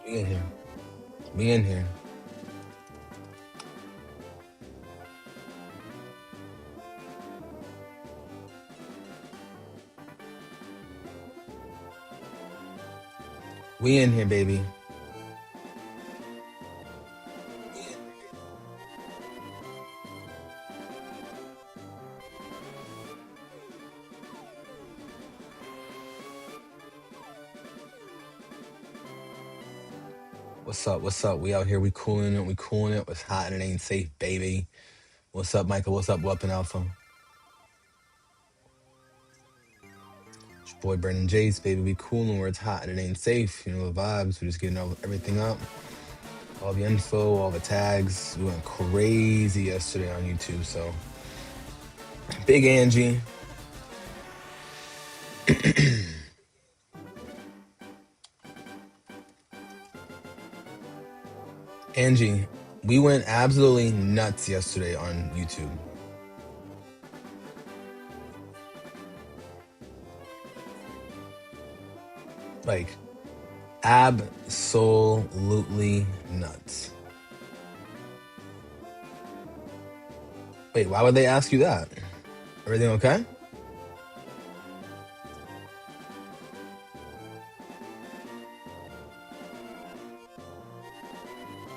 We in here. We in here. We in here, baby. What's up? What's up? We out here. We cooling it. We cooling it. It's hot and it ain't safe, baby. What's up, Michael? What's up, Weapon Alpha? It's your boy Brandon Jace, baby. We cooling where it's hot and it ain't safe. You know the vibes. We're just getting everything up. All the info, all the tags. We went crazy yesterday on YouTube. So, Big Angie. Angie, we went absolutely nuts yesterday on YouTube. Like, absolutely nuts. Wait, why would they ask you that? Everything okay?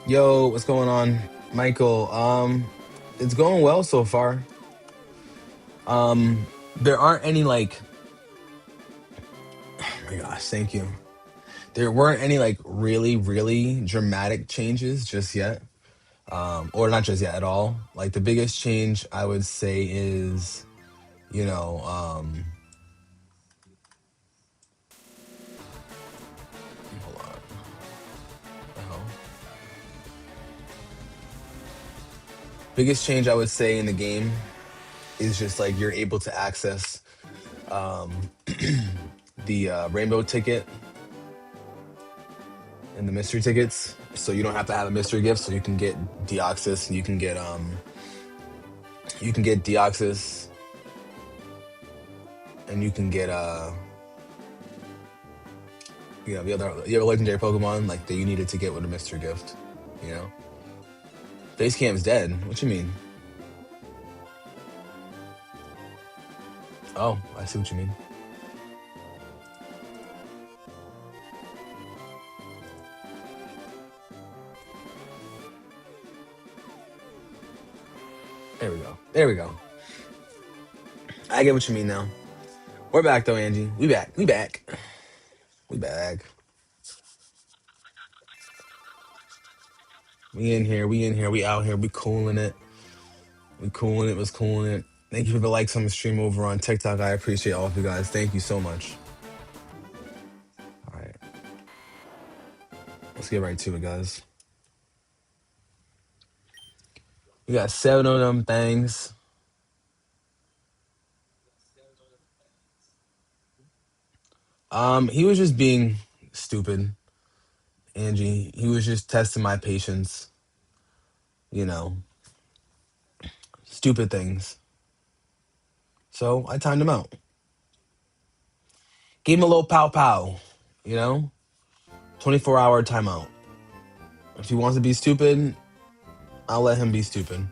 Yo, what's going on? Michael, it's going well so far. There aren't any like oh my gosh, thank you. There weren't any like really, really dramatic changes just yet. Or not just yet at all. Like the biggest change I would say is, you know, hold on. What the hell? Biggest change I would say in the game is just like you're able to access um the rainbow ticket and the mystery tickets, so you don't have to have a mystery gift, so you can get Deoxys and you can get Deoxys and you can get the other legendary Pokemon like that you needed to get with a mystery gift, you know? Base Camp's dead. What you mean? Oh, I see what you mean. There we go. There we go. I get what you mean now. We're back though, Angie. We back. We back. We back. We in here. We in here. We out here. We cooling it. We cooling it. Was cooling it. Thank you for the likes on the stream over on TikTok. I appreciate all of you guys. Thank you so much. All right. Let's get right to it, guys. We got 7 of them things. He was just being stupid, Angie. He was just testing my patience, you know, stupid things. So I timed him out. Gave him a little pow pow, you know? 24-hour timeout. If he wants to be stupid, I'll let him be stupid.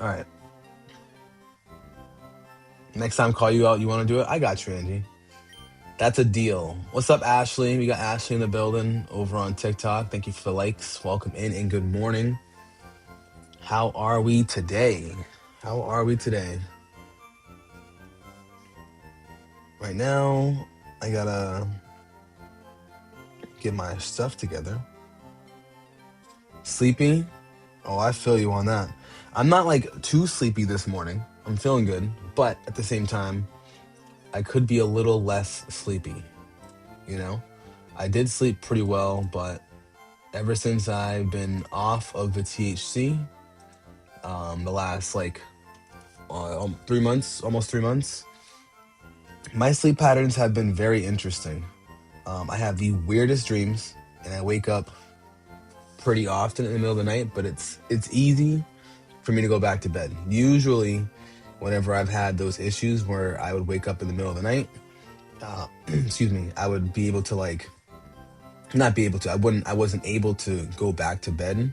All right. Next time, call you out. You want to do it? I got you, Angie. That's a deal. What's up, Ashley? We got Ashley in the building over on TikTok. Thank you for the likes. Welcome in and good morning. How are we today? How are we today? Right now, I gotta get my stuff together. Sleepy? Oh, I feel you on that. I'm not like too sleepy this morning. I'm feeling good, but at the same time, I could be a little less sleepy, you know? I did sleep pretty well, but ever since I've been off of the THC, the last like 3 months, almost 3 months, my sleep patterns have been very interesting. I have the weirdest dreams, and I wake up pretty often in the middle of the night, but it's easy for me to go back to bed. Usually, whenever I've had those issues where I would wake up in the middle of the night, excuse me, I would be able to like not be able to. I wasn't able to go back to bed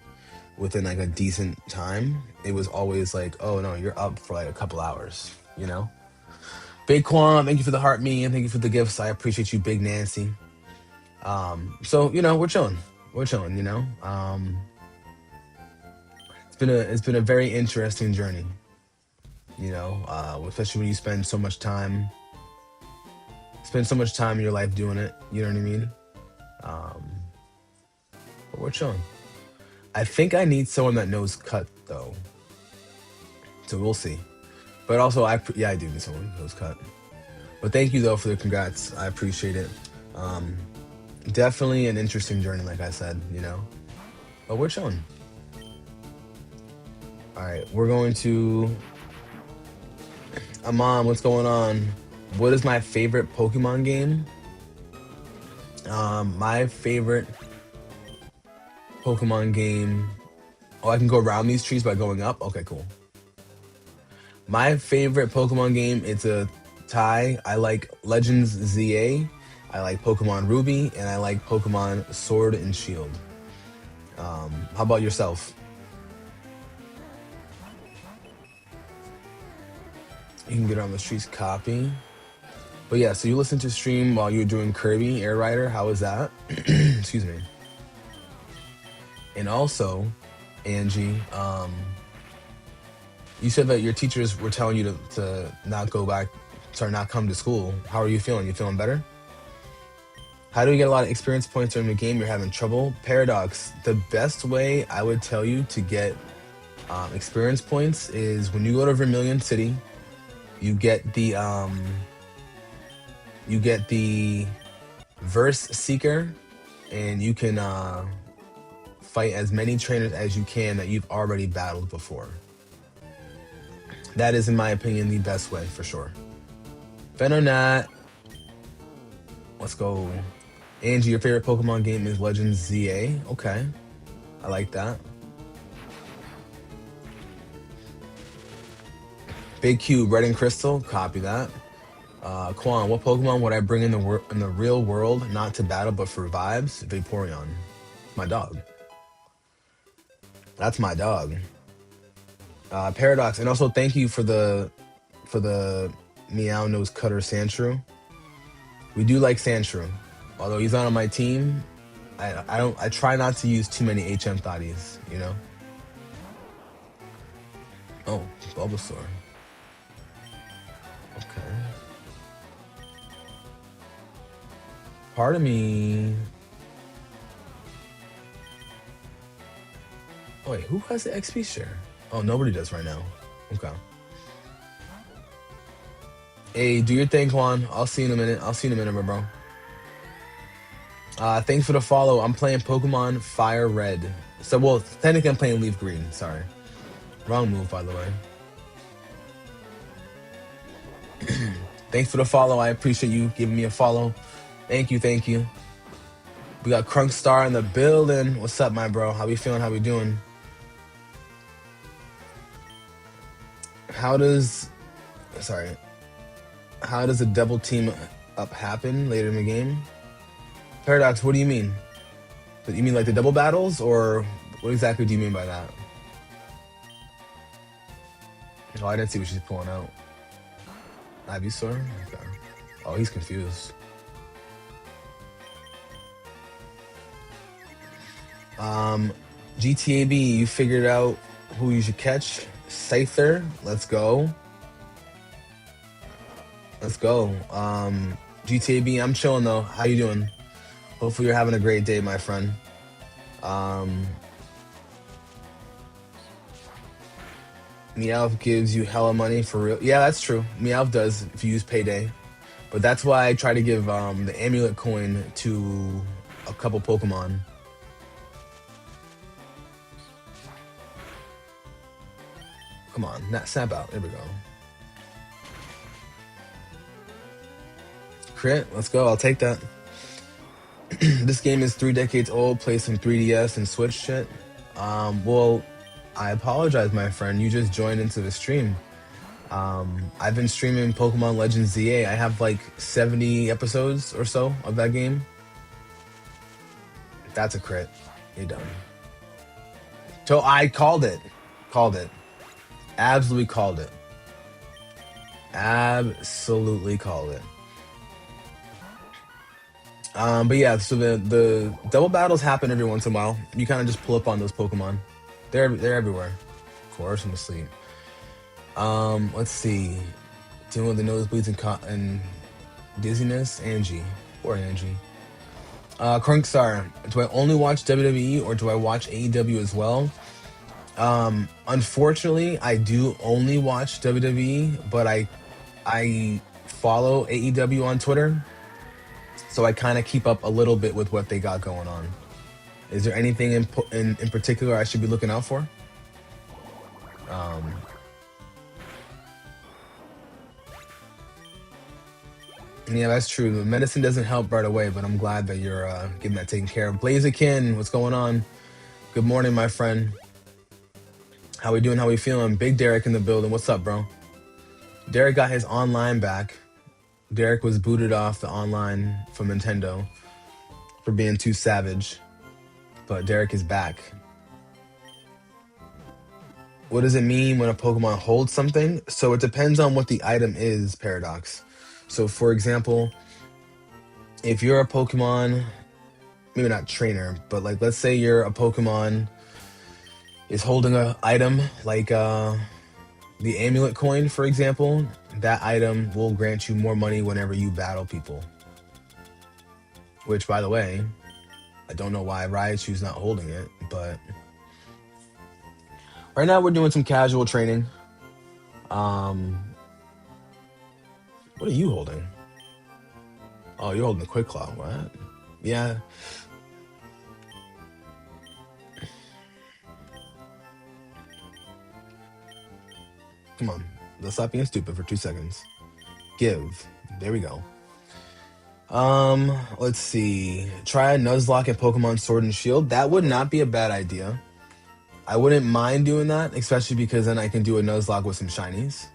within like a decent time. It was always like, oh no, you're up for like a couple hours, you know? Big Quan, thank you for the heart me and thank you for the gifts. I appreciate you, Big Nancy. So we're chilling. We're chilling, you know. It's been a very interesting journey, especially when you spend so much time in your life doing it, you know what I mean? Um, but we're chilling. I think I need someone that knows cut though. So we'll see. But also yeah, I do need someone who knows cut. But thank you though for the congrats. I appreciate it. Um, Definitely an interesting journey, like I said, you know. But we're chilling. All right, we're going to Amon. What's going on? What is my favorite Pokemon game? My favorite Pokemon game. Oh, I can go around these trees by going up. Okay, cool. My favorite Pokemon game. It's a tie. I like Legends ZA. I like Pokemon Ruby, and I like Pokemon Sword and Shield. How about yourself? You can get on the streets, copy. But yeah, so you listen to stream while you're doing Kirby Air Rider. How was that? Excuse me. And also, Angie, you said that your teachers were telling you to not go back, not come to school. How are you feeling? You feeling better? How do you get a lot of experience points during the game? You're having trouble. Paradox, the best way I would tell you to get experience points is when you go to Vermilion City, you get the Verse Seeker, and you can fight as many trainers as you can that you've already battled before. That is, in my opinion, the best way for sure. Venonat, let's go. Angie, your favorite Pokemon game is Legends ZA. Okay, I like that. Big Q, Red and Crystal, copy that. Quan, what Pokemon would I bring in the real world, not to battle but for vibes? Vaporeon, my dog. That's my dog. Paradox, and also thank you for the Meow Nose Cutter Sandshrew. We do like Sandshrew, although he's not on my team. I try not to use too many HM thotties, you know. Oh, Bulbasaur. Okay. Part of me. Oh, wait, who has the XP share? Oh, nobody does right now. Okay. Hey, do your thing, Juan. I'll see you in a minute, bro. Thanks for the follow. I'm playing Pokemon Fire Red. So, well, technically I'm playing Leaf Green. Sorry. Wrong move, by the way. Thanks for the follow. I appreciate you giving me a follow. Thank you. We got Crunk Star in the building. What's up, my bro? How we feeling? How we doing? How does a double team up happen later in the game? Paradox, what do you mean? You mean like the double battles, or what exactly do you mean by that? Oh, I didn't see what she's pulling out. Ivysaur? Okay. Oh, he's confused. GTAB, you figured out who you should catch? Scyther, let's go. GTAB, I'm chilling though. How you doing? Hopefully you're having a great day, my friend. Meowth gives you hella money for real. Yeah, that's true. Meowth does if you use Payday. But that's why I try to give the amulet coin to a couple Pokemon. Come on, snap out. There we go. Crit, let's go. I'll take that. This game is 3 decades old. Play some 3DS and Switch shit. Well, I apologize, my friend. You just joined into the stream. I've been streaming Pokemon Legends ZA. I have like 70 episodes or so of that game. That's a crit. You're done. So I called it. Called it. Absolutely called it. Absolutely called it. But yeah, so the double battles happen every once in a while. You kind of just pull up on those Pokemon. They're everywhere. Of course, I'm asleep. Let's see. Dealing with the nosebleeds and dizziness. Angie. Poor Angie. Crankstar, do I only watch WWE or do I watch AEW as well? Unfortunately, I do only watch WWE, but I follow AEW on Twitter, so I kind of keep up a little bit with what they got going on. Is there anything in particular I should be looking out for? Um, yeah, that's true. The medicine doesn't help right away, but I'm glad that you're getting that taken care of. Blaziken, what's going on? Good morning, my friend. How we doing? How we feeling? Big Derek in the building. What's up, bro? Derek got his online back. Derek was booted off the online from Nintendo for being too savage, but Derek is back. What does it mean when a Pokemon holds something? So it depends on what the item is, Paradox. So for example, if you're a Pokemon, maybe not trainer, but like let's say you're a Pokemon is holding a item like the amulet coin, for example, that item will grant you more money whenever you battle people. Which, by the way, I don't know why Raichu's not holding it, but right now we're doing some casual training. Um, what are you holding? Oh, you're holding the Quick Claw. What? Yeah. Come on. Let's stop being stupid for 2 seconds. Give. There we go. Let's see. Try a Nuzlocke at Pokemon Sword and Shield. That would not be a bad idea. I wouldn't mind doing that, especially because then I can do a Nuzlocke with some shinies.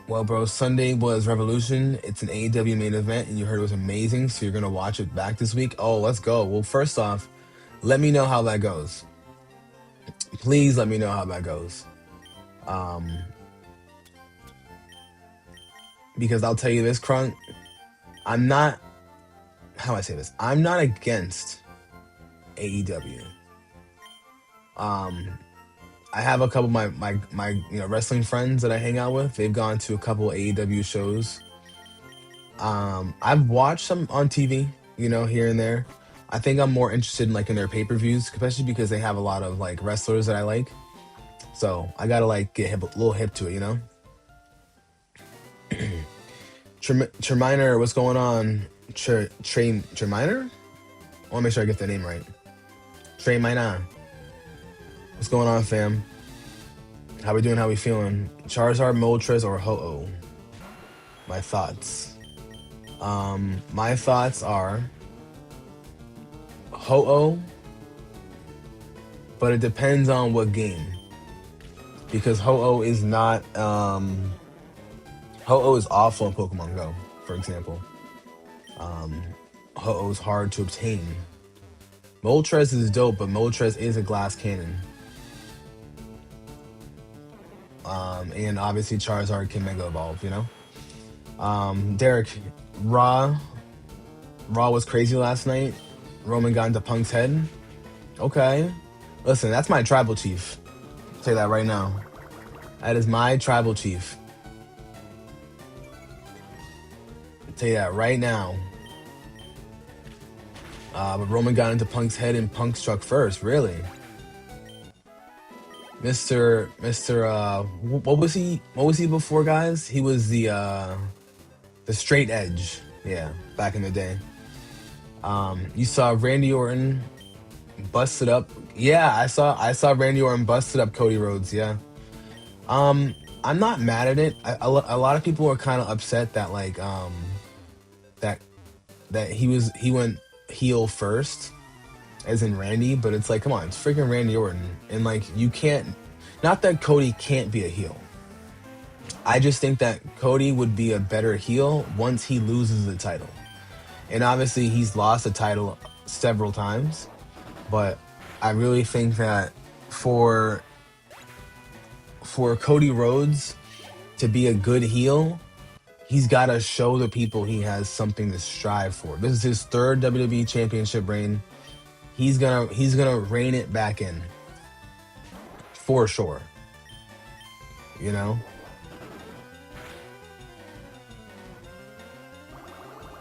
Well, bro, Sunday was Revolution. It's an AEW main event, and you heard it was amazing, so you're gonna watch it back this week. Oh, let's go. Well, first off, let me know how that goes. Please let me know how that goes. Because I'll tell you this, Crunk, I'm not, how do I say this? I'm not against AEW. I have a couple of my wrestling friends that I hang out with. They've gone to a couple of AEW shows. I've watched some on TV, here and there. I think I'm more interested in like in their pay-per-views, especially because they have a lot of like wrestlers that I like. So I gotta like get a little hip to it. Treminer, what's going on? Treminer? I want to make sure I get the name right. Treminer. What's going on, fam? How we doing? How we feeling? Charizard, Moltres, or Ho-Oh? My thoughts. My thoughts are Ho-Oh, but it depends on what game. Because Ho-Oh is not Ho-Oh is awful in Pokemon Go, for example. Ho-Oh is hard to obtain. Moltres is dope, but Moltres is a glass cannon. And obviously Charizard can Mega Evolve, Derek, Raw was crazy last night. Roman got into Punk's head. Okay. Listen, that's my tribal chief. I'll say that right now. That is my tribal chief. I'll tell you that right now. But Roman got into Punk's head and Punk struck first, really. Mr. What was he before, guys? He was the straight edge. Yeah, back in the day. You saw Randy Orton busted up. Yeah, I saw Randy Orton busted up Cody Rhodes, yeah. I'm not mad at it. A lot of people are kind of upset that like that he went heel first, as in Randy, but it's like, come on, it's freaking Randy Orton, and like you can't Not that Cody can't be a heel. I just think that Cody would be a better heel once he loses the title. And obviously, he's lost the title several times, but I really think that for for Cody Rhodes to be a good heel, he's got to show the people he has something to strive for. This is his third WWE Championship reign. He's gonna rein it back in for sure. You know?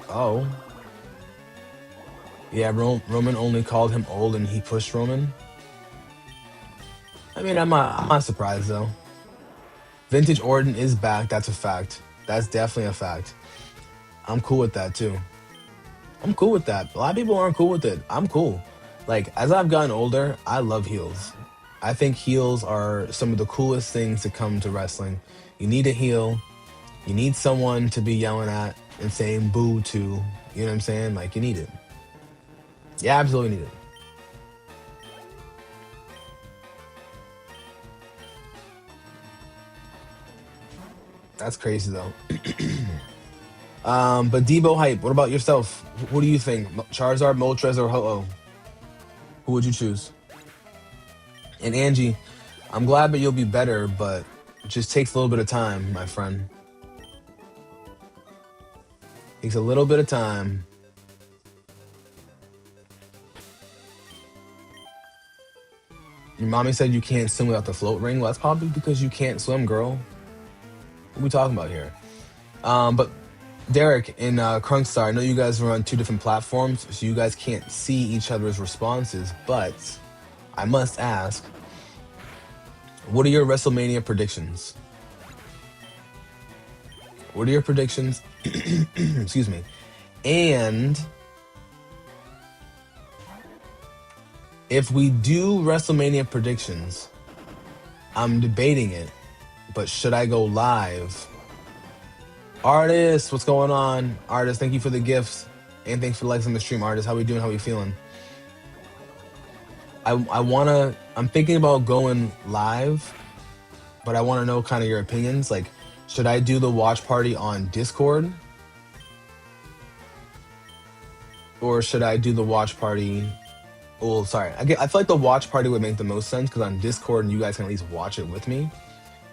Oh, yeah. Roman only called him old, and he pushed Roman. I mean, I'm not surprised though. Vintage Orton is back. That's a fact. That's definitely a fact. I'm cool with that too. I'm cool with that. A lot of people aren't cool with it. I'm cool. Like, as I've gotten older, I love heels. I think heels are some of the coolest things to come to wrestling. You need a heel. You need someone to be yelling at and saying boo to. You know what I'm saying? Like, you need it. You absolutely need it. That's crazy though. But Debo hype. What about yourself? Who do you think? Charizard, Moltres, or Ho-Oh? Who would you choose? And Angie, I'm glad that you'll be better, but it just takes a little bit of time, my friend. Takes a little bit of time. Your mommy said you can't swim without the float ring. Well, that's probably because you can't swim, girl. What are we talking about here? But Derek and Crunkstar, I know you guys are on two different platforms, so you guys can't see each other's responses. But I must ask, what are your WrestleMania predictions? What are your predictions? Excuse me. And if we do WrestleMania predictions, I'm debating it, but should I go live? Artist, what's going on? Artist, thank you for the gifts. And thanks for the likes on the stream. Artist, how we doing? How we feeling? I'm thinking about going live, but I wanna know kind of your opinions. Like, should I do the watch party on Discord? Or should I do the watch party? Oh, sorry. I feel like the watch party would make the most sense because on Discord and you guys can at least watch it with me.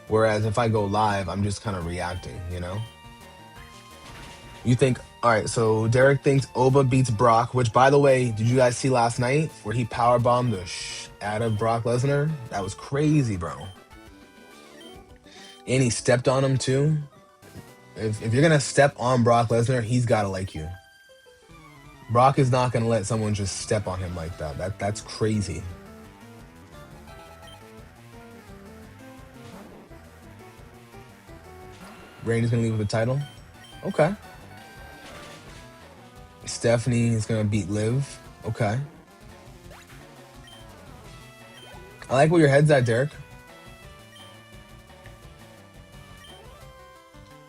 Whereas if I go live, I'm just kind of reacting, you know? You think, all right, so Derek thinks Oba beats Brock, which, by the way, did you guys see last night where he powerbombed the out of Brock Lesnar? That was crazy, bro. And he stepped on him, too. If you're going to step on Brock Lesnar, he's got to like you. Brock is not going to let someone just step on him like that. That's crazy. Randy's going to leave with the title? Okay. Stephanie is going to beat Liv. Okay. I like where your head's at, Derek.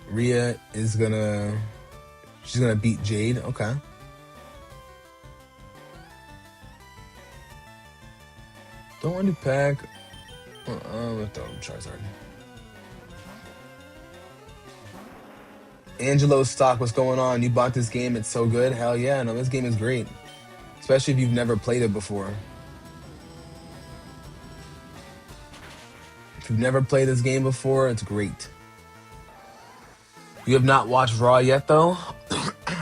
Rhea is she's gonna beat Jade. Okay. Don't want to pack. Let's throw Charizard. Angelo Stock, what's going on? You bought this game? It's so good. Hell yeah! No, this game is great, especially if you've never played it before. If you've never played this game before, it's great. You have not watched Raw yet, though?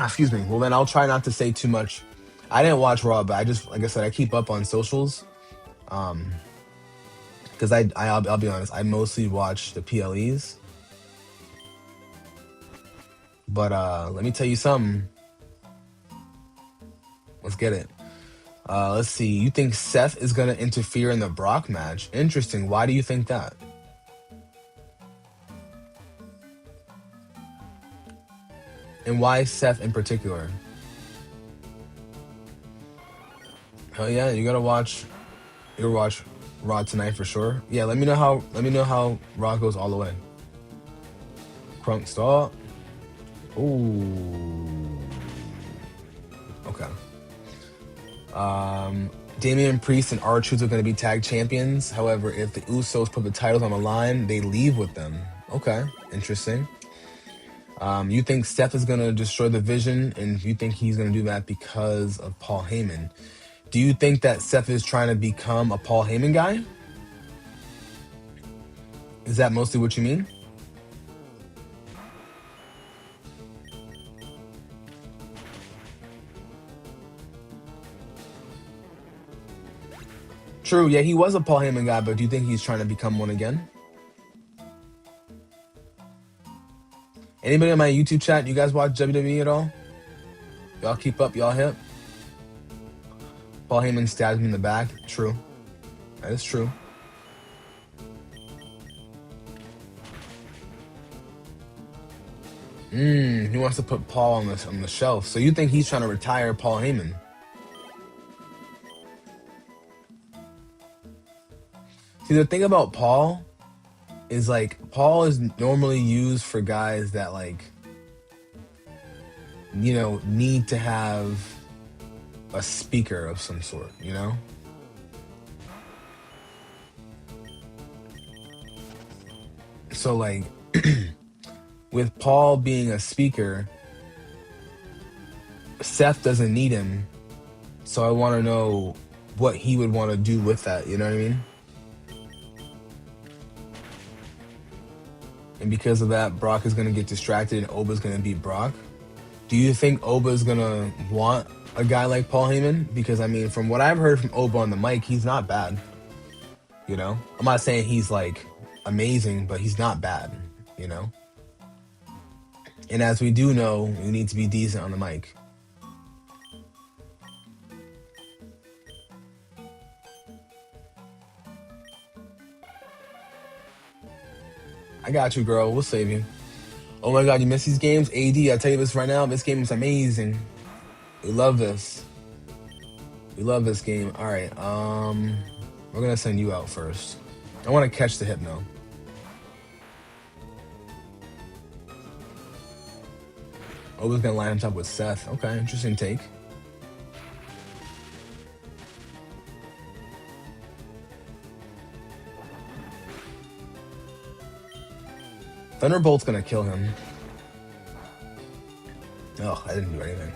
Excuse me. Well, then I'll try not to say too much. I didn't watch Raw, but I just, like I said, I keep up on socials. Because I'll be honest, I mostly watch the PLEs. But let me tell you something. Let's get it. Let's see. You think Seth is going to interfere in the Brock match? Interesting. Why do you think that? And why Seth in particular? Oh yeah, you gotta watch. You'll watch Raw tonight for sure. Yeah, let me know how Raw goes all the way. Crunk stall. Ooh. Okay. Damian Priest and R-Truth are going to be tag champions. However, if the Usos put the titles on the line, they leave with them. Okay, interesting. You think Seth is going to destroy the Vision, and you think he's going to do that because of Paul Heyman. Do you think that Seth is trying to become a Paul Heyman guy? Is that mostly what you mean? True, yeah, he was a Paul Heyman guy, but do you think he's trying to become one again? Anybody on my YouTube chat, you guys watch WWE at all? Y'all keep up, y'all hip? Paul Heyman stabs me in the back. True. That is true. He wants to put Paul on the shelf. So you think he's trying to retire Paul Heyman? See, the thing about Paul is like Paul is normally used for guys that like need to have a speaker of some sort, So like with Paul being a speaker, Seth doesn't need him. So I want to know what he would want to do with that, you know what I mean? And because of that, Brock is going to get distracted and Oba's going to beat Brock. Do you think Oba's going to want a guy like Paul Heyman? Because, I mean, from what I've heard from Oba on the mic, he's not bad. I'm not saying he's, like, amazing, but he's not bad, And as we do know, you need to be decent on the mic. I got you, girl. We'll save you. Oh my God, you miss these games? AD, I'll tell you this right now. This game is amazing. We love this. We love this game. All right. We're going to send you out first. I want to catch the Hypno. Oba's going to line him up with Seth. Okay, interesting take. Thunderbolt's going to kill him. Oh, I didn't do anything.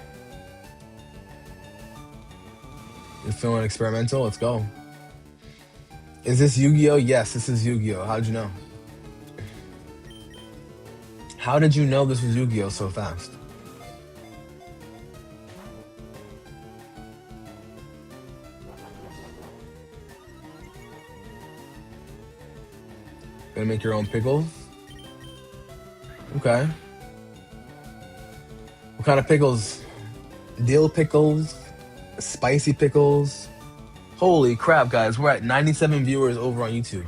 You're feeling experimental? Let's go. Is this Yu-Gi-Oh? Yes, this is Yu-Gi-Oh. How'd you know? How did you know this was Yu-Gi-Oh so fast? Gonna make your own pickles? Okay. What kind of pickles? Dill pickles? Spicy pickles? Holy crap, guys. We're at 97 viewers over on YouTube.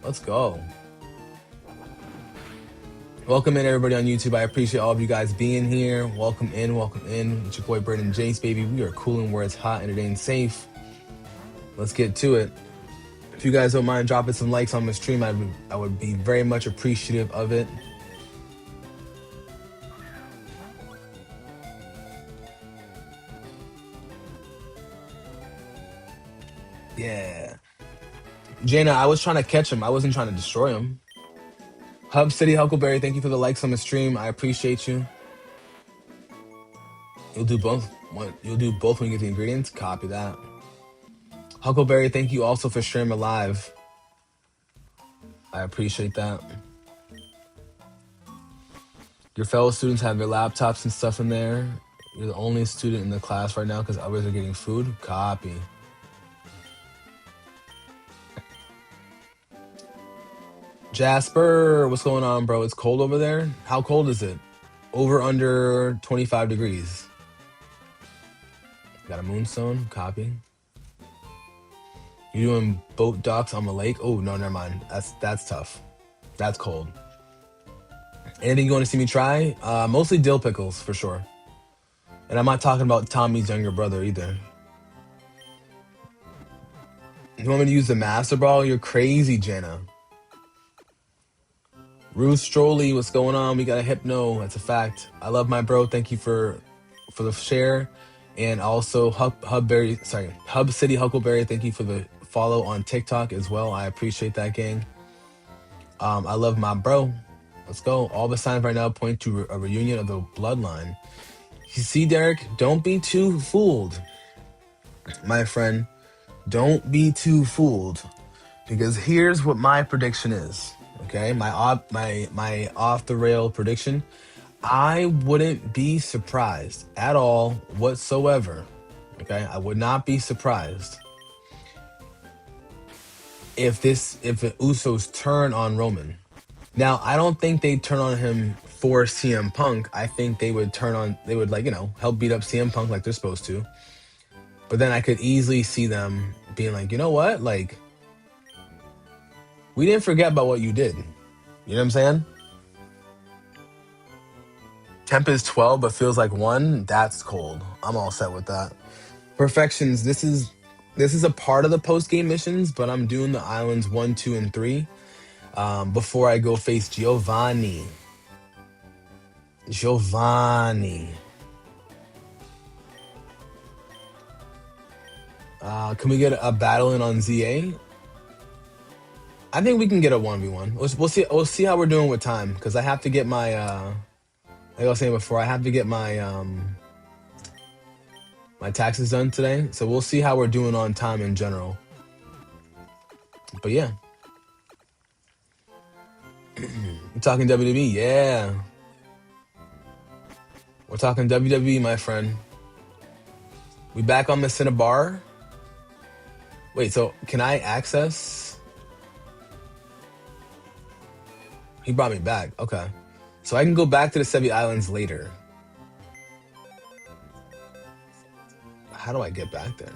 Let's go. Welcome in, everybody on YouTube. I appreciate all of you guys being here. Welcome in, welcome in. It's your boy, Brandon Jace, baby. We are cooling where it's hot and it ain't safe. Let's get to it. If you guys don't mind dropping some likes on the stream, I would be very much appreciative of it. Yeah. Jaina, I was trying to catch him. I wasn't trying to destroy him. Hub City Huckleberry, thank you for the likes on the stream. I appreciate you. You'll do both. You'll do both when you get the ingredients. Copy that. Huckleberry, thank you also for streaming live. I appreciate that. Your fellow students have their laptops and stuff in there. You're the only student in the class right now because others are getting food. Copy. Jasper, what's going on, bro? It's cold over there? How cold is it? Over, under 25 degrees. Got a moonstone. Copy. You doing boat docks on the lake? Oh, no, never mind. That's tough. That's cold. Anything you want to see me try? Mostly dill pickles, for sure. And I'm not talking about Tommy's younger brother either. You want me to use the Master Ball? You're crazy, Jenna. Ruth Strolley, what's going on? We got a Hypno. That's a fact. I love my bro. Thank you for the share. And also Hub City Huckleberry. Thank you for the follow on TikTok as well. I appreciate that, gang. I love my bro. Let's go. All the signs right now point to a reunion of the bloodline. You see, Derek, don't be too fooled, my friend. Don't be too fooled, because here's what my prediction is. Okay, my off the rail prediction. I wouldn't be surprised at all whatsoever. Okay, I would not be surprised if the Usos turn on Roman. Now, I don't think they'd turn on him for CM Punk. I think they would like, help beat up CM Punk like they're supposed to. But then I could easily see them being like, you know what? Like, we didn't forget about what you did. You know what I'm saying? Temp is 12, but feels like 1. That's cold. I'm all set with that. Perfections. This is a part of the post game missions, but I'm doing the islands 1, 2, and 3 before I go face Giovanni. Can we get a battle in on ZA? I think we can get a 1v1. We'll see. We'll see how we're doing with time, because I have to get my. Like I was saying before, I have to get my my taxes done today. So we'll see how we're doing on time in general. But yeah, we're talking WWE. Yeah, we're talking WWE, my friend. We back on the Cinnabar. Wait, so can I access? He brought me back. Okay. So I can go back to the Sevii Islands later. How do I get back there?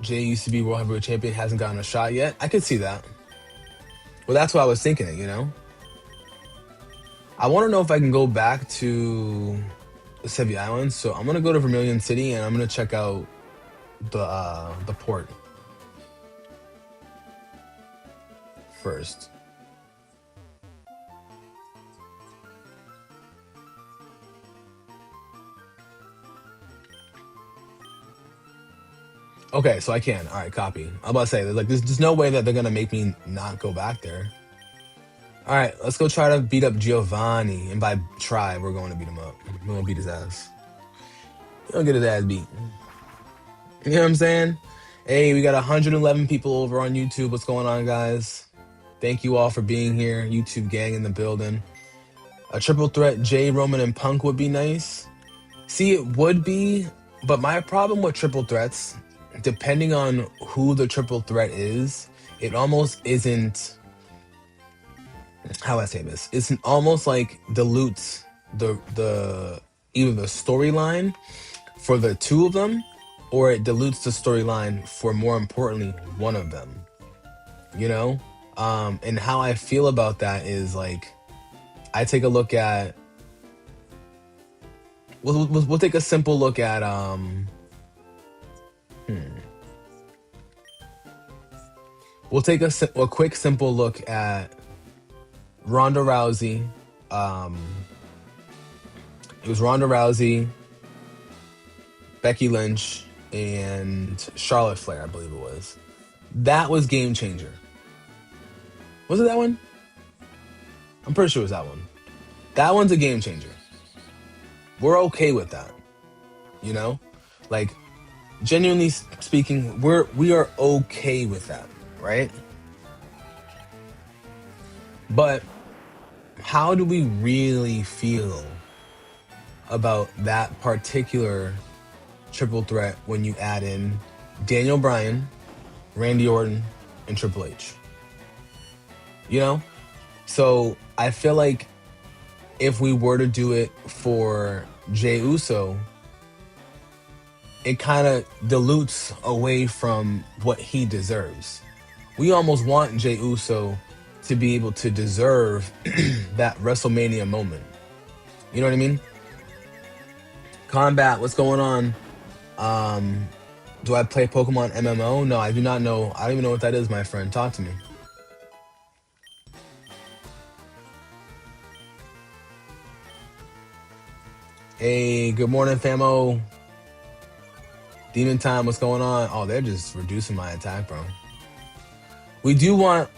Jay used to be World Heavyweight Champion, hasn't gotten a shot yet. I could see that. Well, that's what I was thinking, I want to know if I can go back to the Sevii Islands. So I'm going to go to Vermilion City and I'm going to check out the port first. Okay, so I can. All right, copy. I'm about to say, there's no way that they're going to make me not go back there. All right, let's go try to beat up Giovanni. And by try, we're going to beat him up. We're going to beat his ass. He'll get his ass beat. You know what I'm saying? Hey, we got 111 people over on YouTube. What's going on, guys? Thank you all for being here. YouTube gang in the building. A triple threat, Jay, Roman, and Punk would be nice. See, it would be, but my problem with triple threats, depending on who the triple threat is, it almost isn't. How I say this? It's almost like dilutes the either the storyline for the two of them, or it dilutes the storyline for, more importantly, one of them. And how I feel about that is, like, I take a look at. We'll take a simple look at We'll take a quick simple look at Ronda Rousey. It was Ronda Rousey, Becky Lynch, and Charlotte Flair, I believe it was. That was game changer. Was it that one? I'm pretty sure it was that one. That one's a game changer. We're okay with that. Like, genuinely speaking, we are okay with that, right? But how do we really feel about that particular triple threat when you add in Daniel Bryan, Randy Orton, and Triple H? So I feel like if we were to do it for Jey Uso, it kind of dilutes away from what he deserves. We almost want Jey Uso to be able to deserve that WrestleMania moment. You know what I mean? Combat, what's going on? Um, do I play Pokemon MMO? No, I do not know. I don't even know what that is, my friend. Talk to me. Hey, good morning, famo. Demon time, what's going on? Oh, they're just reducing my attack, bro. We do want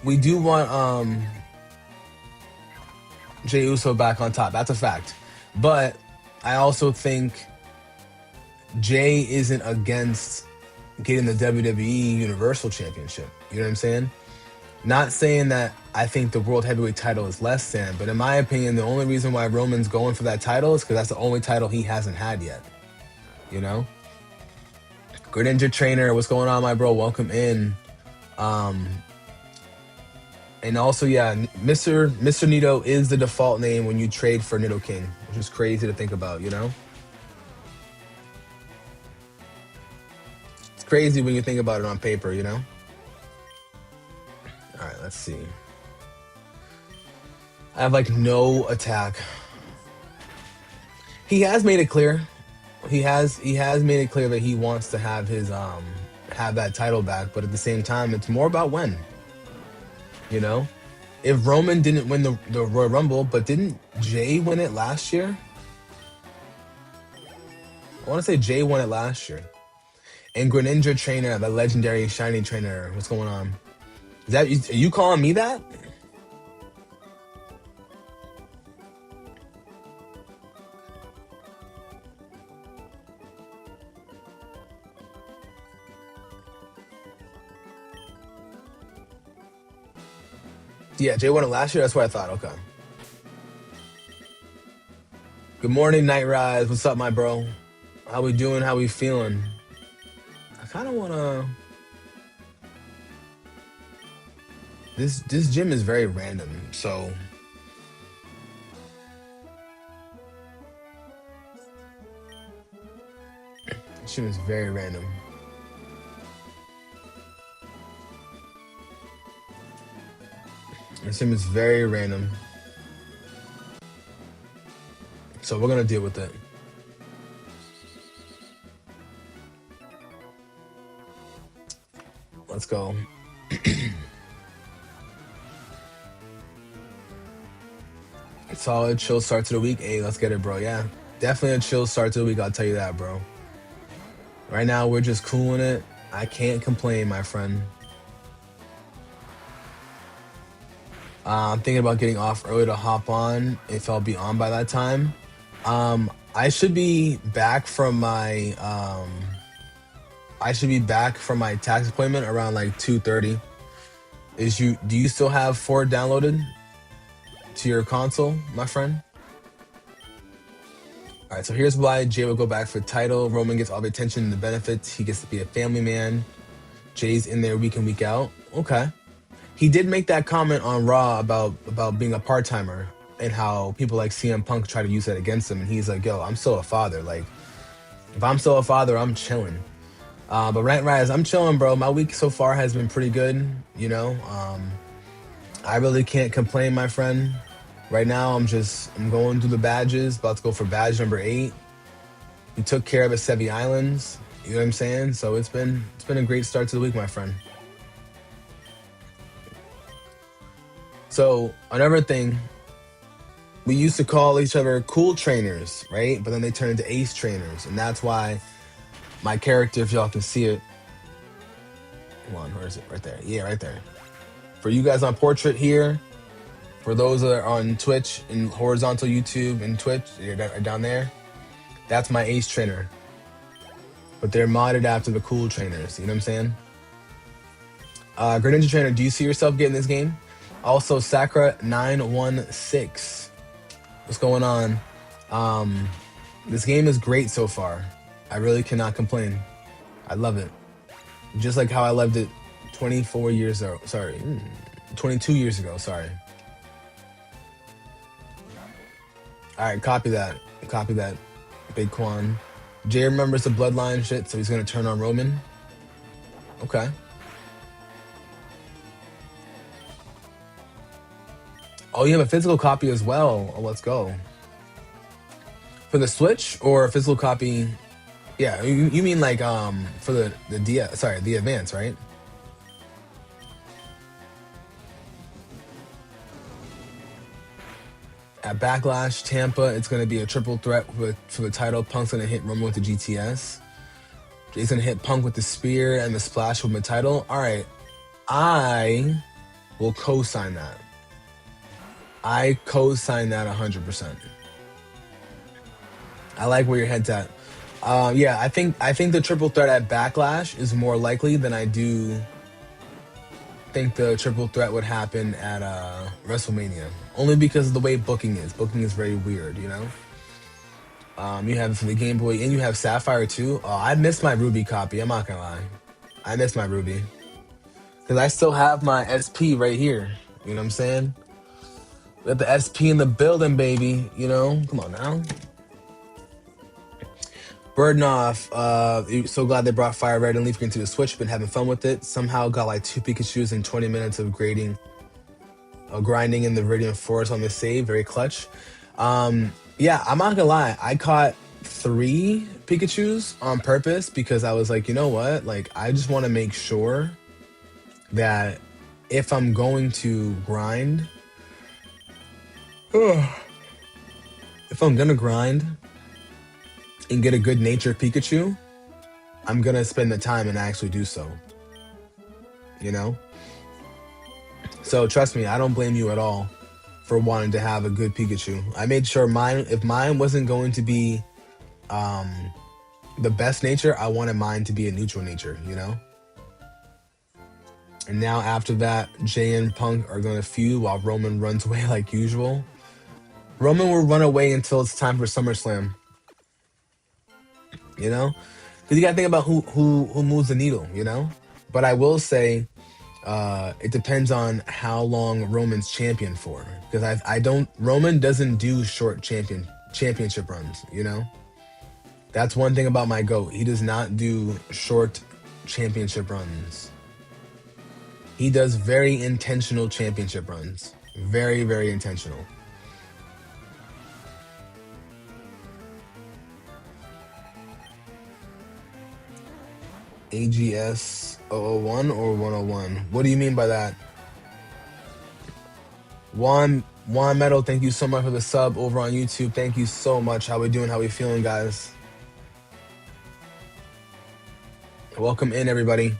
Jey Uso back on top. That's a fact. But I also think Jay isn't against getting the WWE Universal Championship. You know what I'm saying? Not saying that I think the World Heavyweight title is less than, but in my opinion, the only reason why Roman's going for that title is because that's the only title he hasn't had yet. You know? Greninja Trainer, what's going on, my bro? Welcome in. Um, and also, yeah, Mr. Nito is the default name when you trade for Nidoking, which is crazy to think about, you know? It's crazy when you think about it on paper, you know? All right, let's see. I have like no attack. He has made it clear. He has made it clear that he wants to have his have that title back, but at the same time, it's more about when. You know? If Roman didn't win the Royal Rumble, but didn't Jay win it last year? I want to say Jay won it last year. And Greninja Trainer, the legendary shiny trainer, what's going on? Are you calling me that? Yeah, Jay won it last year. That's what I thought. Okay. Good morning, Night Rise. What's up, my bro? How we doing? How we feeling? I kind of wanna. This gym is very random, so this gym is very random. This gym is very random, so we're gonna deal with it. Let's go. Solid chill start to the week. Hey, let's get it, bro. Yeah, definitely a chill start to the week. I'll tell you that, bro. Right now, we're just cooling it. I can't complain, my friend. I'm thinking about getting off early to hop on if I'll be on by that time. I should be back from my tax appointment around like 2:30. Do you still have Ford downloaded to your console, my friend? All right, so here's why Jay will go back for the title. Roman gets all the attention and the benefits. He gets to be a family man. Jay's in there week in, week out. Okay. He did make that comment on Raw about being a part-timer and how people like CM Punk try to use that against him. And he's like, yo, I'm still a father. Like, if I'm still a father, I'm chilling. But Rant Rise, I'm chilling, bro. My week so far has been pretty good, you know? I really can't complain, my friend. Right now, I'm going through the badges, about to go for badge number 8. We took care of the Sevii Islands, you know what I'm saying? So it's been a great start to the week, my friend. So another thing, we used to call each other cool trainers, right? But then they turned into ace trainers, and that's why my character, if y'all can see it, come on, where is it? Right there. Yeah, right there. For you guys on portrait here, for those that are on Twitch and horizontal YouTube and Twitch, they're down there. That's my ace trainer. But they're modded after the cool trainers. You know what I'm saying? Greninja Trainer, do you see yourself getting this game? Also, Sakura916. What's going on? This game is great so far. I really cannot complain. I love it. Just like how I loved it 22 years ago, sorry. All right, copy that. Big Quan. Jay remembers the bloodline shit, so he's gonna turn on Roman. Okay. Oh, you have a physical copy as well. Oh, let's go. For the Switch or a physical copy? Yeah, you mean like for the DS, sorry, the Advance, right? At Backlash Tampa, it's gonna be a triple threat for the title. Punk's gonna hit Roman with the GTS. He's gonna hit Punk with the spear and the splash with the title. All right, I will co-sign that. I co-sign that 100%. I like where your head's at. Yeah, I think the triple threat at Backlash is more likely than I do think the triple threat would happen at WrestleMania. Only because of the way booking is. Booking is very weird, you know. You have it for the Game Boy, and you have Sapphire too. Oh, I missed my Ruby copy. I'm not gonna lie, I missed my Ruby because I still have my SP right here. You know what I'm saying? We got the SP in the building, baby. You know, come on now. Birdenoff, so glad they brought Fire Red and Leaf Green to the Switch. Been having fun with it. Somehow got like 2 Pikachus in 20 minutes of grinding in the Viridian Forest on the save. Very clutch. Yeah, I'm not gonna lie. I caught 3 Pikachus on purpose because I was like, you know what? Like, I just want to make sure that if I'm going to grind, if I'm gonna grind and get a good natured Pikachu, I'm gonna spend the time and actually do so. You know? So trust me, I don't blame you at all for wanting to have a good Pikachu. I made sure if mine wasn't going to be the best nature, I wanted mine to be a neutral nature, you know? And now after that, Jay and Punk are gonna feud while Roman runs away like usual. Roman will run away until it's time for SummerSlam. You know? Because you gotta think about who moves the needle, you know? But I will say, it depends on how long Roman's champion for. Because Roman doesn't do short championship runs, you know? That's one thing about my GOAT. He does not do short championship runs. He does very intentional championship runs. Very, very intentional. AGS 001 or 101? What do you mean by that? Juan Metal, thank you so much for the sub over on YouTube. Thank you so much. How we doing? How we feeling, guys? Welcome in, everybody.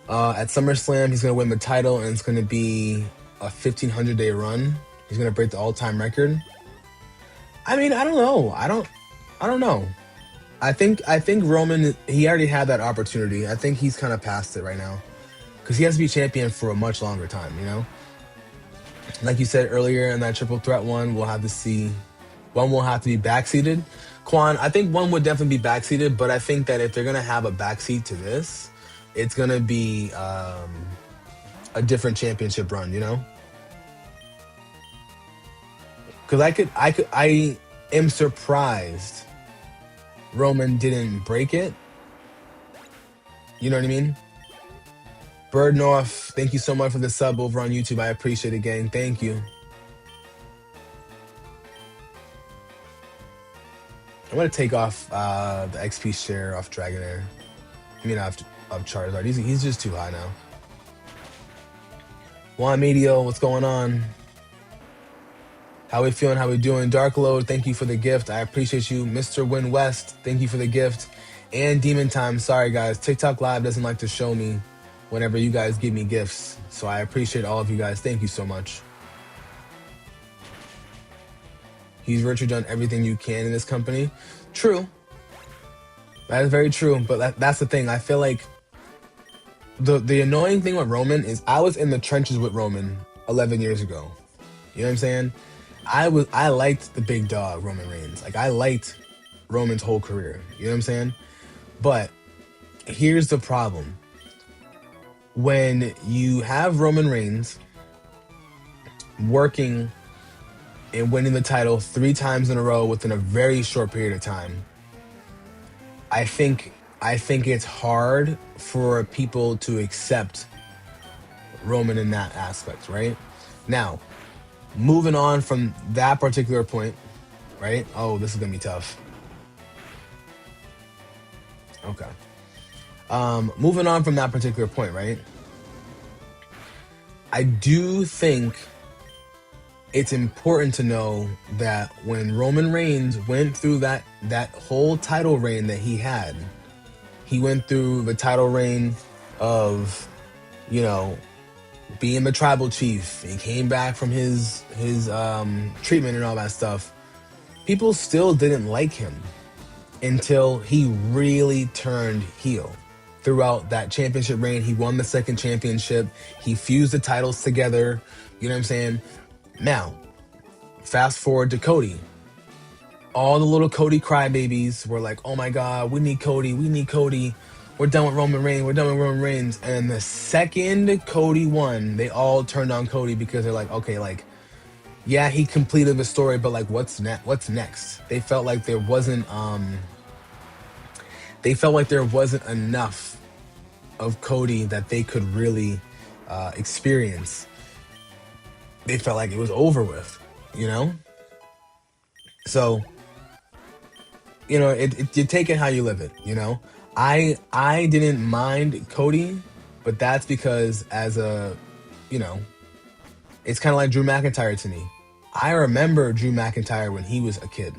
At SummerSlam, he's going to win the title, and it's going to be a 1,500-day run. He's going to break the all-time record. I mean, I don't know. I don't know. I think Roman, he already had that opportunity. I think he's kind of past it right now because he has to be champion for a much longer time, you know? Like you said earlier in that triple threat one, we'll have to see. One will have to be backseated. Quan, I think one would definitely be backseated, but I think that if they're going to have a backseat to this, it's going to be a different championship run, you know? Because I am surprised Roman didn't break it. You know what I mean? Birdenoff, thank you so much for the sub over on YouTube. I appreciate it, gang. Thank you. I'm going to take off the XP share off Dragonair. I mean, off Charizard. He's just too high now. Juan Medio, what's going on? How we feeling? How we doing? Dark Lord, thank you for the gift. I appreciate you. Mr. Win West, thank you for the gift. And Demon Time, sorry guys. TikTok Live doesn't like to show me whenever you guys give me gifts. So I appreciate all of you guys. Thank you so much. He's virtually done everything you can in this company. True. That is very true. But that's the thing. I feel like the annoying thing with Roman is I was in the trenches with Roman 11 years ago. You know what I'm saying? I liked the big dog, Roman Reigns. Like, I liked Roman's whole career. You know what I'm saying? But here's the problem. When you have Roman Reigns working and winning the title 3 times in a row within a very short period of time, I think it's hard for people to accept Roman in that aspect, right? Now, moving on from that particular point, right? Oh, this is gonna be tough. Okay. Moving on from that particular point, right? I do think it's important to know that when Roman Reigns went through that whole title reign that he went through the title reign of, you know, being the tribal chief. He came back from his treatment and all that stuff. People still didn't like him until he really turned heel. Throughout that championship reign, he won the second championship. He fused the titles together. You know what I'm saying? Now, fast forward to Cody. All the little Cody crybabies were like, "Oh my God, we need Cody. We need Cody. We're done with Roman Reigns. We're done with Roman Reigns." And the second Cody won, they all turned on Cody because they're like, "Okay, like, yeah, he completed the story, but like, what's next? What's next?" They felt like there wasn't enough of Cody that they could really experience. They felt like it was over with, you know? So, you take it how you live it, you know? I didn't mind Cody, but that's because you know, it's kind of like Drew McIntyre to me. I remember Drew McIntyre when he was a kid.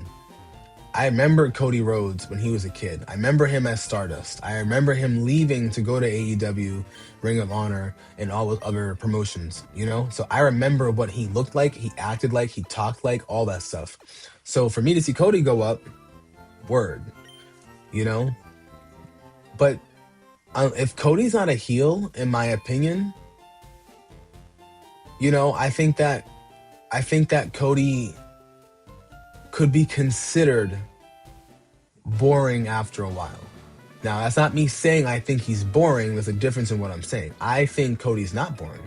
I remember Cody Rhodes when he was a kid. I remember him as Stardust. I remember him leaving to go to AEW, Ring of Honor, and all those other promotions, you know? So I remember what he looked like, he acted like, he talked like, all that stuff. So for me to see Cody go up, word, you know? But if Cody's not a heel, in my opinion, you know, I think that Cody could be considered boring after a while. Now, that's not me saying I think he's boring. There's a difference in what I'm saying. I think Cody's not boring.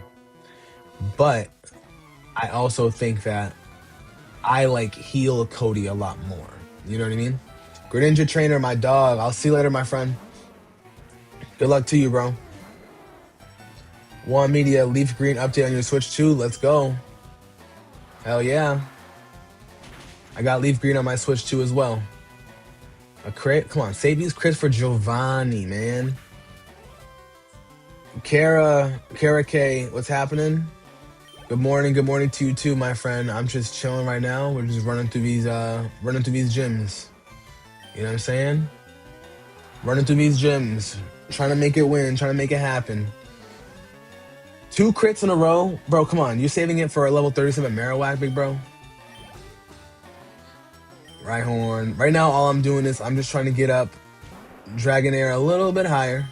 But I also think that I like heel Cody a lot more. You know what I mean? Greninja Trainer, my dog. I'll see you later, my friend. Good luck to you, bro. One Media Leaf Green update on your Switch 2. Let's go. Hell yeah. I got Leaf Green on my Switch 2 as well. A crit? Come on, Sevii's crit for Giovanni, man. Kara K, what's happening? Good morning to you too, my friend. I'm just chilling right now. We're just running through these gyms. You know what I'm saying? Running through these gyms, trying to make it win, trying to make it happen. 2 crits in a row, bro. Come on, you're saving it for a level 37 Marowak, big bro. Rhyhorn. Right now, all I'm doing is I'm just trying to get up Dragonair a little bit higher.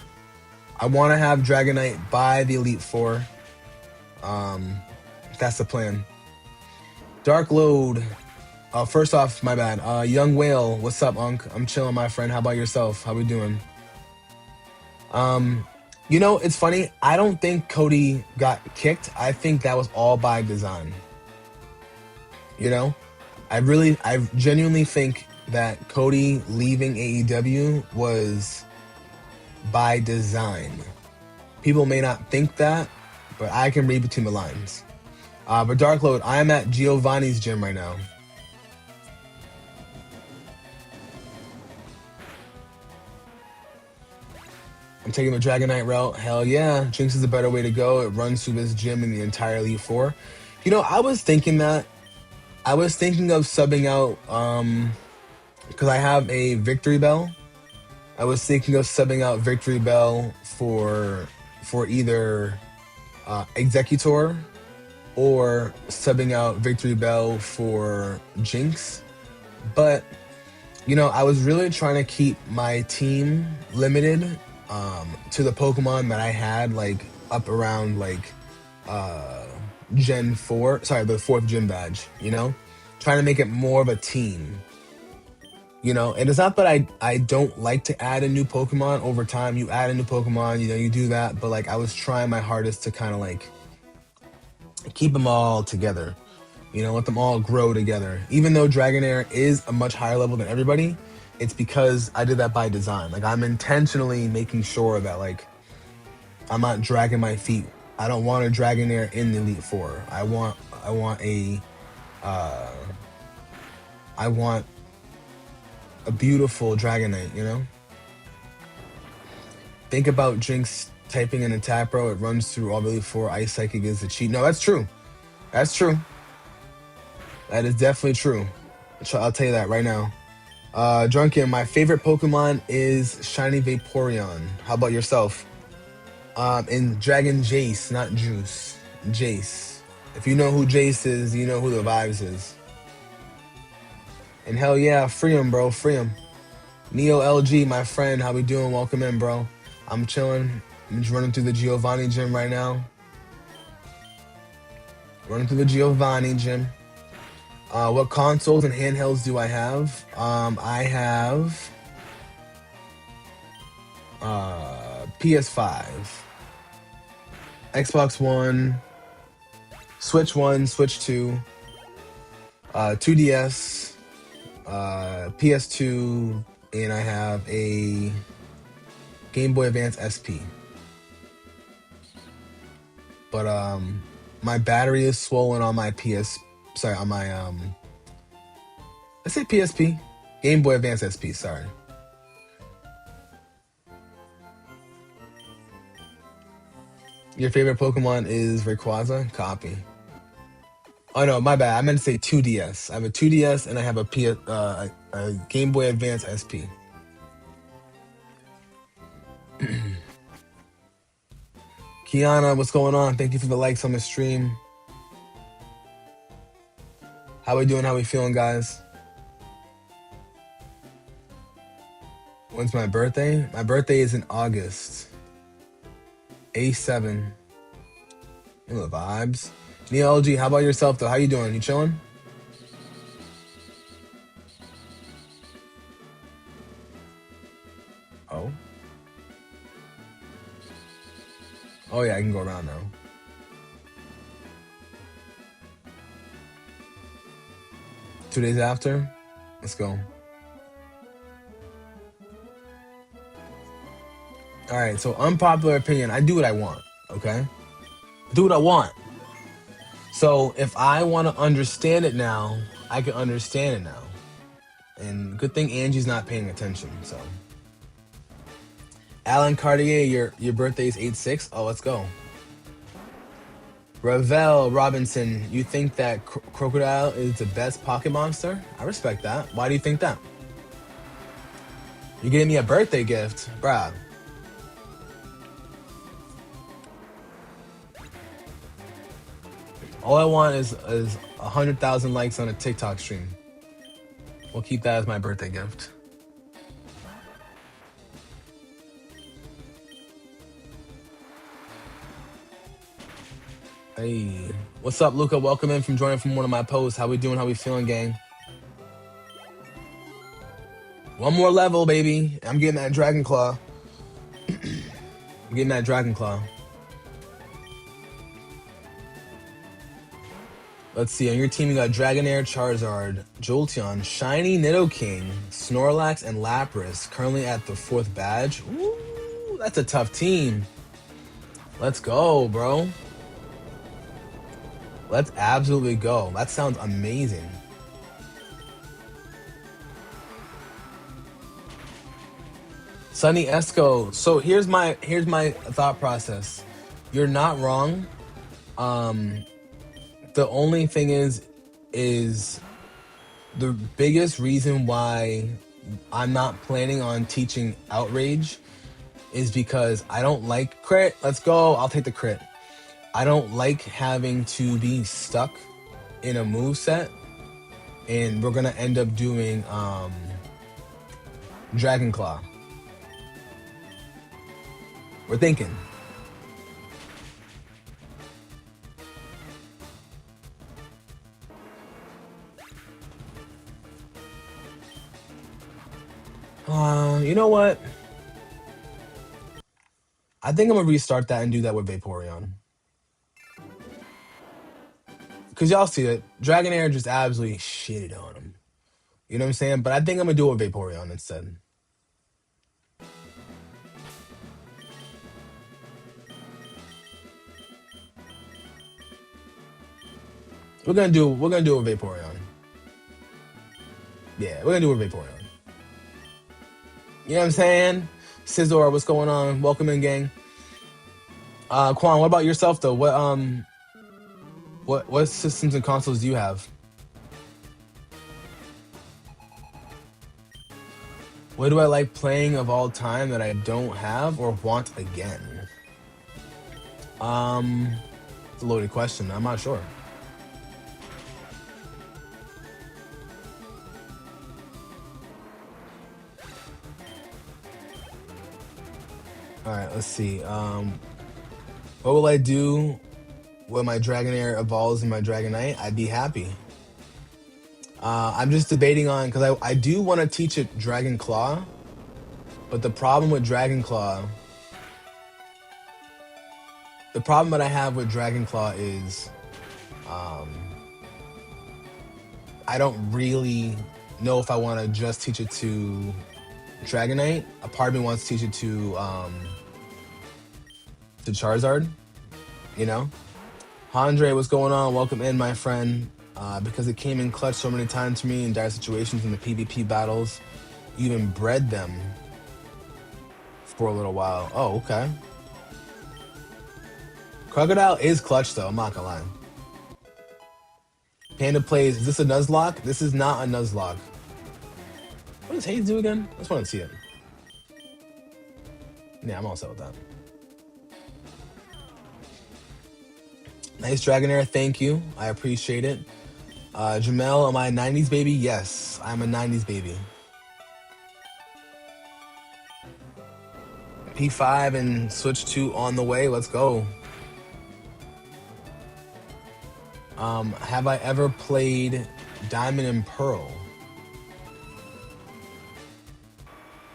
I want to have Dragonite by the Elite Four. That's the plan. Dark Load. First off, my bad. Young Whale, what's up, Unk? I'm chilling, my friend. How about yourself? How we doing? You know, it's funny. I don't think Cody got kicked. I think that was all by design. You know? I genuinely think that Cody leaving AEW was by design. People may not think that, but I can read between the lines. But Dark Lord, I am at Giovanni's gym right now. I'm taking the Dragonite route. Hell yeah. Jinx is a better way to go. It runs through this gym and the entire Elite Four. You know, I was thinking of subbing out, because I have a Victory Bell. I was thinking of subbing out Victory Bell for either Executor or subbing out Victory Bell for Jinx. But, you know, I was really trying to keep my team limited to the Pokemon that I had, like, up around, like, Gen 4. Sorry, the 4th Gym Badge, you know? Trying to make it more of a team. You know, and it's not that I don't like to add a new Pokemon over time. You add a new Pokemon, you know, you do that. But, like, I was trying my hardest to kind of, like, keep them all together. You know, let them all grow together. Even though Dragonair is a much higher level than everybody, it's because I did that by design. Like, I'm intentionally making sure that, like, I'm not dragging my feet. I don't want a Dragonair in the Elite Four. I want a I want a beautiful Dragonite, you know? Think about Jinx typing in attack, bro. It runs through all really four. Ice Psychic is the cheat. No, that's true. That's true. That is definitely true. I'll tell you that right now. Drunken, my favorite Pokemon is Shiny Vaporeon. How about yourself? And Dragon Jace, not Juice. Jace. If you know who Jace is, you know who the Vibes is. And hell yeah, free him, bro. Free him. Neo LG, my friend, how we doing? Welcome in, bro. I'm chilling. I'm just running through the Giovanni gym right now. Running through the Giovanni gym. What consoles and handhelds do I have? I have PS5, Xbox One, Switch 1, Switch 2, 2DS, PS2, and I have a Game Boy Advance SP. But my battery is swollen on my on my let's say PSP, Game Boy Advance SP. Sorry. Your favorite Pokemon is Rayquaza? Copy. Oh no, my bad. I meant to say 2DS. I have a 2DS and I have a Game Boy Advance SP. Kiana, what's going on? Thank you for the likes on the stream. How we doing? How we feeling, guys? When's my birthday? My birthday is in August. A7. You know the vibes. Neo LG, how about yourself though? How you doing? You chilling? Oh. Oh yeah, I can go around now. Two days after? Let's go. Alright, so unpopular opinion. I do what I want, okay? Do what I want. So if I want to understand it now, I can understand it now. And good thing Angie's not paying attention, so. Alan Cartier, your birthday is 8/6? Oh, let's go. Ravel Robinson, you think that Crocodile is the best pocket monster? I respect that. Why do you think that? You're getting me a birthday gift, bruh. All I want is 100,000 likes on a TikTok stream. We'll keep that as my birthday gift. Hey, what's up, Luca? Welcome in from joining from one of my posts. How we doing? How we feeling, gang? One more level, baby. I'm getting that Dragon Claw. I'm getting that Dragon Claw. Let's see. On your team, you got Dragonair, Charizard, Jolteon, Shiny, Nidoking, Snorlax, and Lapras. Currently at the 4th badge. Ooh, that's a tough team. Let's go, bro. Let's absolutely go. That sounds amazing. Sunny Esco. So here's my thought process. You're not wrong. The only thing is the biggest reason why I'm not planning on teaching Outrage is because I don't like crit. Let's go. I'll take the crit. I don't like having to be stuck in a moveset, and we're gonna end up doing Dragon Claw. We're thinking. You know what? I think I'm gonna restart that and do that with Vaporeon. Cause y'all see it, Dragonair just absolutely shitted on him. You know what I'm saying? But I think I'm gonna do it with Vaporeon instead. We're gonna do it with Vaporeon. gonna do a Vaporeon. You know what I'm saying? Scizor, what's going on? Welcome in, gang. Quan, what about yourself though? What systems and consoles do you have? What do I like playing of all time that I don't have or want again? It's a loaded question. I'm not sure. All right, let's see. What will I do when my Dragonair evolves in my Dragonite? I'd be happy. I'm just debating on because I do want to teach it Dragon Claw, but the problem with Dragon Claw, the problem that I have with Dragon Claw is, I don't really know if I want to just teach it to Dragonite. A part of me wants to teach it to Charizard. You know, Andre, what's going on? Welcome in, my friend. Because it came in clutch so many times for me in dire situations in the PvP battles, even bred them for a little while. Oh, okay. Crocodile is clutch though, I'm not gonna lie. Panda plays, is this a Nuzlocke? This is not a Nuzlocke. What does Hayes do again? I just want to see it. Yeah, I'm all set with that. Nice Dragonair, thank you. I appreciate it. Jamel, am I a 90s baby? Yes, I'm a 90s baby. P5 and Switch 2 on the way. Let's go. Have I ever played Diamond and Pearl?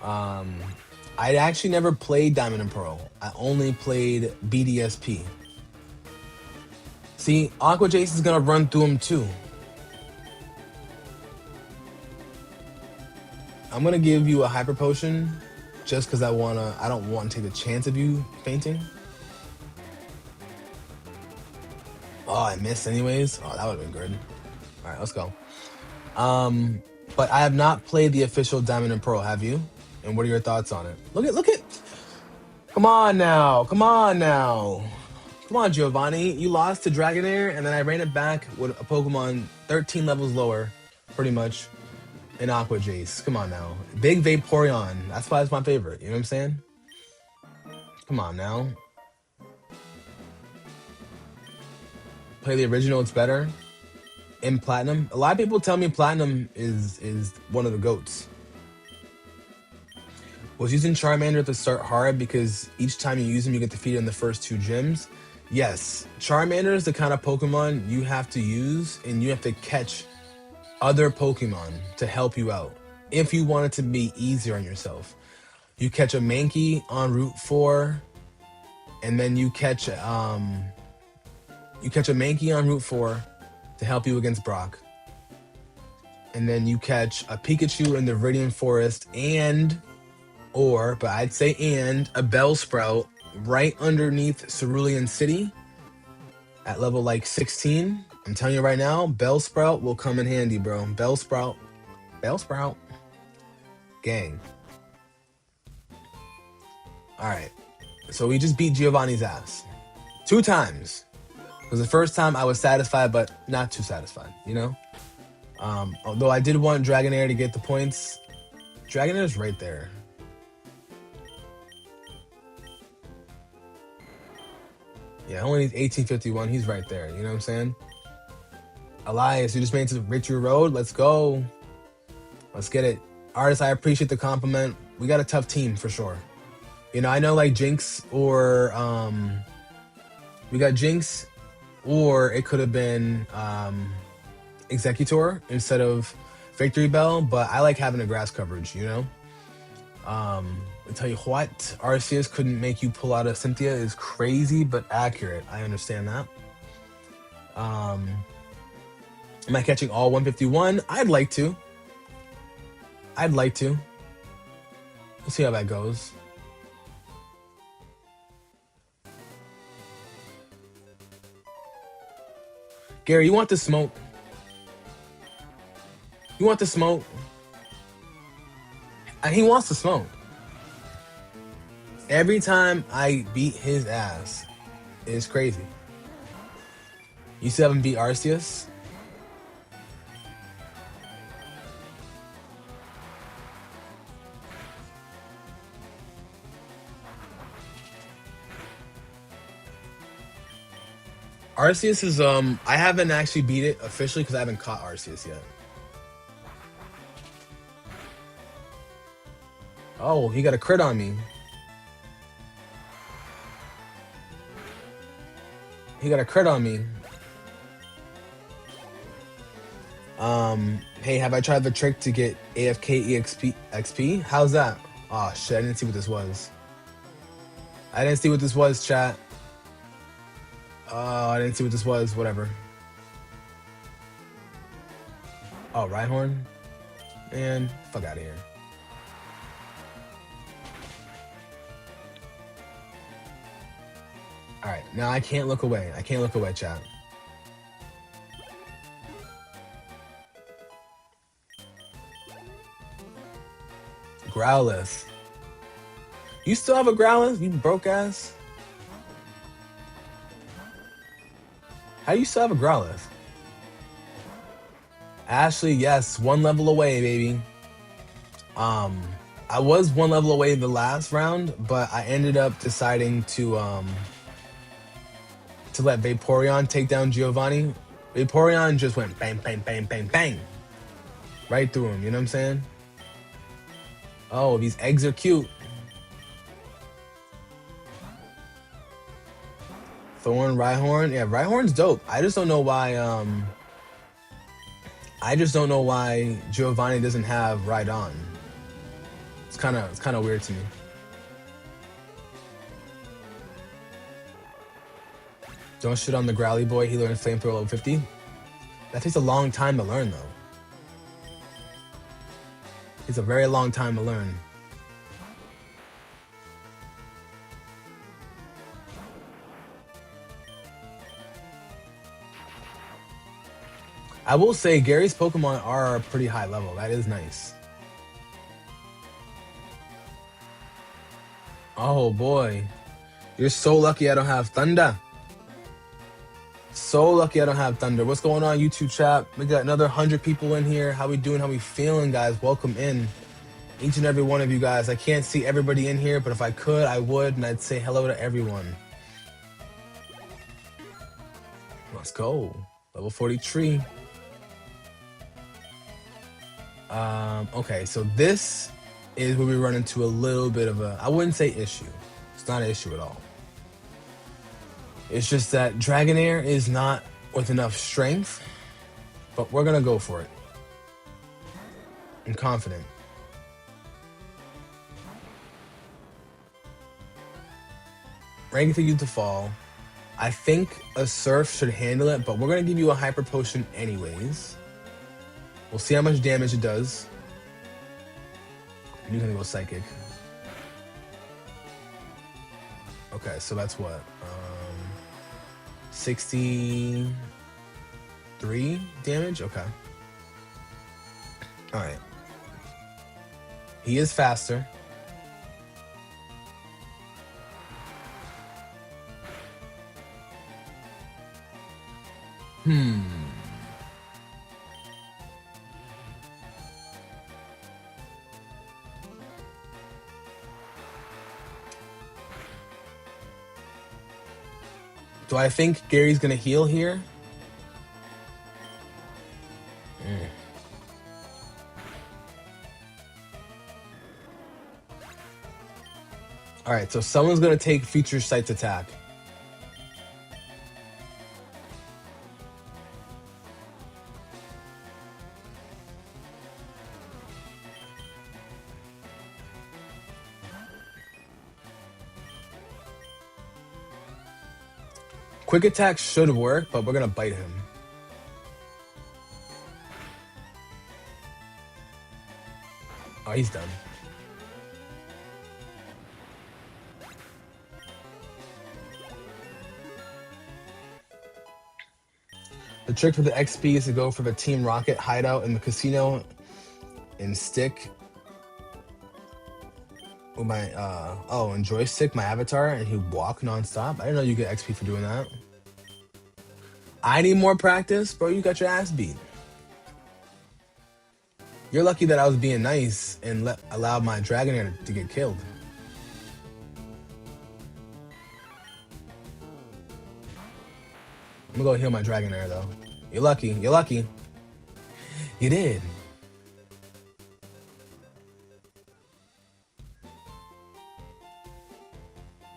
I actually never played Diamond and Pearl. I only played BDSP. See, Aqua Jace is gonna run through them too. I'm gonna give you a Hyper Potion just because I don't want to take the chance of you fainting. Oh, I missed anyways. Oh, that would have been good. All right, let's go. But I have not played the official Diamond and Pearl. Have you? And what are your thoughts on it? Look at. Come on now. Come on, Giovanni. You lost to Dragonair, and then I ran it back with a Pokemon 13 levels lower, pretty much, in Aqua Jace. Come on now. Big Vaporeon. That's why it's my favorite. You know what I'm saying? Come on now. Play the original, it's better. In Platinum. A lot of people tell me Platinum is one of the GOATs. Was using Charmander at the start hard because each time you use him, you get defeated in the first 2 gyms? Yes. Charmander is the kind of Pokemon you have to use, and you have to catch other Pokemon to help you out if you want it to be easier on yourself. You catch a Mankey on Route 4, and then you catch a Mankey on Route 4 to help you against Brock. And then you catch a Pikachu in the Viridian Forest but I'd say a Bellsprout right underneath Cerulean City at level like 16. I'm telling you right now, Bellsprout will come in handy, bro. Bellsprout. Gang. All right. So we just beat Giovanni's ass 2 times. It was the first time I was satisfied, but not too satisfied, you know? Although I did want Dragonair to get the points. Dragonair's right there. Yeah, only needs 1851. He's right there. You know what I'm saying? Elias, you just made it to the Victory Road. Let's go. Let's get it. Artist, I appreciate the compliment. We got a tough team for sure. You know, I know like Jinx or we got Jinx, or it could have been Executor instead of Victory Bell, but I like having a grass coverage, you know? I'll tell you what, Arceus couldn't make you pull out a Cynthia is crazy, but accurate. I understand that. Am I catching all 151? I'd like to. We'll see how that goes. Gary, you want the smoke? And he wants to smoke. Every time I beat his ass, it's crazy. You still haven't beat Arceus? Arceus is I haven't actually beat it officially because I haven't caught Arceus yet. Oh, he got a crit on me. He got a crit on me. Hey, have I tried the trick to get AFK EXP XP? How's that? Oh shit, I didn't see what this was. I didn't see what this was, chat. Oh, I didn't see what this was. Whatever. Oh, Rhyhorn? Man, fuck out of here. Alright, now I can't look away. I can't look away, chat. Growlithe. You still have a Growlithe? You broke ass? How do you still have a Growlithe? Ashley, yes, 1 level away, baby. I was 1 level away in the last round, but I ended up deciding to let Vaporeon take down Giovanni. Vaporeon just went bang, bang, bang, bang, bang. Right through him, you know what I'm saying? Oh, these eggs are cute. Thorn, Rhyhorn. Yeah, Rhyhorn's dope. I just don't know why Giovanni doesn't have Rhydon. It's kind of weird to me. Don't shit on the Growly boy. He learned Flamethrower level 50. That takes a long time to learn, though. It's a very long time to learn. I will say Gary's Pokemon are pretty high level. That is nice. Oh boy. You're so lucky I don't have Thunder. So lucky I don't have Thunder. What's going on, YouTube chat? We got another 100 people in here. How we doing? How we feeling, guys? Welcome in. Each and every one of you guys. I can't see everybody in here, but if I could, I would, and I'd say hello to everyone. Let's go. Level 43. Okay, so this is where we run into a little bit of a, I wouldn't say issue. It's not an issue at all. It's just that Dragonair is not with enough strength, but we're gonna go for it. I'm confident. Ready for you to fall. I think a Surf should handle it, but we're gonna give you a Hyper Potion anyways. We'll see how much damage it does. You're gonna go Psychic. Okay, so that's what? 63 damage? Okay. Alright. He is faster. Do I think Gary's gonna heal here? Alright, so someone's gonna take Future Sight's attack. Quick attack should work, but we're gonna bite him. Oh, he's done. The trick for the XP is to go for the Team Rocket hideout in the casino and stick my and joystick, my avatar, and he walk nonstop. I didn't know you get XP for doing that. I need more practice, bro. You got your ass beat. You're lucky that I was being nice and allowed my Dragonair to get killed. I'm gonna go heal my Dragonair though. You're lucky. You're lucky. You did.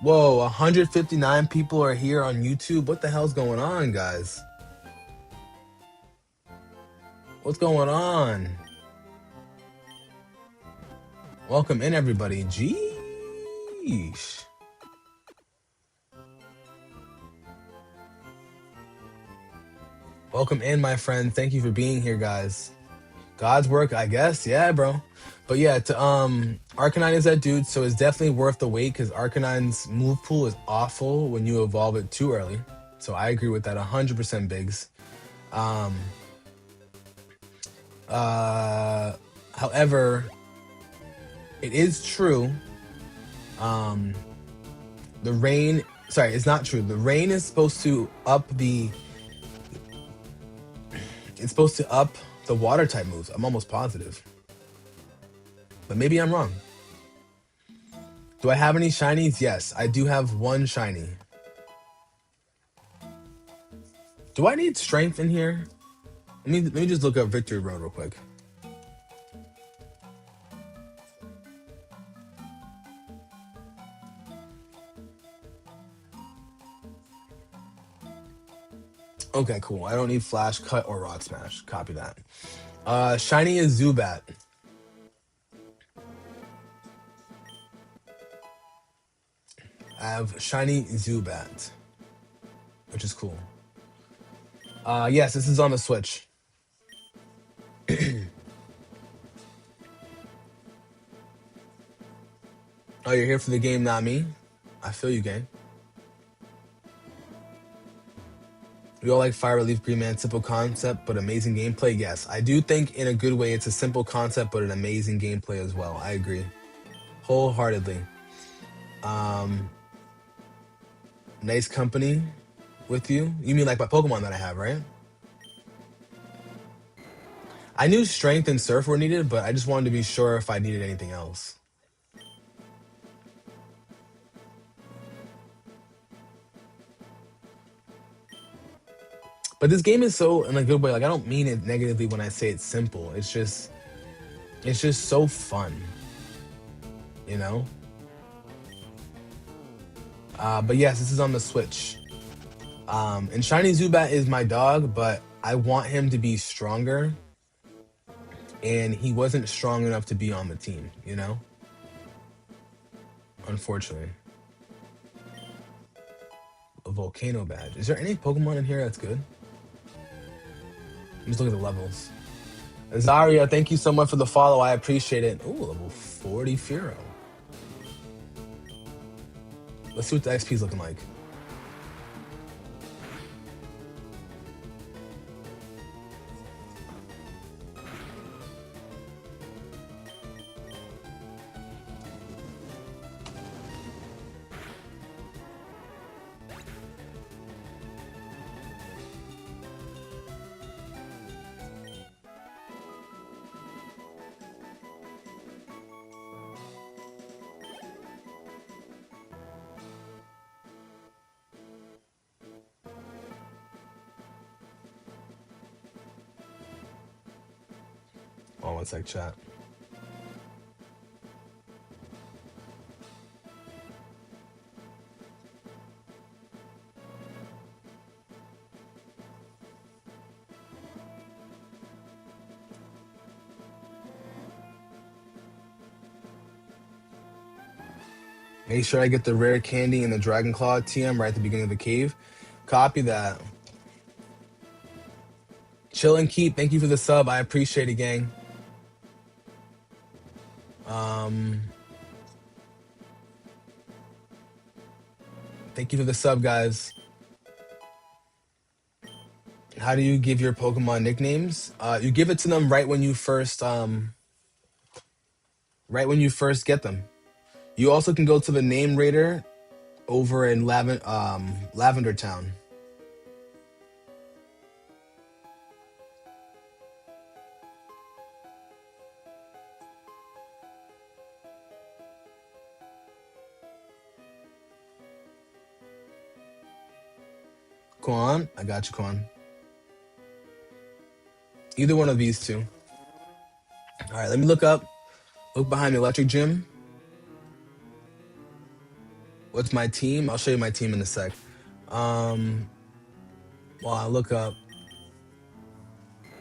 Whoa, 159 people are here on YouTube. What the hell's going on, guys? What's going on? Welcome in, everybody. Jeez. Welcome in, my friend. Thank you for being here, guys. God's work, I guess. Yeah, bro. But yeah, to Arcanine is that dude, so it's definitely worth the wait because Arcanine's move pool is awful when you evolve it too early. So I agree with that 100%, Biggs. However, it is true. The rain, sorry, it's not true. The rain is supposed to up the. It's supposed to up the water type moves. I'm almost positive, but maybe I'm wrong. Do I have any shinies? Yes, I do have one shiny. Do I need strength in here? Let me just look up Victory Road real quick. Okay, cool. I don't need Flash Cut or Rock Smash. Copy that. Shiny is Zubat. I have shiny Zubat, which is cool. Yes, this is on the Switch. Oh, you're here for the game, not me? I feel you, gang. We all like Fire Relief Green Man, simple concept, but amazing gameplay. Yes, I do think in a good way it's a simple concept, but an amazing gameplay as well. I agree. Wholeheartedly. Nice company with you. You mean like my Pokemon that I have, right? I knew Strength and Surf were needed, but I just wanted to be sure if I needed anything else. But this game is so in a good way. Like I don't mean it negatively when I say it's simple. It's just so fun, you know. But yes, this is on the Switch. And Shiny Zubat is my dog, but I want him to be stronger. And he wasn't strong enough to be on the team, you know. Unfortunately. A volcano badge. Is there any Pokemon in here that's good? Just look at the levels. Zaria, thank you so much for the follow. I appreciate it. Ooh, level 40 Furo. Let's see what the XP is looking like. Oh, one sec, chat. Make sure I get the rare candy and the Dragon Claw TM right at the beginning of the cave. Copy that. Chill and keep. Thank you for the sub. I appreciate it, gang. Thank you for the sub, guys. How do you give your Pokemon nicknames? You give it to them right when you first get them. You also can go to the name raider over in Lavender Town. Quan, I got you, Quan. Either one of these two. All right, let me look up. Look behind the electric gym. What's my team? I'll show you my team in a sec. Um, while I look up,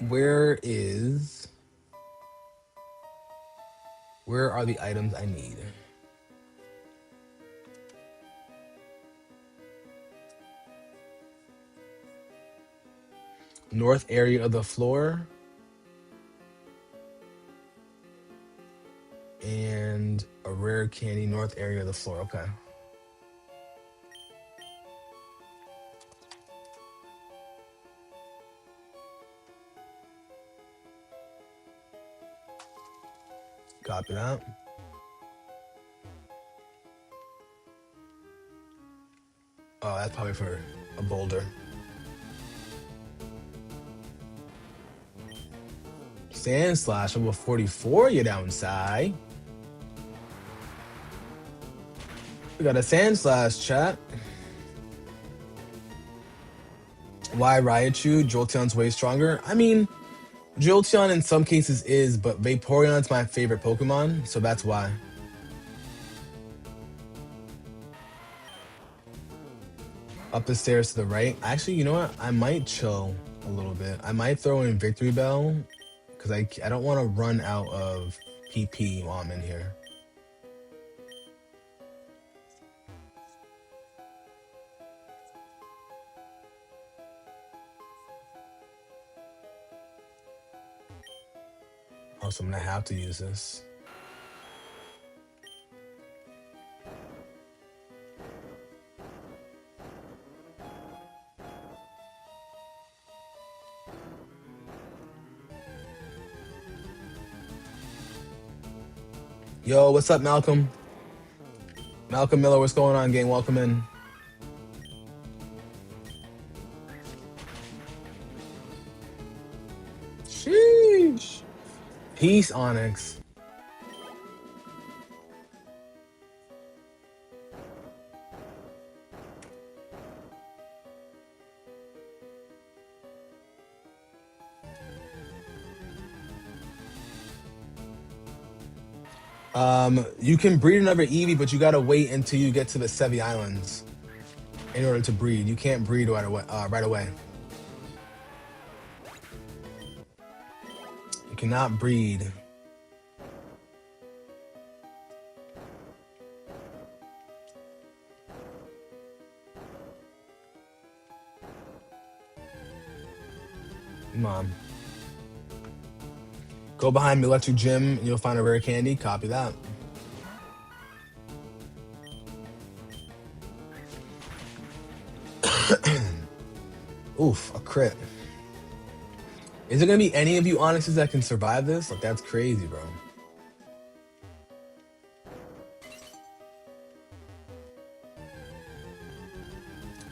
where are the items I need? North area of the floor. And a rare candy, north area of the floor. Okay. Copy that. Oh, that's probably for a boulder. Sand slash over 44, you downside. We got a sand slash chat. Why Raichu? Jolteon's way stronger. I mean, Jolteon in some cases is, but Vaporeon's my favorite Pokemon, so that's why. Up the stairs to the right. Actually, you know what? I might chill a little bit. I might throw in Victory Bell because I don't want to run out of PP while I'm in here. Oh, so I'm gonna have to use this. Yo, what's up, Malcolm? Malcolm Miller, what's going on, gang? Welcome in. Sheesh. Peace, Onyx. You can breed another Eevee, but you gotta wait until you get to the Sevii Islands in order to breed. You can't breed right away. You cannot breed. Come on. Go behind the electric gym and you'll find a rare candy. Copy that. Oof, a crit. Is there gonna be any of you Onyxes that can survive this? Like, that's crazy, bro.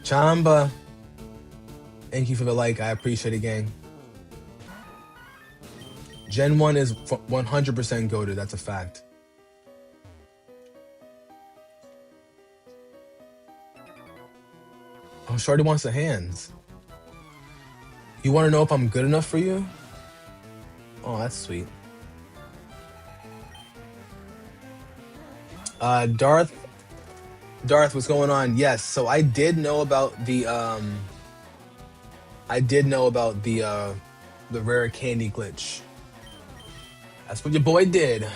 Chamba. Thank you for the like. I appreciate it, gang. Gen 1 is 100% goated. That's a fact. Oh, Shorty wants the hands. You want to know if I'm good enough for you? Oh, that's sweet. Darth, what's going on? Yes, so I did know about the the rare candy glitch. That's what your boy did.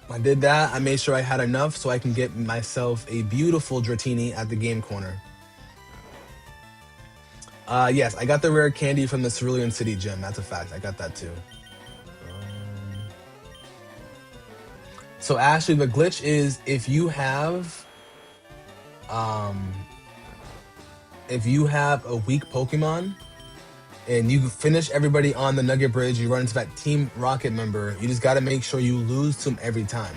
I did that. I made sure I had enough so I can get myself a beautiful Dratini at the game corner. Yes, I got the rare candy from the Cerulean City gym. That's a fact. I got that too. So Ashley, the glitch is if you have a weak Pokemon, and you finish everybody on the Nugget Bridge. You run into that Team Rocket member. You just got to make sure you lose to him every time,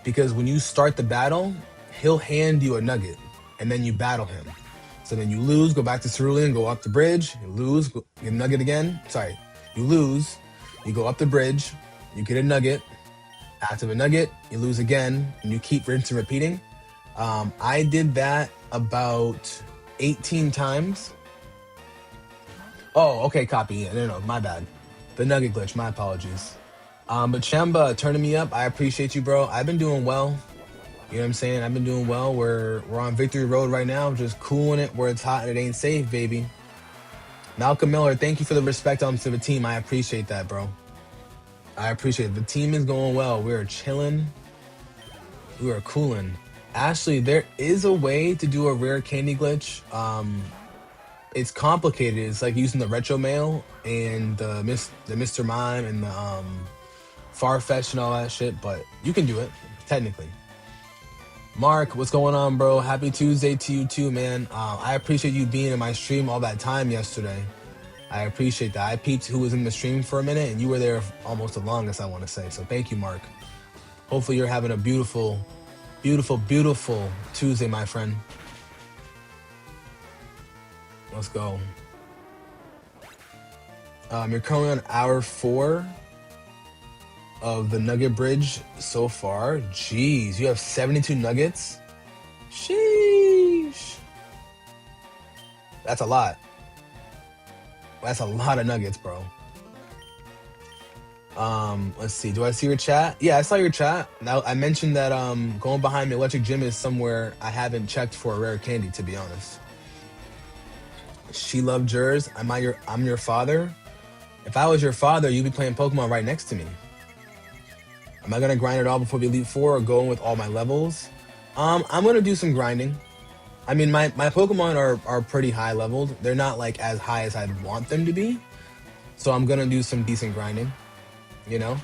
because when you start the battle, he'll hand you a nugget, and then you battle him. So then you lose, go back to Cerulean, go up the bridge. You lose, get a nugget again. Sorry, you lose, you go up the bridge, you get a nugget. After the nugget, you lose again, and you keep rinsing and repeating. I did that about 18 times. Oh, okay, copy. Yeah, no, my bad. The nugget glitch, my apologies. But Chamba, turning me up, I appreciate you, bro. I've been doing well. You know what I'm saying? I've been doing well. We're on Victory Road right now, just cooling it where it's hot and it ain't safe, baby. Malcolm Miller, thank you for the respect to the team. I appreciate that, bro. I appreciate it. The team is going well. We're chilling. We are cooling. Ashley, there is a way to do a rare candy glitch. It's complicated. It's like using the retro mail and the Mr. Mime and the Farfetch and all that shit, but you can do it, technically. Mark, what's going on, bro? Happy Tuesday to you too, man. I appreciate you being in my stream all that time yesterday. I appreciate that. I peeped who was in the stream for a minute, and you were there almost the longest, I want to say. So thank you, Mark. Hopefully you're having a beautiful, beautiful, beautiful Tuesday, my friend. Let's go. You're currently on hour 4 of the Nugget Bridge so far. Jeez, you have 72 nuggets? Sheesh. That's a lot. That's a lot of nuggets, bro. Let's see. Do I see your chat? Yeah, I saw your chat. Now I mentioned that going behind the electric gym is somewhere I haven't checked for a rare candy, to be honest. She loved Jers. I'm your father. If I was your father, you'd be playing Pokemon right next to me. Am I gonna grind it all before the Elite Four or go in with all my levels? I'm gonna do some grinding. I mean, my Pokemon are pretty high leveled. They're not like as high as I'd want them to be. So I'm gonna do some decent grinding, you know?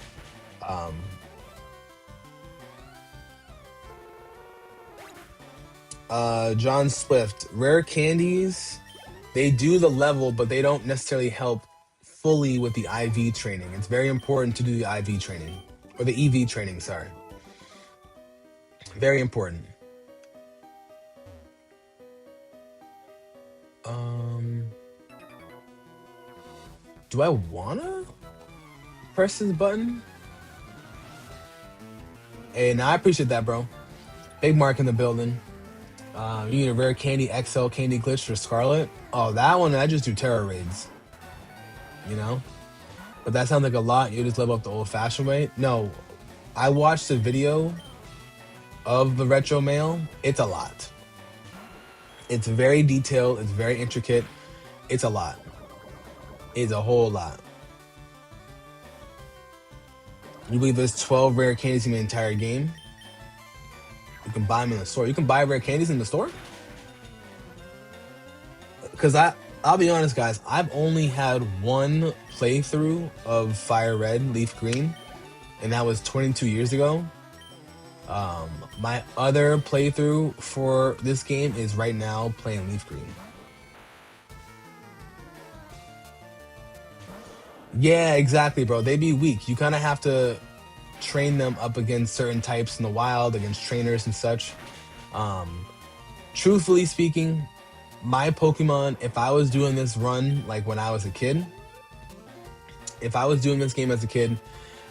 John Swift, rare candies, they do the level, but they don't necessarily help fully with the IV training. It's very important to do the IV training, or the EV training, sorry. Very important. Do I wanna press this button? Hey, now I appreciate that, bro. Big Mark in the building. You need a rare candy XL candy glitch for Scarlet. Oh, that one, I just do terror raids. You know? But that sounds like a lot. You just level up the old-fashioned way. No, I watched the video of the retro mail. It's a lot. It's very detailed. It's very intricate. It's a lot. It's a whole lot. You believe there's 12 rare candies in the entire game? You can buy them in the store. You can buy rare candies in the store? Because I'll be honest, guys. I've only had one playthrough of Fire Red, Leaf Green, and that was 22 years ago. My other playthrough for this game is right now playing Leaf Green. Yeah, exactly, bro. They be weak. You kind of have to train them up against certain types in the wild, against trainers and such. Truthfully speaking, my Pokemon, if I was doing this run like when I was a kid, if I was doing this game as a kid,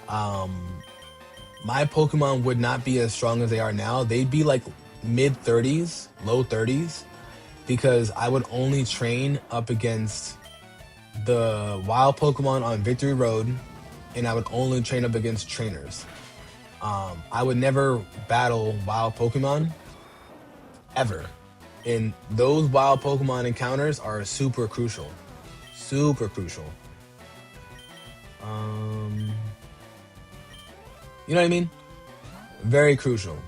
my Pokemon would not be as strong as they are now. They'd be like mid 30s, low 30s, because I would only train up against the wild Pokemon on Victory Road, and I would only train up against trainers. I would never battle wild Pokemon, ever. And those wild Pokemon encounters are super crucial. Super crucial. You know what I mean? Very crucial.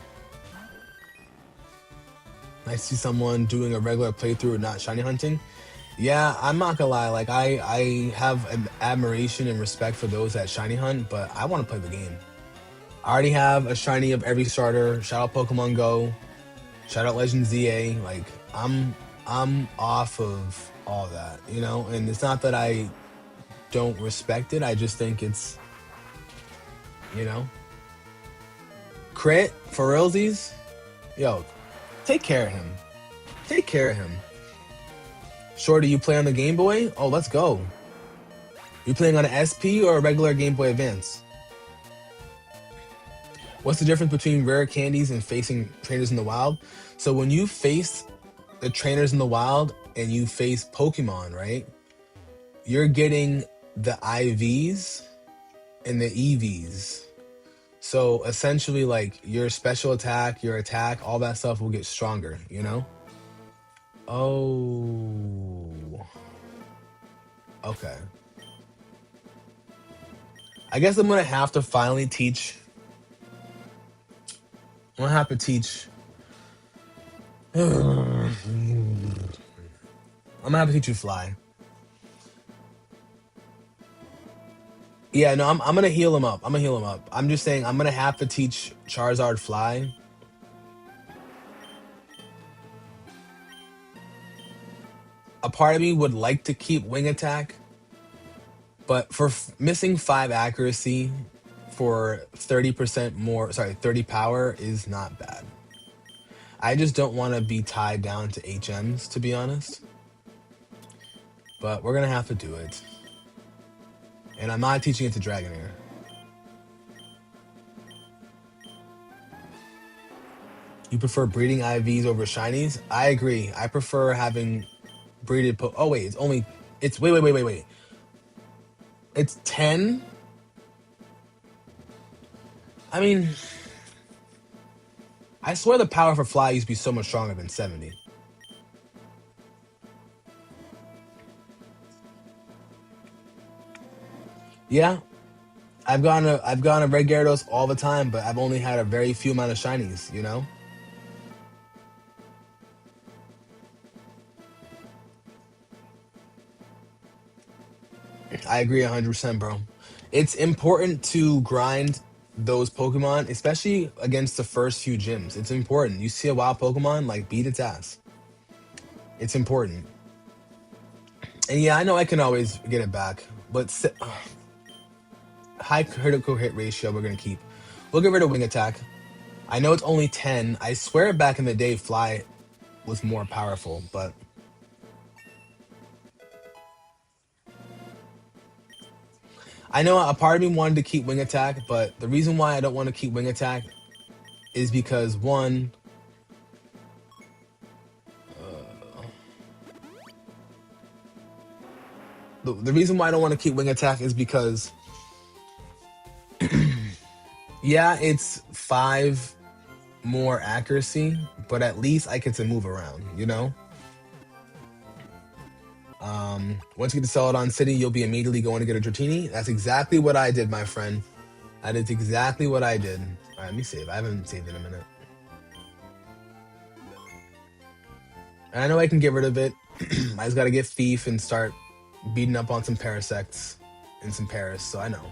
I see someone doing a regular playthrough and not shiny hunting. Yeah, I'm not gonna lie. Like I have an admiration and respect for those that shiny hunt, but I want to play the game. I already have a shiny of every starter. Shout out Pokemon Go. Shout out Legend ZA. Like I'm off of all that, you know. And it's not that I don't respect it. I just think it's, you know, crit for realsies. Yo, take care of him. Take care of him. Shorty, you play on the Game Boy? Oh, let's go. You playing on an SP or a regular Game Boy Advance? What's the difference between rare candies and facing trainers in the wild? So when you face the trainers in the wild and you face Pokemon, right? You're getting the IVs and the EVs. So essentially, like, your special attack, your attack, all that stuff will get stronger, you know? Oh. Okay. I guess I'm gonna have to finally teach. I'm gonna have to teach. I'm gonna have to teach you Fly. Yeah, no, I'm gonna heal him up. I'm gonna heal him up. I'm just saying I'm gonna have to teach Charizard Fly. A part of me would like to keep Wing Attack, but for missing 5 accuracy for 30% more, sorry, 30 power is not bad. I just don't want to be tied down to HMs, to be honest. But we're gonna have to do it. And I'm not teaching it to Dragonair. You prefer breeding IVs over shinies? I agree. I prefer having breeded oh wait, it's wait. It's 10? I mean, I swear the power for Fly used to be so much stronger than 70. Yeah, I've gone to Red Gyarados all the time, but I've only had a very few amount of shinies, you know? I agree 100%, bro. It's important to grind those Pokemon, especially against the first few gyms. It's important. You see a wild Pokemon, like, beat its ass. It's important. And yeah, I know I can always get it back, but high critical hit ratio we're going to keep. We'll get rid of Wing Attack. I know it's only 10. I swear back in the day, Fly was more powerful, but... I know a part of me wanted to keep Wing Attack, but the reason why I don't want to keep Wing Attack is because, one... the reason why I don't want to keep Wing Attack is because... yeah, it's 5 more accuracy, but at least I get to move around, you know? Once you get to Celadon City, you'll be immediately going to get a Dratini. That's exactly what I did, my friend. That is exactly what I did. All right, let me save. I haven't saved in a minute. And I know I can get rid of it. I just gotta get Thief and start beating up on some Parasects and some Paras, so I know.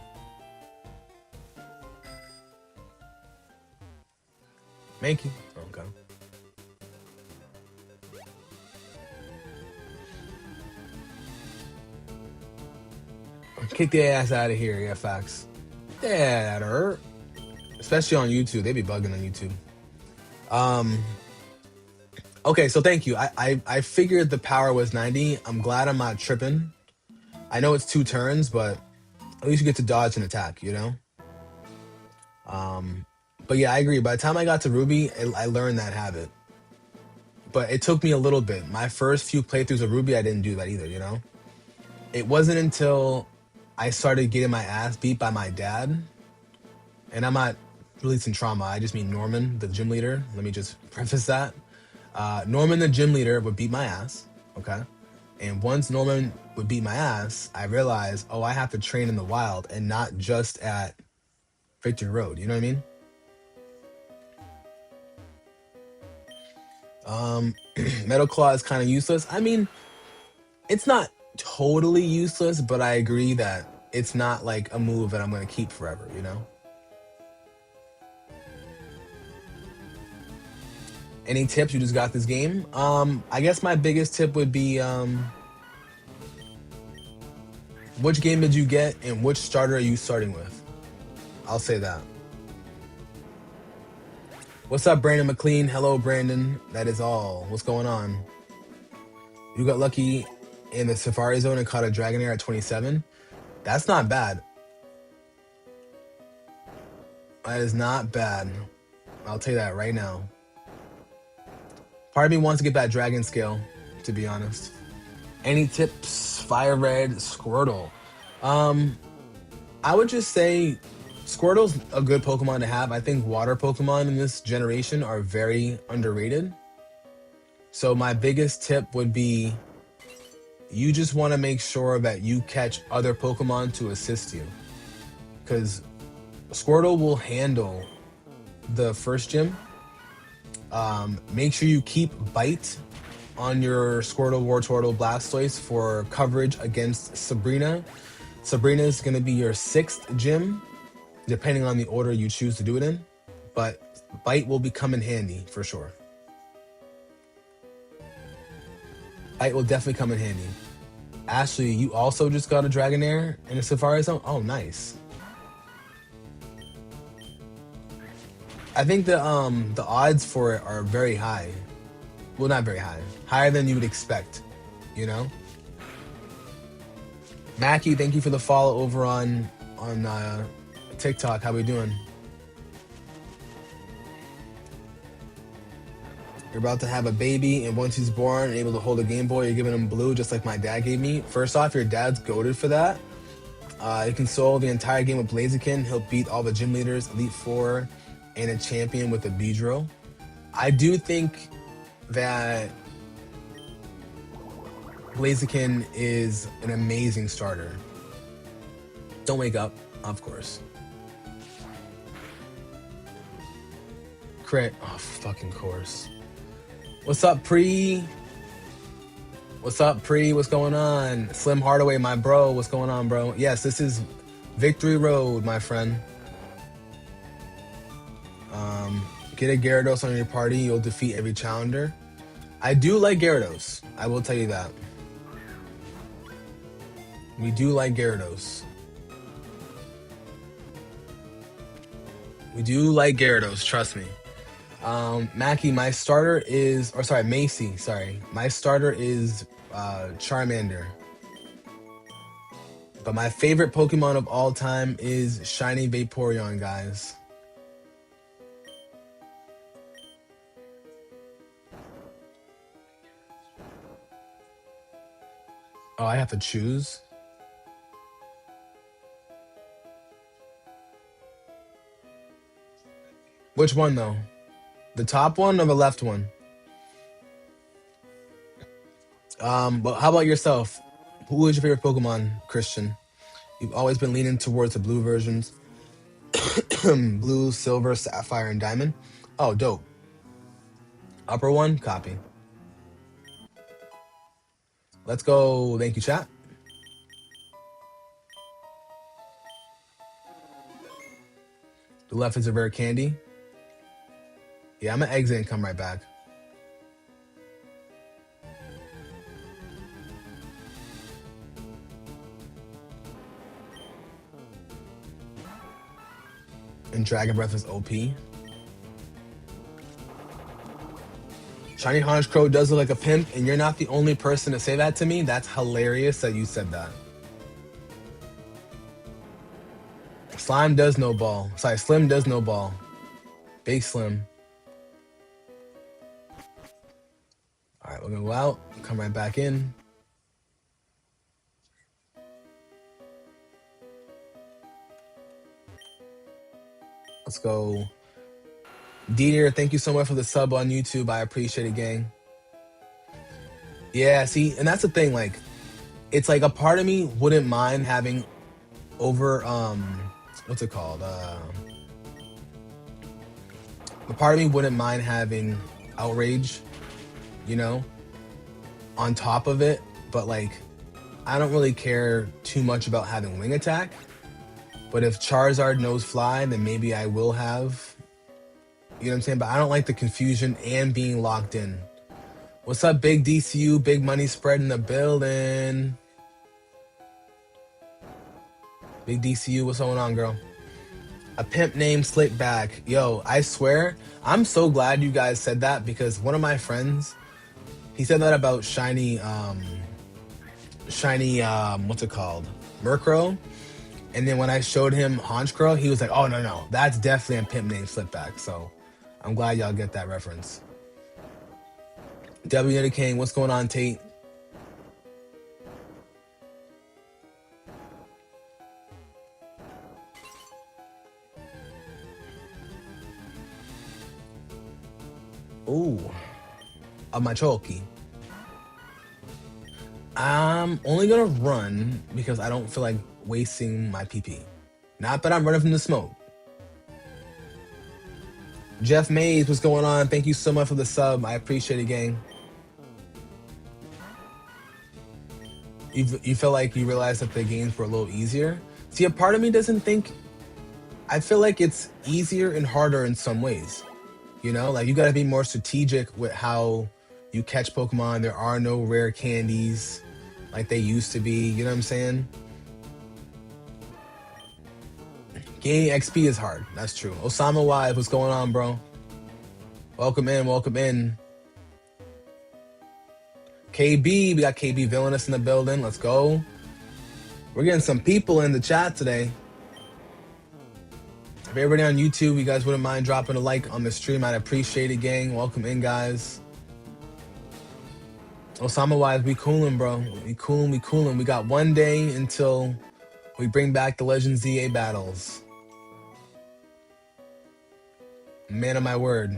Thank you. Okay. Kick their ass out of here, yeah, facts. Yeah, that hurt. Especially on YouTube. They be bugging on YouTube. Okay, so thank you. I figured the power was 90. I'm glad I'm not tripping. I know it's 2 turns, but at least you get to dodge and attack, you know? But yeah, I agree. By the time I got to Ruby, I learned that habit. But it took me a little bit. My first few playthroughs of Ruby, I didn't do that either, you know? It wasn't until I started getting my ass beat by my dad, and I'm not releasing trauma, I just mean Norman, the gym leader. Let me just preface that. Norman, the gym leader, would beat my ass, okay? And once Norman would beat my ass, I realized, oh, I have to train in the wild and not just at Victory Road, you know what I mean? Metal Claw is kind of useless. I mean, it's not totally useless, but I agree that it's not like a move that I'm going to keep forever, you know? Any tips? You just got this game? I guess my biggest tip would be which game did you get, and which starter are you starting with? I'll say that. What's up, Brandon McLean? Hello, Brandon. That is all. What's going on? You got lucky in the Safari Zone and caught a Dragonair at 27. That's not bad. That is not bad. I'll tell you that right now. Part of me wants to get that Dragon Scale, to be honest. Any tips? Fire Red, Squirtle. I would just say Squirtle's a good Pokemon to have. I think water Pokemon in this generation are very underrated. So my biggest tip would be you just want to make sure that you catch other Pokemon to assist you. Because Squirtle will handle the first gym. Make sure you keep Bite on your Squirtle, Wartortle, Blastoise for coverage against Sabrina. Sabrina is going to be your 6th gym, depending on the order you choose to do it in. But Bite will come in handy for sure. Bite will definitely come in handy. Ashley, you also just got a Dragonair in a Safari Zone? Oh, nice. I think the odds for it are very high. Well, not very high. Higher than you would expect, you know? Mackie, thank you for the follow over on TikTok. How we doing? You're about to have a baby, and once he's born and able to hold a Game Boy, you're giving him blue just like my dad gave me. First off, your dad's goated for that. He can solo the entire game with Blaziken. He'll beat all the gym leaders, Elite Four, and a champion with a Beedrill. I do think that Blaziken is an amazing starter. Don't wake up, of course. Crit. Oh, fucking course. What's up, Pre? What's up, Pre? What's going on? Slim Hardaway, my bro. What's going on, bro? Yes, this is Victory Road, my friend. Get a Gyarados on your party. You'll defeat every challenger. I do like Gyarados. I will tell you that. We do like Gyarados. We do like Gyarados, trust me. Mackie, my starter is, or sorry, Macy, sorry. My starter is Charmander. But my favorite Pokemon of all time is Shiny Vaporeon, guys. Oh, I have to choose? Which one, though? The top one or the left one? But how about yourself? Who is your favorite Pokemon, Christian? You've always been leaning towards the blue versions. Blue, silver, sapphire, and diamond. Oh, dope. Upper one, copy. Let's go. Thank you, chat. The left is a rare candy. Yeah, I'm gonna exit and come right back. And Dragon Breath is OP. Shiny Honchkrow does look like a pimp, and you're not the only person to say that to me. That's hilarious that you said that. Slime does no ball. Sorry, Slim does no ball. Big Slim. All right, we're gonna go out, come right back in. Let's go. Deer, thank you so much for the sub on YouTube. I appreciate it, gang. Yeah, see, and that's the thing, like, it's like a part of me wouldn't mind having over, what's it called? A part of me wouldn't mind having Outrage, you know, on top of it, but like, I don't really care too much about having Wing Attack. But if Charizard knows Fly, then maybe I will have, you know what I'm saying? But I don't like the confusion and being locked in. What's up, Big DCU? Big money spread in the building. Big DCU, what's going on, girl? A pimp named Slickback. Yo, I swear, I'm so glad you guys said that because one of my friends, he said that about what's it called? Murkrow. And then when I showed him Honchkrow, he was like, oh, no, that's definitely a pimp named Slickback. So I'm glad y'all get that reference. W. King, what's going on, Tate? Ooh, of my Cholky. I'm only gonna run because I don't feel like wasting my PP. Not that I'm running from the smoke. Jeff Mays, what's going on? Thank you so much for the sub. I appreciate it, gang. You feel like you realized that the games were a little easier? See, a part of me doesn't think... I feel like it's easier and harder in some ways. You know, like you gotta be more strategic with how you catch Pokemon. There are no rare candies like they used to be. You know what I'm saying? Gaining XP is hard. That's true. Osama Wise, what's going on, bro? Welcome in, welcome in. KB, we got KB Villainous in the building. Let's go. We're getting some people in the chat today. If everybody on YouTube, you guys wouldn't mind dropping a like on the stream, I'd appreciate it, gang. Welcome in, guys. Osama Wise, we coolin', bro. We coolin'. We got one day until we bring back the Legend ZA battles. Man of my word.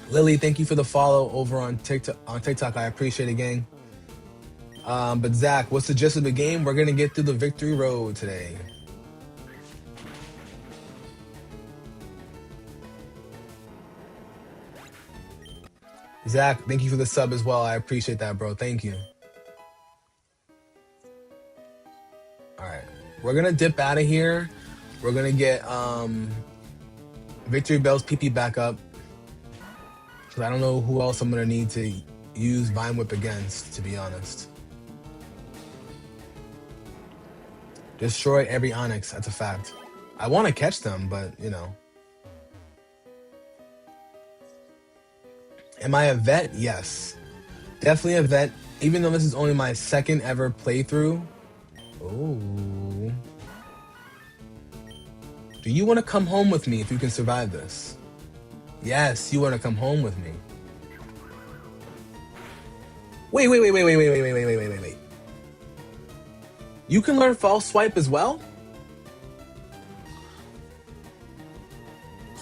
Lily, thank you for the follow over on TikTok. I appreciate it, gang. But Zach, what's the gist of the game? We're gonna get through the victory road today. Zach, thank you for the sub as well. I appreciate that, bro. Thank you. All right, we're gonna dip out of here. We're gonna get Victory Bell's PP back up. Cause I don't know who else I'm gonna need to use Vine Whip against, to be honest. Destroy every Onyx, that's a fact. I want to catch them, but you know. Am I a vet? Yes. Definitely a vet, even though this is only my second ever playthrough. Oh. Do you want to come home with me if you can survive this? Yes, you want to come home with me. Wait. You can learn false swipe as well?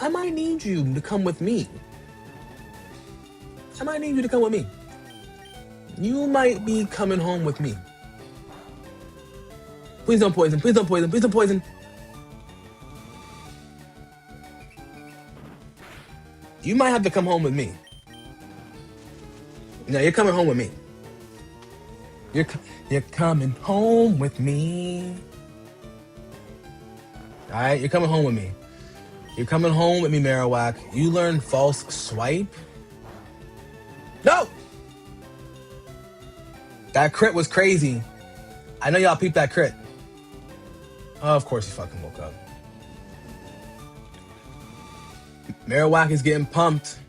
I might need you to come with me. I might need you to come with me. You might be coming home with me. Please don't poison. Please don't poison. Please don't poison. You might have to come home with me. No, you're coming home with me. You're coming home with me. All right, you're coming home with me. You're coming home with me, Marowak. You learn false swipe? No! That crit was crazy. I know y'all peeped that crit. Oh, of course he fucking woke up. Marowak is getting pumped.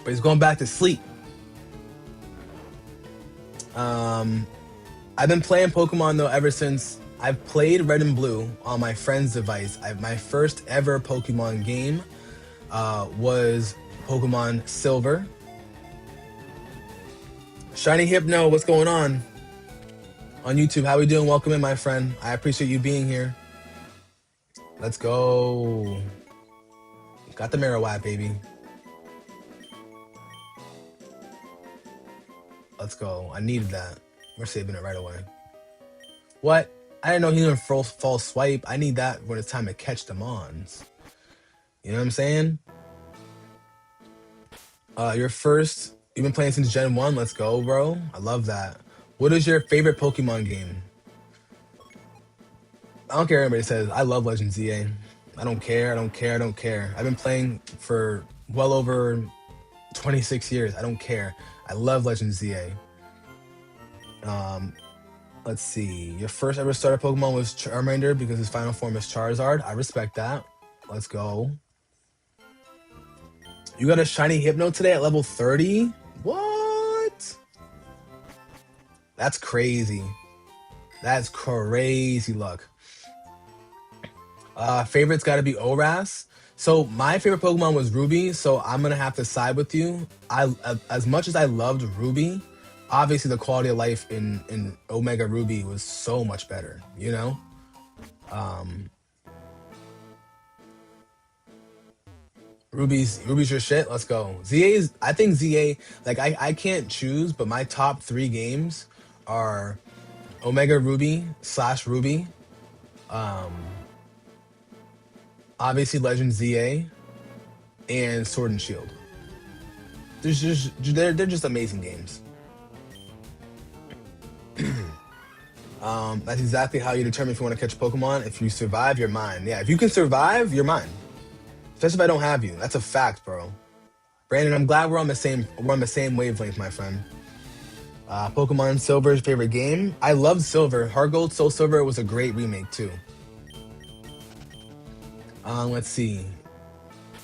But he's going back to sleep. I've been playing Pokemon though ever since I've played Red and Blue on my friend's device. My first ever Pokemon game was Pokemon Silver. Shiny Hypno, what's going on YouTube? How we doing? Welcome in, my friend. I appreciate you being here. Let's go. Got the Marowak, baby. Let's go. I needed that. We're saving it right away. What? I didn't know he didn't false swipe. I need that when it's time to catch the Mons. You know what I'm saying? You've been playing since Gen 1. Let's go, bro. I love that. What is your favorite Pokemon game? I don't care what anybody says. I love Legend ZA. I don't care. I've been playing for well over 26 years. I don't care. I love Legends ZA. Um, let's see. Your first ever starter Pokemon was Charmander because his final form is Charizard. I respect that. Let's go. You got a shiny Hypno today at level 30? What? That's crazy. That's crazy luck. Favorite's got to be Oras. So my favorite Pokemon was Ruby, so I'm gonna have to side with you. As much as I loved Ruby, obviously the quality of life in Omega Ruby was so much better. You know, um, Ruby's your shit. Let's go. ZA's. I think ZA. Like I can't choose, but my top three games are Omega Ruby / Ruby. Um, obviously Legend ZA and Sword and Shield. They're just amazing games. That's exactly how you determine if you want to catch Pokemon. If you survive, you're mine. Yeah, if you can survive, you're mine. Especially if I don't have you. That's a fact, bro. Brandon, I'm glad we're on the same wavelength, my friend. Pokemon Silver's favorite game. I loved Silver. Heart Gold, Soul Silver was a great remake too. Let's see.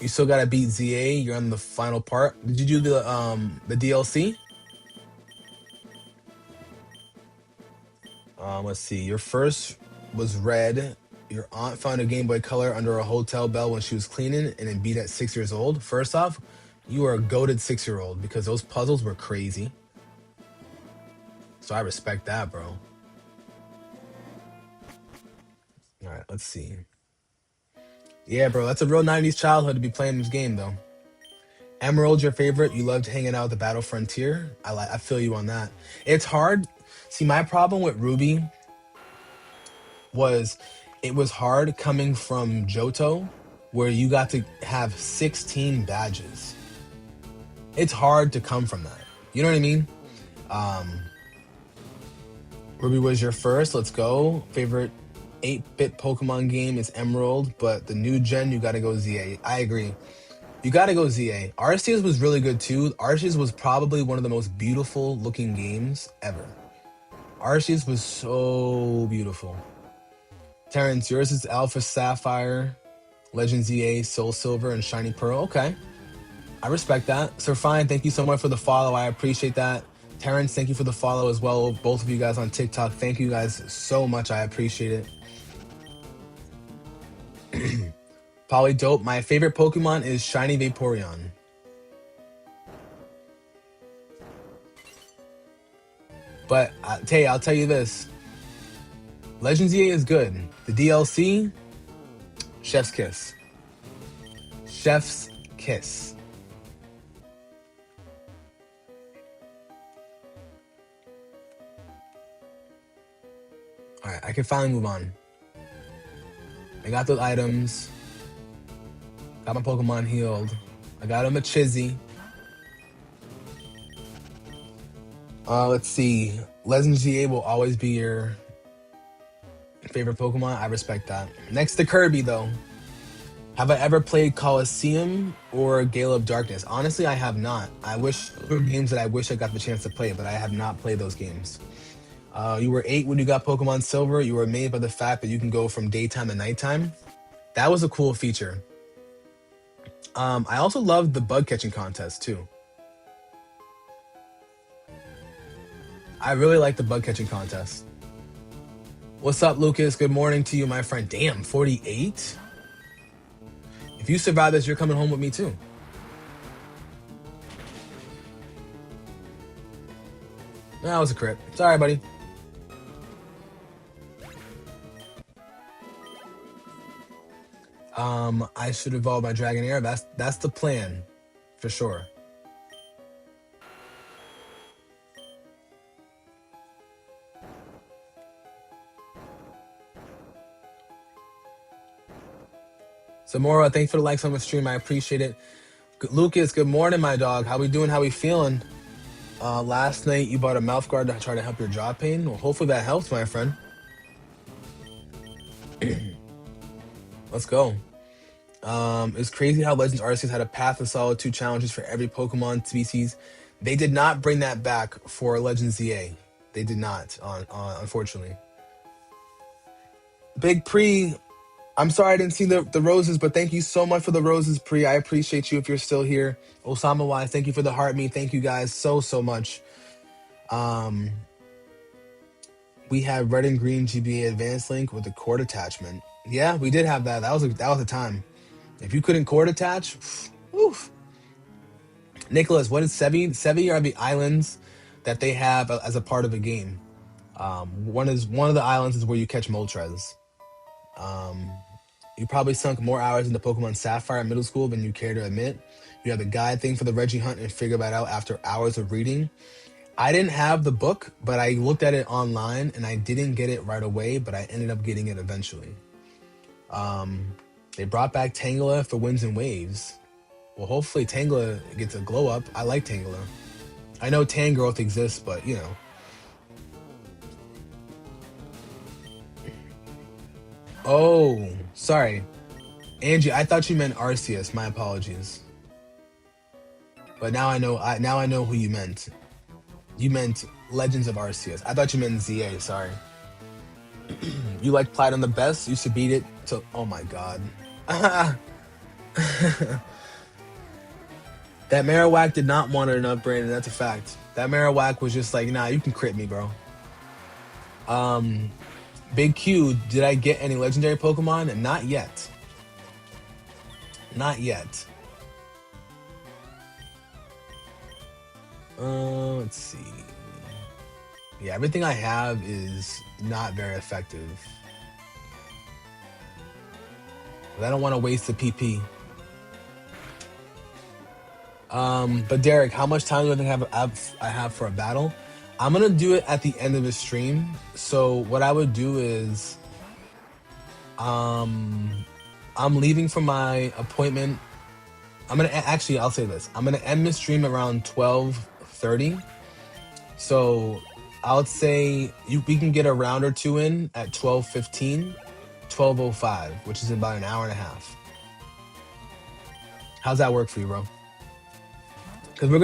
You still gotta beat ZA. You're on the final part. Did you do the DLC? Let's see. Your first was red. Your aunt found a Game Boy Color under a hotel bell when she was cleaning and it beat at 6 years old. First off, you are a goated 6-year-old because those puzzles were crazy. So I respect that, bro. All right, let's see. Yeah, bro, that's a real 90s childhood to be playing this game, though. Emerald's your favorite. You loved hanging out at the Battle Frontier. I feel you on that. It's hard. See, my problem with Ruby was it was hard coming from Johto, where you got to have 16 badges. It's hard to come from that. You know what I mean? Um, Ruby was your first. Let's go. Favorite 8-bit Pokemon game is Emerald, but the new gen, you got to go ZA. I agree. You got to go ZA. Arceus was really good too. Arceus was probably one of the most beautiful looking games ever. Arceus was so beautiful. Terrence, yours is Alpha Sapphire, Legend ZA, Soul Silver, and Shiny Pearl. Okay. I respect that. Sir Fine, thank you so much for the follow. I appreciate that. Terrence, thank you for the follow as well. Both of you guys on TikTok, thank you guys so much. I appreciate it. Polydope, my favorite Pokemon is Shiny Vaporeon. But, Tay, I'll tell you this. Legends EA is good. The DLC, Chef's Kiss. Chef's Kiss. Alright, I can finally move on. I got those items. Got my Pokemon healed. I got him a Chizzy. Let's see. Legends GA will always be your favorite Pokemon. I respect that. Next to Kirby, though. Have I ever played Colosseum or Gale of Darkness? Honestly, I have not. Those are games that I wish I got the chance to play, but I have not played those games. You were 8 when you got Pokemon Silver. You were amazed by the fact that you can go from daytime to nighttime. That was a cool feature. I also loved the bug catching contest too. I really like the bug catching contest. What's up, Lucas? Good morning to you, my friend. Damn, 48? If you survive this, you're coming home with me too. That was a crit. Sorry, buddy. I should evolve my Dragonair. That's the plan, for sure. Zamora, thanks for the likes on the stream. I appreciate it. Lucas, good morning, my dog. How we doing? How we feeling? Last night you bought a mouth guard to try to help your jaw pain. Well, hopefully that helps, my friend. Let's go. It's crazy how Legends Arceus had a Path of Solitude challenges for every Pokemon species They did not bring that back for Legends ZA. They did not, unfortunately. Big Pre, I'm sorry I didn't see the roses, but thank you so much for the roses, Pre. I appreciate you if you're still here. Osama Wise, thank you for the heart me. Thank you guys so much. We had red and green GBA Advanced Link with a cord attachment. Yeah, we did have that. That was a time. If you couldn't cord attach, oof. Nicholas, what is Sevii? Sevii are the islands that they have as a part of a game. One of the islands is where you catch Moltres. You probably sunk more hours into Pokemon Sapphire in middle school than you care to admit. You have the guide thing for the Reggie hunt and figured that out after hours of reading. I didn't have the book, but I looked at it online and I didn't get it right away, but I ended up getting it eventually. They brought back Tangela for Winds and Waves. Well, hopefully Tangela gets a glow up. I like Tangela. I know Tangrowth exists, but you know. Oh, sorry. Angie, I thought you meant Arceus. My apologies. But now I know who you meant. You meant Legends of Arceus. I thought you meant ZA, sorry. You like Platinum the best? You should beat it to... Oh my god. That Marowak did not want it enough, Brandon. That's a fact. That Marowak was just like, nah, you can crit me, bro. Big Q, did I get any legendary Pokemon? Not yet. Not yet. Let's see. Yeah, everything I have is not very effective. But I don't want to waste the PP. But Derek, how much time do I think I have for a battle? I'm gonna do it at the end of the stream. So what I would do is, I'm leaving for my appointment. I'll say this. I'm gonna end the stream around 12:30. So I would say we can get a round or two in at 12:15, 12:05, which is about an hour and a half. How's that work for you, bro? Because we're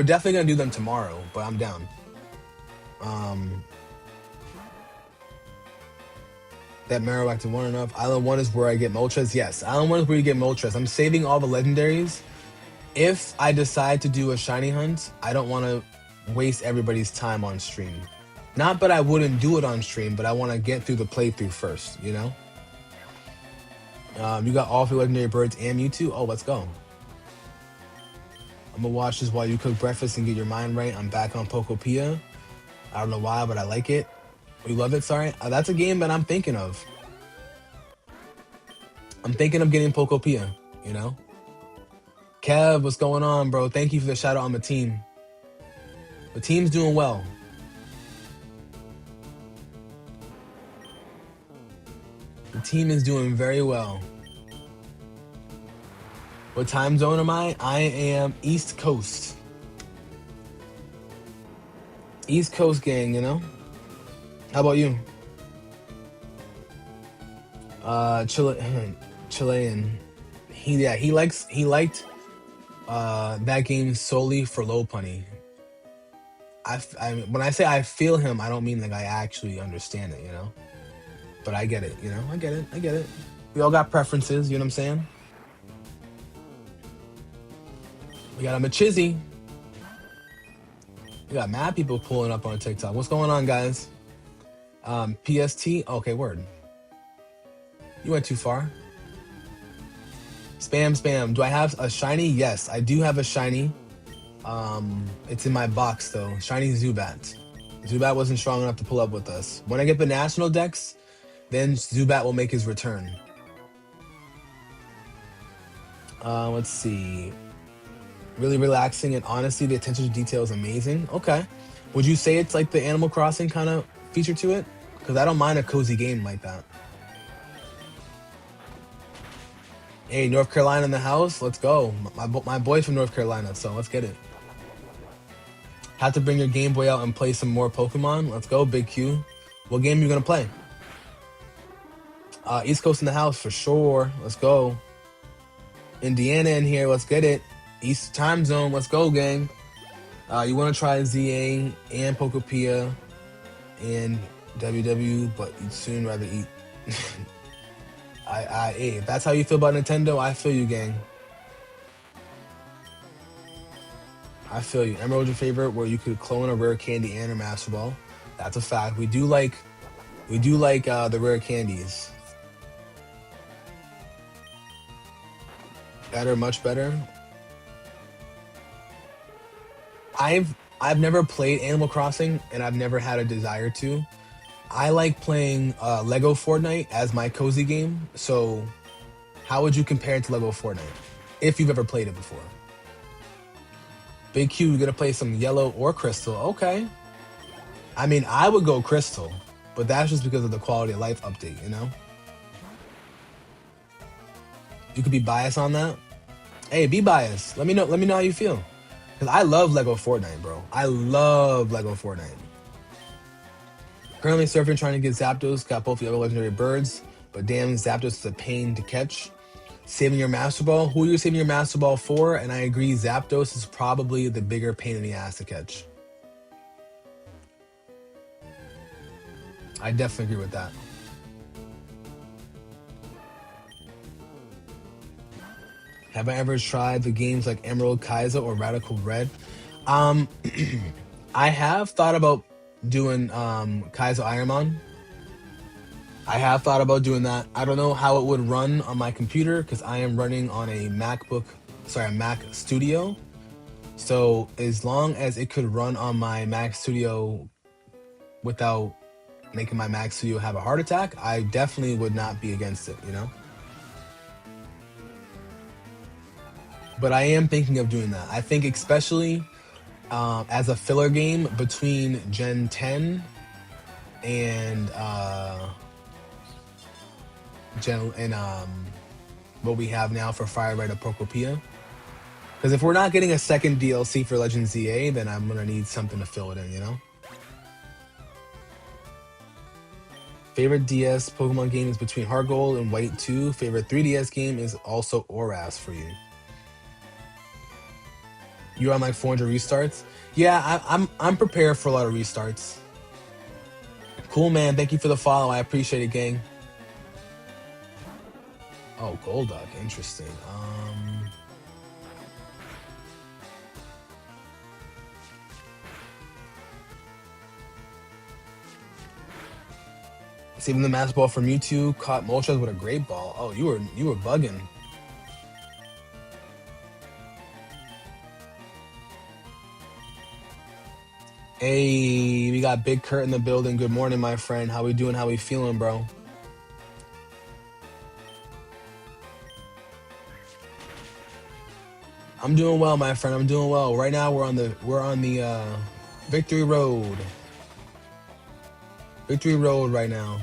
definitely gonna do them tomorrow, but I'm down. That Marowak to 1 enough. Island 1 is where I get Moltres. Yes, Island 1 is where you get Moltres. I'm saving all the legendaries. If I decide to do a shiny hunt, I don't want to waste everybody's time on stream. Not that I wouldn't do it on stream, but I want to get through the playthrough first, you know? You got all 3 legendary birds and Mewtwo? Oh, let's go. I'm gonna watch this while you cook breakfast and get your mind right. I'm back on Pokopia. I don't know why, but I like it. You love it, sorry? That's a game that I'm thinking of. I'm thinking of getting Pokopia, you know? Kev, what's going on, bro? Thank you for the shout out on the team. The team's doing well. The team is doing very well. What time zone am I? I am East Coast. East Coast gang, you know? How about you? Chilean. He liked that game solely for low punny. When I say I feel him, I don't mean like I actually understand it, you know? But I get it, you know? I get it. We all got preferences, you know what I'm saying? We got a Machizzy. We got mad people pulling up on TikTok. What's going on, guys? PST? Okay, word. You went too far. Spam. Do I have a shiny? Yes, I do have a shiny. It's in my box, though. Shiny Zubat. Zubat wasn't strong enough to pull up with us. When I get the national decks, then Zubat will make his return. Let's see. Really relaxing and honestly, the attention to detail is amazing. Okay. Would you say it's like the Animal Crossing kind of feature to it? Because I don't mind a cozy game like that. Hey, North Carolina in the house? Let's go. My boy's from North Carolina, so let's get it. Have to bring your Game Boy out and play some more Pokemon? Let's go, Big Q. What game are you going to play? East Coast in the house, for sure. Let's go. Indiana in here, let's get it. East time zone, let's go, gang. You want to try ZA and Pokopia and WW, but you'd soon rather eat. Hey, if that's how you feel about Nintendo, I feel you, gang. I feel you. Emerald's your favorite, where you could clone a rare candy and a Master Ball. That's a fact. We do like the rare candies. Better, much better. I've never played Animal Crossing, and I've never had a desire to. I like playing Lego Fortnite as my cozy game. So, how would you compare it to Lego Fortnite if you've ever played it before? Big Q, you're gonna play some Yellow or Crystal. Okay. I mean, I would go Crystal, but that's just because of the quality of life update. You could be biased on that. Hey, be biased. Let me know. Let me know how you feel. Cause I love Lego Fortnite, bro. I love Lego Fortnite. Currently surfing, trying to get Zapdos. Got both the other legendary birds, but damn, Zapdos is a pain to catch. Saving your Master Ball. Who are you saving your Master Ball for? And I agree, Zapdos is probably the bigger pain in the ass to catch. I definitely agree with that. Have I ever tried the games like Emerald Kaizo or Radical Red? Um, I have thought about doing Kaizo Ironmon. I have thought about doing that. I don't know how it would run on my computer because I am running on a Mac Studio. So as long as it could run on my Mac Studio without making my Mac Studio have a heart attack, I definitely would not be against it. But I am thinking of doing that. I think especially as a filler game between Gen 10 and what we have now for Fire Red or Procopia. Because if we're not getting a second DLC for Legend ZA, then I'm gonna need something to fill it in. Favorite DS Pokemon game is between Heart Gold and White 2. Favorite 3DS game is also Oras for you. You're on like 400 restarts. Yeah, I'm prepared for a lot of restarts. Cool, man. Thank you for the follow. I appreciate it, gang. Oh, Golduck. Interesting. Saving the Master Ball from Mewtwo. Caught Moltres with a great ball. Oh, you were bugging. Hey, we got Big Kurt in the building. Good morning, my friend. How we doing? How we feeling, bro? I'm doing well, my friend. I'm doing well. Right now we're on the Victory Road. Victory Road right now.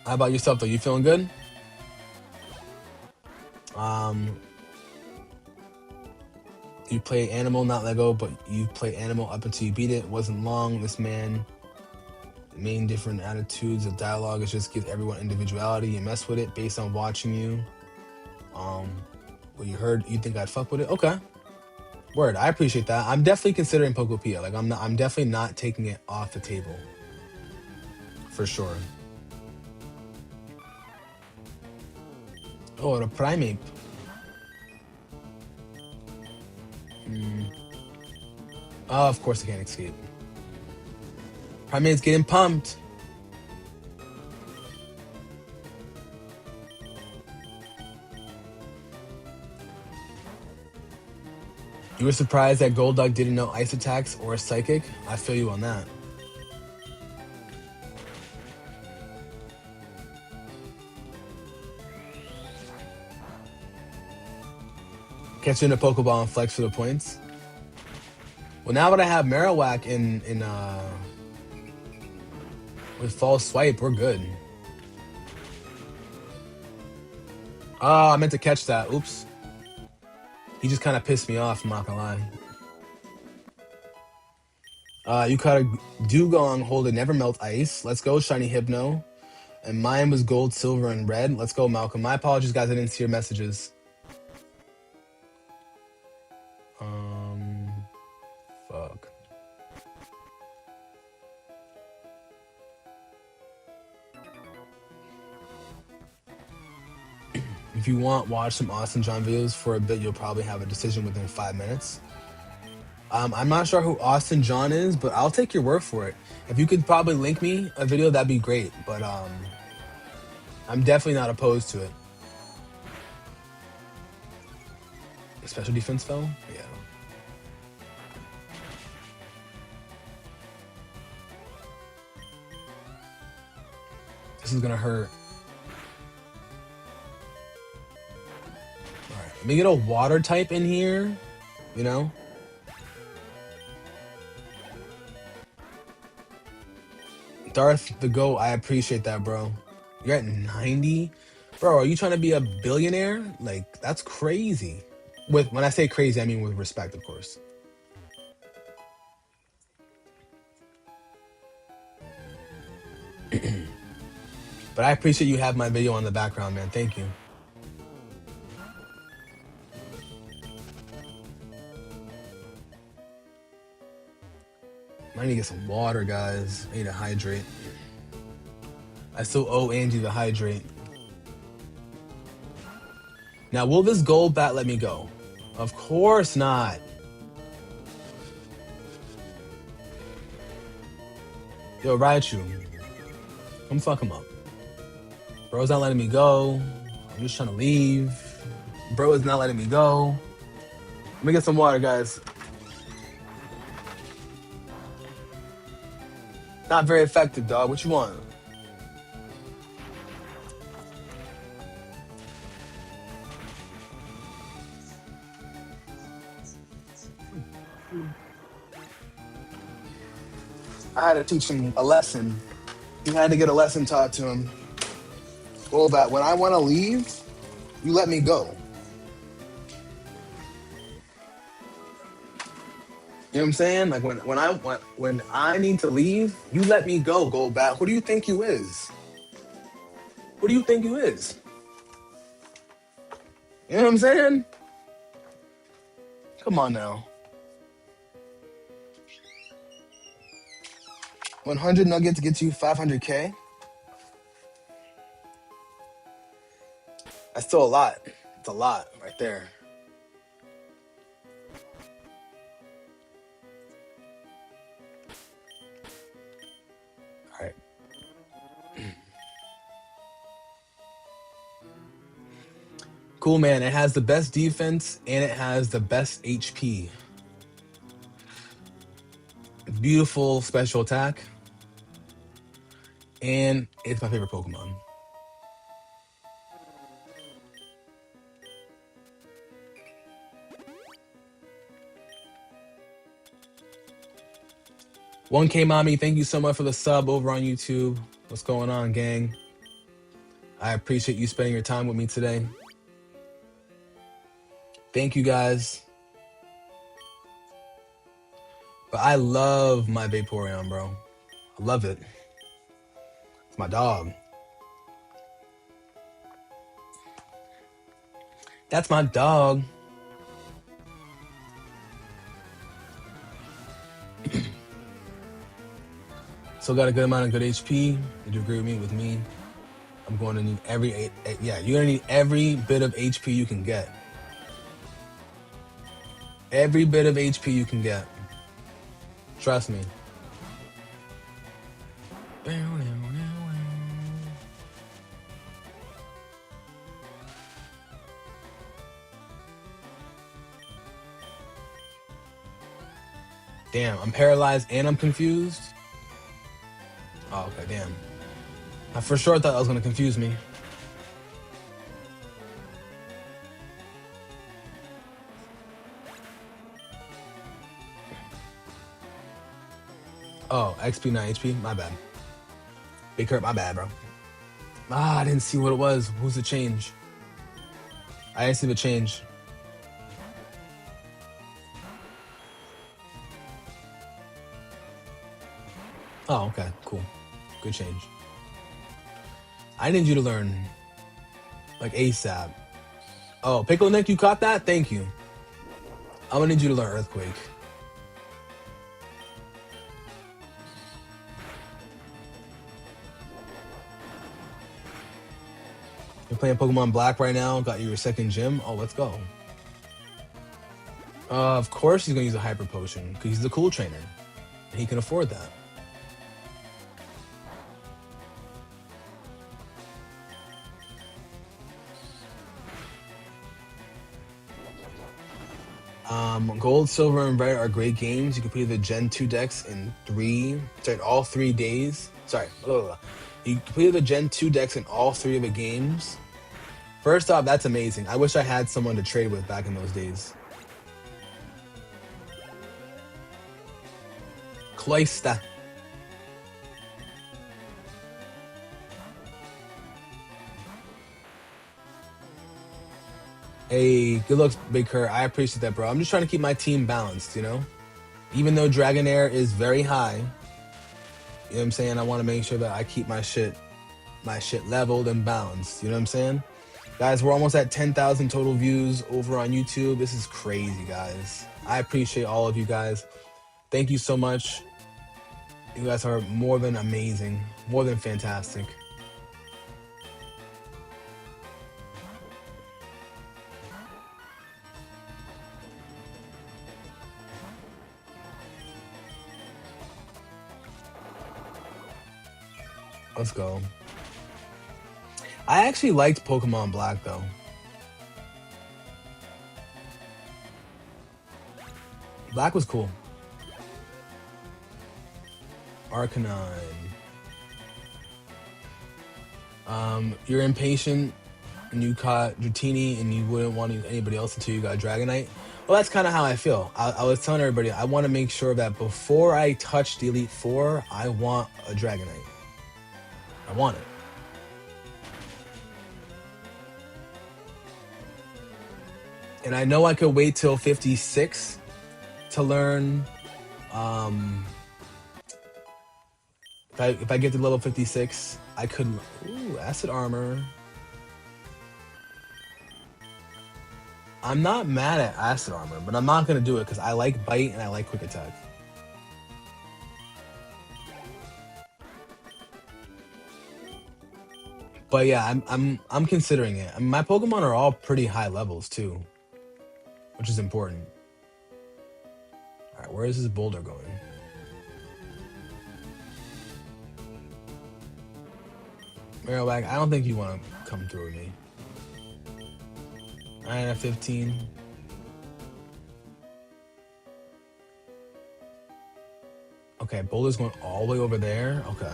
How about yourself though? You feeling good? You play Animal, not Lego, but you play Animal up until you beat it. Wasn't long. This man, main different attitudes of dialogue. It just gives everyone individuality. You mess with it based on watching you. What you heard, you think I'd fuck with it? Okay. Word, I appreciate that. I'm definitely considering Pokopia. Like I'm definitely not taking it off the table. For sure. Oh, the Primeape. Oh, of course I can't escape. Primate's getting pumped. You were surprised that Golduck didn't know Ice Attacks or Psychic? I feel you on that. Catch you in a Pokeball and flex for the points. Well, now that I have Marowak in with False Swipe, we're good. Oh, I meant to catch that. Oops. He just kind of pissed me off, I'm not gonna lie. You caught a Dugong holding Never Melt Ice. Let's go, Shiny Hypno. And mine was gold, silver, and red. Let's go, Malcolm. My apologies, guys. I didn't see your messages. If you want, watch some Austin John videos for a bit. You'll probably have a decision within 5 minutes. I'm not sure who Austin John is, but I'll take your word for it. If you could probably link me a video, that'd be great. But I'm definitely not opposed to it. Special defense though? Yeah. This is gonna hurt. Alright. Let me get a water type in here. You know? Darth the GOAT, I appreciate that, bro. You're at 90? Bro, are you trying to be a billionaire? Like, that's crazy. When I say crazy, I mean with respect, of course. But I appreciate you have my video on the background, man. Thank you. I need to get some water, guys. I need to hydrate. I still owe Angie the hydrate. Now, will this gold bat let me go? Of course not. Yo, Raichu. Come fuck him up. Bro's not letting me go. I'm just trying to leave. Bro is not letting me go. Let me get some water, guys. Not very effective, dog. What you want? I had to teach him a lesson. He had to get a lesson taught to him. Well, that when I want to leave, you let me go. You know what I'm saying? Like when I need to leave, you let me go, Goldbat. Who do you think you is? Who do you think you is? You know what I'm saying? Come on now. 100 nuggets gets you 500K. That's still a lot. It's a lot right there. All right. Cool, man. It has the best defense and it has the best HP. Beautiful special attack. And it's my favorite Pokemon. One K Mommy, thank you so much for the sub over on YouTube. What's going on, gang? I appreciate you spending your time with me today. Thank you, guys. But I love my Vaporeon, bro. I love it. It's my dog. That's my dog. Still got a good amount of good HP. Would you agree with me? I'm going to need you're going to need every bit of HP you can get. Every bit of HP you can get. Trust me. Damn, I'm paralyzed and I'm confused. Oh, okay, damn. I for sure thought that was going to confuse me. Oh, XP, not HP? My bad. Big hurt, my bad, bro. I didn't see what it was. Who's the change? I didn't see the change. Oh, okay, cool. Good change. I need you to learn, like, ASAP. Oh, Pickle Nick, you caught that? Thank you. I'm gonna need you to learn Earthquake. playing Pokemon Black right now. Got your second gym. Oh, let's go. Of course he's gonna use a Hyper Potion because he's the cool trainer. He can afford that. Gold, Silver, and Red are great games. You can play the Gen 2 decks in all 3 days. Sorry, blah, blah, blah. You completed the Gen 2 decks in all 3 of the games. First off, that's amazing. I wish I had someone to trade with back in those days. Cloyster. Hey, good looks, Big Kurt. I appreciate that, bro. I'm just trying to keep my team balanced, you know? Even though Dragonair is very high, you know what I'm saying? I want to make sure that I keep my shit leveled and balanced. You know what I'm saying? Guys, we're almost at 10,000 total views over on YouTube. This is crazy, guys. I appreciate all of you guys. Thank you so much. You guys are more than amazing, more than fantastic. Let's go. I actually liked Pokemon Black, though. Black was cool. Arcanine. You're impatient and you caught Dratini and you wouldn't want anybody else until you got Dragonite. Well, that's kind of how I feel. I was telling everybody, I want to make sure that before I touch the Elite Four, I want a Dragonite. I want it. And I know I could wait till 56 to learn. If I get to level 56, I could. Ooh, Acid Armor. I'm not mad at Acid Armor, but I'm not gonna do it because I like Bite and I like Quick Attack. But yeah, I'm considering it. I mean, my Pokemon are all pretty high levels too, which is important. All right, where is this boulder going? Marowak, I don't think you want to come through with me. 9 out of 15. Okay, boulder's going all the way over there. Okay.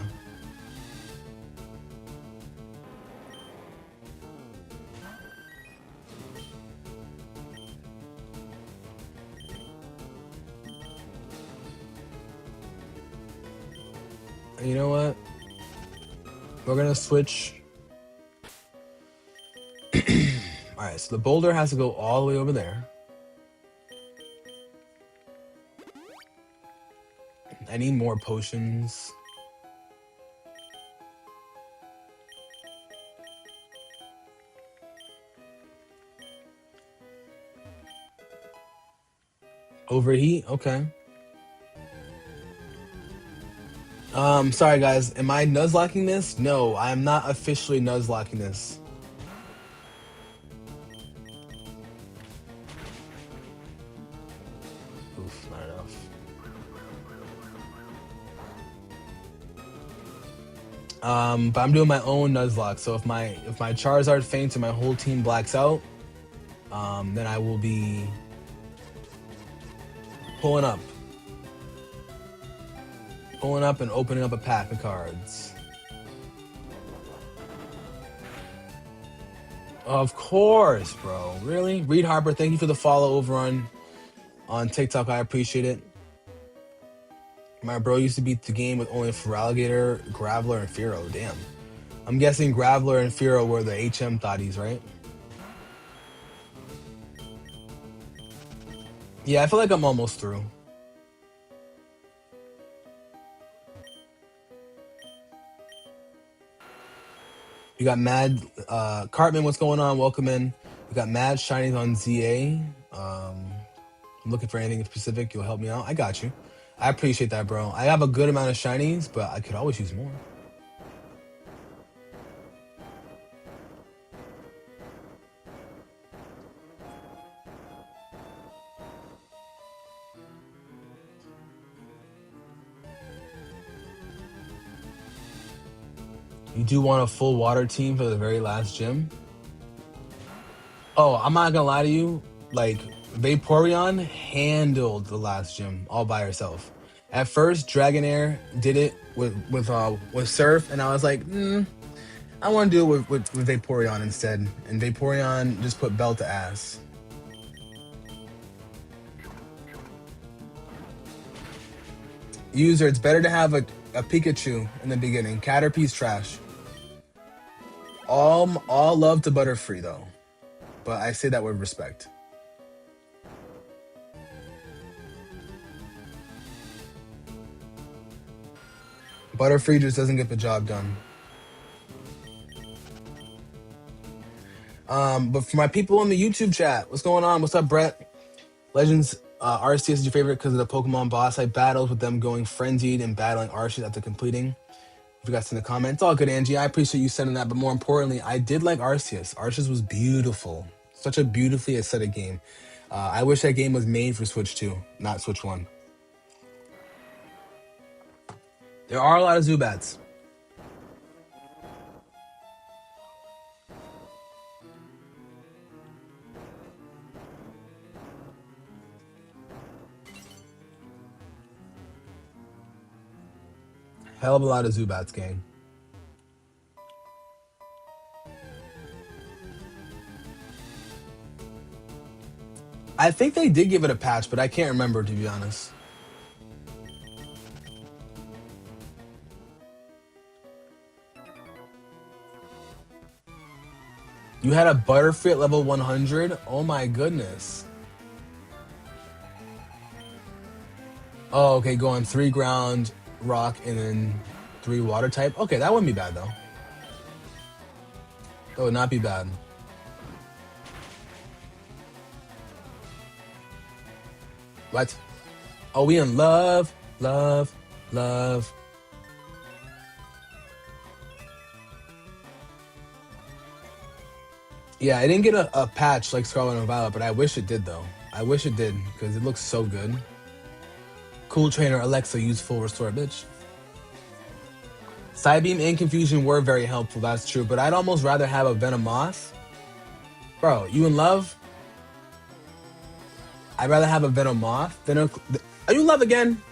You know what? We're gonna switch. Alright, so the boulder has to go all the way over there. I need more potions. Overheat? Okay. Sorry guys, am I nuzlocking this? No, I am not officially nuzlocking this. Oof, not enough. But I'm doing my own nuzlocke, so if my Charizard faints and my whole team blacks out, then I will be pulling up and opening up a pack of cards. Of course, bro. Really? Reed Harper, thank you for the follow over on TikTok. I appreciate it. My bro used to beat the game with only Feraligatr, Graveler, and Fearow. Damn. I'm guessing Graveler and Fearow were the HM thotties, right? Yeah, I feel like I'm almost through. You got Mad Cartman, what's going on? Welcome in. We got Mad Shinies on ZA. I'm looking for anything specific. You'll help me out. I got you. I appreciate that, bro. I have a good amount of shinies, but I could always use more. You do want a full water team for the very last gym? Oh, I'm not gonna lie to you. Like, Vaporeon handled the last gym all by herself. At first, Dragonair did it with Surf, and I was like, I want to do it with Vaporeon instead. And Vaporeon just put belt to ass. User, it's better to have a Pikachu in the beginning. Caterpie's trash. All love to Butterfree though, but I say that with respect. Butterfree just doesn't get the job done. But for my people in the YouTube chat, what's going on? What's up, Brett? Legends RCS is your favorite because of the Pokemon boss fight battles with them going frenzied and battling Arceus after completing. If you guys in the comment, it's all good, Angie. I appreciate you sending that. But more importantly, I did like Arceus. Arceus was beautiful. Such a beautifully aesthetic game. I wish that game was made for Switch 2, not Switch 1. There are a lot of Zubats. Hell of a lot of Zubats, gang. I think they did give it a patch, but I can't remember, to be honest. You had a Butterfree at level 100? Oh my goodness. Oh, okay, going 3 ground, rock, and then 3 water type. Okay, that wouldn't be bad, though. That would not be bad. What? Oh, we in love, love, love. Yeah, I didn't get a patch like Scarlet and Violet, but I wish it did, though. I wish it did, because it looks so good. Cool trainer Alexa, use full restore, bitch. Psybeam and Confusion were very helpful, that's true, but I'd almost rather have a Venomoth. Bro, you in love? I'd rather have a Venomoth than a... Are you in love again?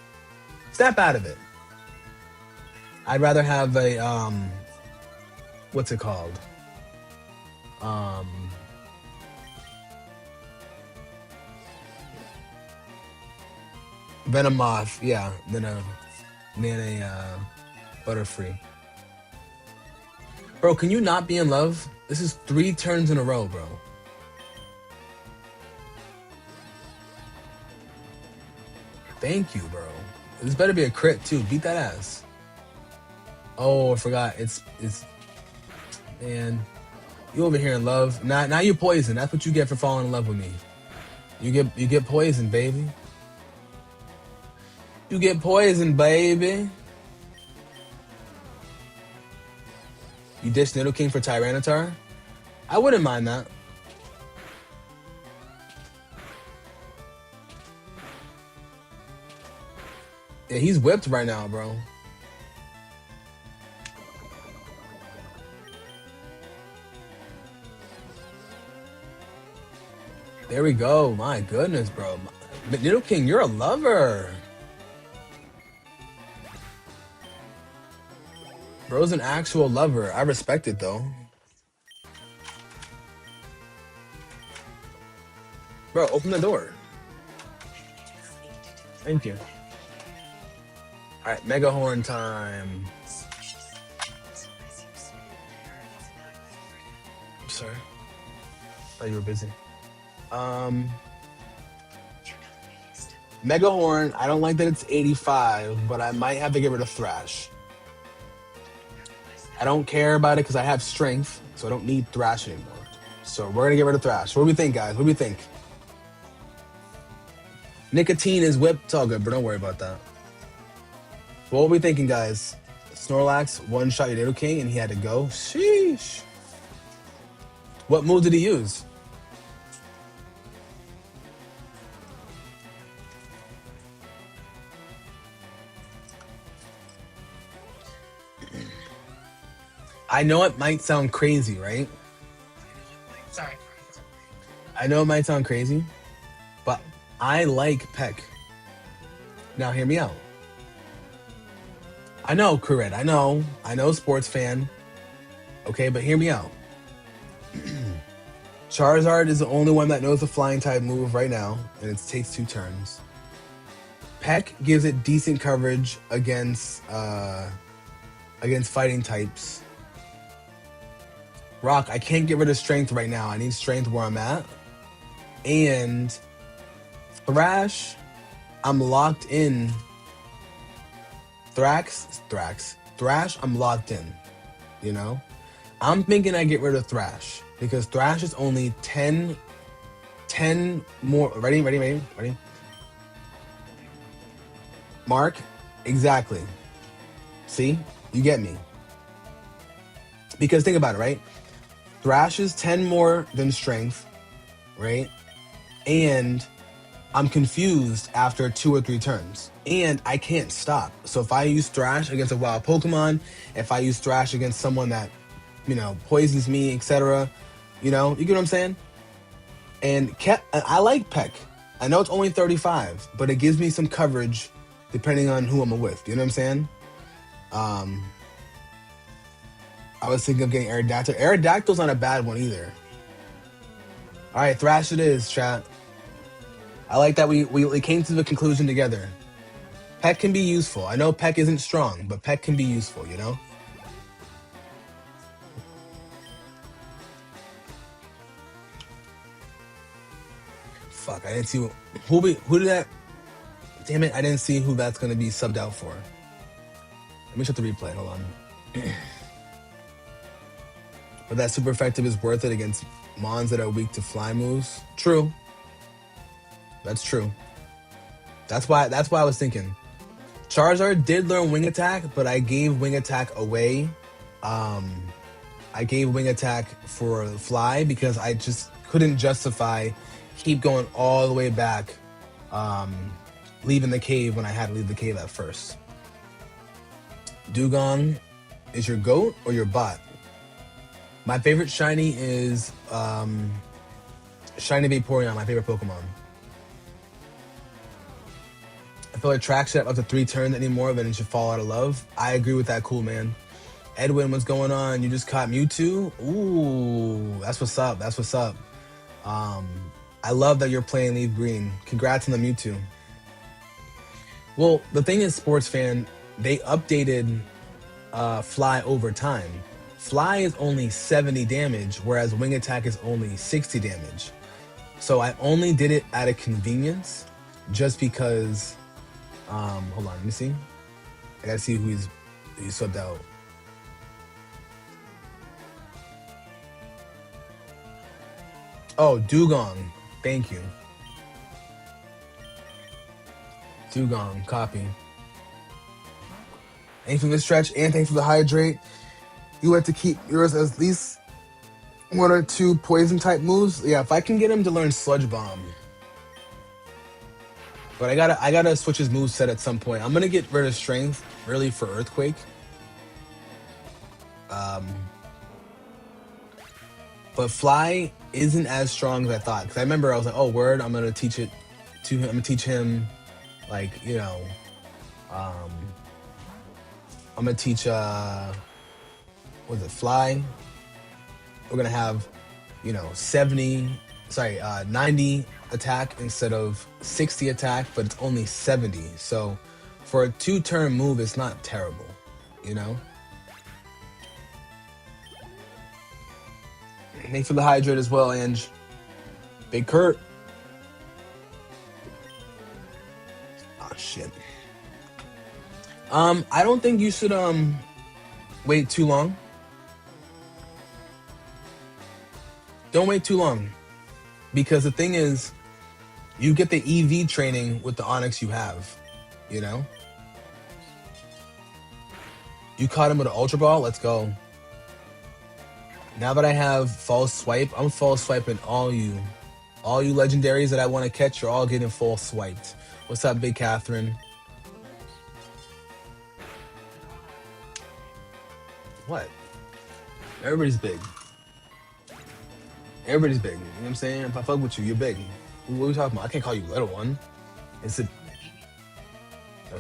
Snap out of it. I'd rather have a, what's it called? Venomoth, yeah, than a Butterfree. Bro, can you not be in love? This is 3 turns in a row, bro. Thank you, bro. This better be a crit too. Beat that ass. Oh, I forgot. It's man. You over here in love. Now you poison. That's what you get for falling in love with me. You get poisoned, baby. You get poisoned, baby. You ditch Nidoking for Tyranitar? I wouldn't mind that. Yeah, he's whipped right now, bro. There we go. My goodness, bro. But Nidoking, you're a lover. Bro's an actual lover. I respect it, though. Bro, open the door. Thank you. All right, Mega Horn time. I'm sorry. Thought you were busy. Mega Horn, I don't like that it's 85, but I might have to get rid of Thrash. I don't care about it because I have strength, so I don't need Thrash anymore. So we're gonna get rid of Thrash. What do we think, guys? What do we think? Nicotine is whipped. It's all good, but don't worry about that. What were we thinking, guys? Snorlax one-shot Nidoking and he had to go. Sheesh. What move did he use? I know it might sound crazy, right? Sorry. I know it might sound crazy, but I like Peck. Now hear me out. I know, Correct. I know, sports fan. Okay, but hear me out. Charizard is the only one that knows the flying type move right now, and it takes 2 turns. Peck gives it decent coverage against fighting types. Rock, I can't get rid of strength right now. I need strength where I'm at. And Thrash, I'm locked in. Thrash, I'm locked in. You know? I'm thinking I get rid of Thrash because Thrash is only 10 more. Ready? Mark? Exactly. See? You get me. Because think about it, right? Thrash is 10 more than strength, right? And I'm confused after 2 or 3 turns. And I can't stop. So if I use Thrash against a wild Pokemon, if I use Thrash against someone that, poisons me, etc., you get what I'm saying? And I like Peck. I know it's only 35, but it gives me some coverage depending on who I'm with. You know what I'm saying? I was thinking of getting Aerodactyl. Aerodactyl's not a bad one either. All right, Thrash it is, chat. I like that we came to the conclusion together. Peck can be useful. I know Peck isn't strong, but Peck can be useful, Fuck, I didn't see who did that. Damn it, I didn't see who that's gonna be subbed out for. Let me shut the replay. Hold on. But that super effective is worth it against mons that are weak to fly moves. True. That's true. That's why I was thinking. Charizard did learn Wing Attack, but I gave Wing Attack away. I gave Wing Attack for Fly because I just couldn't justify keep going all the way back, leaving the cave when I had to leave the cave at first. Dugong is your goat or your bot? My favorite shiny is Shiny Vaporeon, my favorite Pokemon. I feel like track should have up to 3 turns anymore, then it should fall out of love. I agree with that, cool man. Edwin, what's going on? You just caught Mewtwo? Ooh, that's what's up. I love that you're playing Leaf Green. Congrats on the Mewtwo. Well, the thing is, sports fan, they updated Fly over time. Fly is only 70 damage, whereas Wing Attack is only 60 damage. So I only did it out of convenience, just because. Hold on, let me see. I gotta see who he's subbed out. Oh, Dugong. Thank you. Dugong, copy. Thanks for the stretch and thanks for the hydrate. You have to keep yours as at least 1 or 2 poison type moves. Yeah, if I can get him to learn Sludge Bomb. But I gotta switch his moveset at some point. I'm gonna get rid of Strength, really, for Earthquake. But Fly isn't as strong as I thought. Because I remember I was like, oh, word, I'm gonna teach it to him. I'm gonna teach him, like, I'm gonna teach was it Fly? We're gonna have 90 attack instead of 60 attack, but it's only 70. So for a 2-turn move, it's not terrible, Thanks for the hydrate as well, Ange. Big Kurt. Oh shit. I don't think you should wait too long. Don't wait too long. Because the thing is, you get the EV training with the Onix you have, You caught him with an Ultra Ball? Let's go. Now that I have False Swipe, I'm False Swiping all you. All you legendaries that I want to catch are all getting full swiped. What's up, Big Catherine? What? Everybody's big. Everybody's big. You know what I'm saying? If I fuck with you, you're big. What are we talking about? I can't call you little one. It's a. Uh,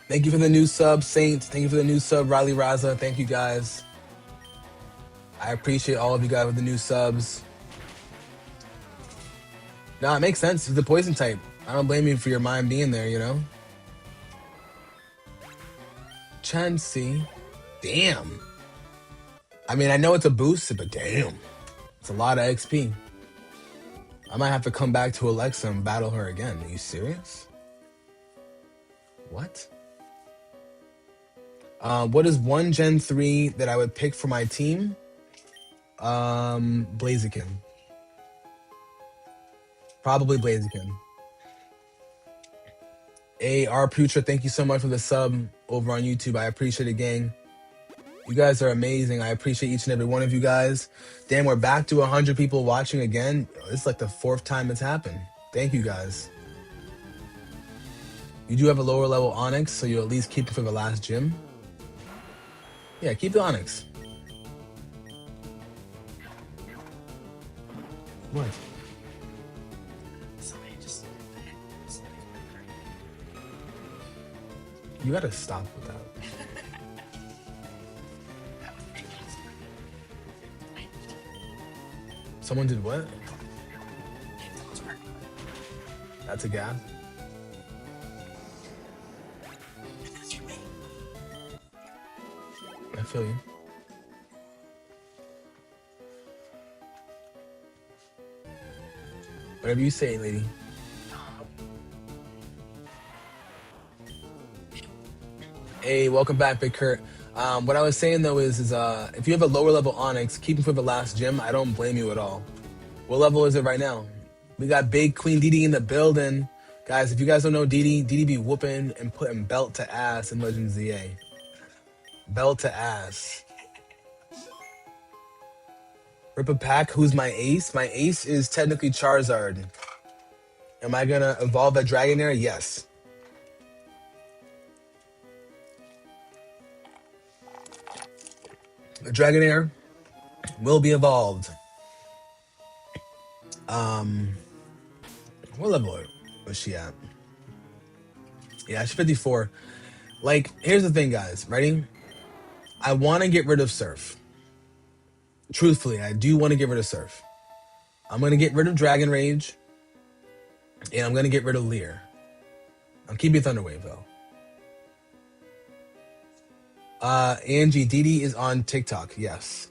thank you for the new sub, Saints. Thank you for the new sub, Riley Raza. Thank you guys. I appreciate all of you guys with the new subs. No, it makes sense. He's the poison type. I don't blame you for your mind being there, you know? Chansey. Damn. I mean, I know it's a boost, but damn. It's a lot of XP. I might have to come back to Alexa and battle her again. Are you serious? What? What is one Gen 3 that I would pick for my team? Blaziken. Probably Blaziken. Hey, R. Putra, thank you so much for the sub over on YouTube. I appreciate it, gang. You guys are amazing. I appreciate each and every one of you guys. Damn, we're back to 100 people watching again. It's like the 4th time it's happened. Thank you, guys. You do have a lower level Onyx, so you'll at least keep it for the last gym. Yeah, keep the Onyx. What? Somebody just. You gotta stop with that. Someone did what? That's a gap. I feel you. Whatever you say, lady. Hey, welcome back, Big Kurt. What I was saying though is if you have a lower level Onyx, keep it for the last gym. I don't blame you at all. What level is it right now? We got Big Queen Didi in the building. Guys, if you guys don't know Didi, Didi be whooping and putting belt to ass in Legends ZA. Belt to ass. Rip a pack, who's my ace? My ace is technically Charizard. Am I gonna evolve a Dragonair? Yes. The Dragonair will be evolved. What level was she at? Yeah, she's 54. Like, here's the thing, guys. Ready? I want to get rid of Surf. Truthfully, I do want to get rid of Surf. I'm going to get rid of Dragon Rage. And I'm going to get rid of Leer. I'm keeping Thunderwave, though. Angie, Didi is on TikTok. Yes.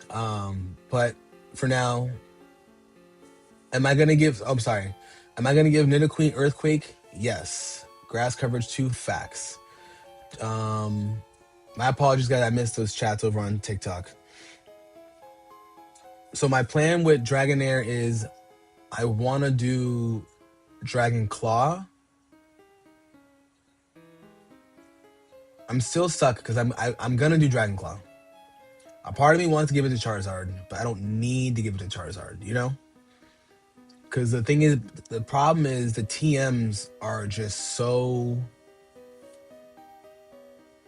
But for now, am I going to give... Oh, I'm sorry. Am I going to give Nidoqueen Earthquake? Yes. Grass coverage 2, facts. My apologies, guys. I missed those chats over on TikTok. So my plan with Dragonair is I want to do Dragon Claw. I'm still stuck because I'm gonna do Dragon Claw. A part of me wants to give it to Charizard, but I don't need to give it to Charizard, you know? Because the thing is, the problem is the TMs are just so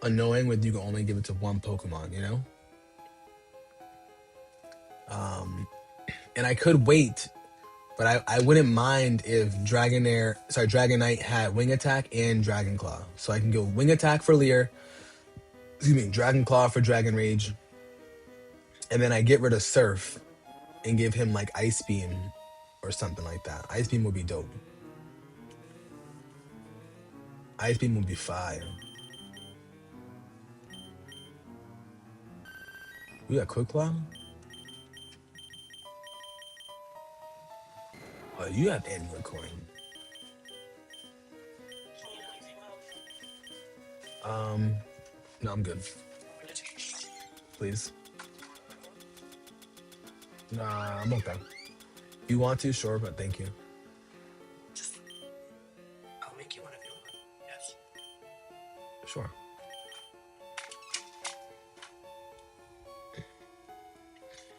annoying when you can only give it to one Pokemon, you know? And I could wait, but I wouldn't mind if Dragonite had Wing Attack and Dragon Claw. So I can go Wing Attack for Leer, Dragon Claw for Dragon Rage, and then I get rid of Surf and give him like Ice Beam or something like that. Ice Beam would be dope. Ice Beam would be fire. We got Quick Claw? Oh, you have Amulet Coin. No, I'm good. Please. Nah, I'm okay. If you want to, sure, but thank you. I'll make you one if you want. Yes. Sure.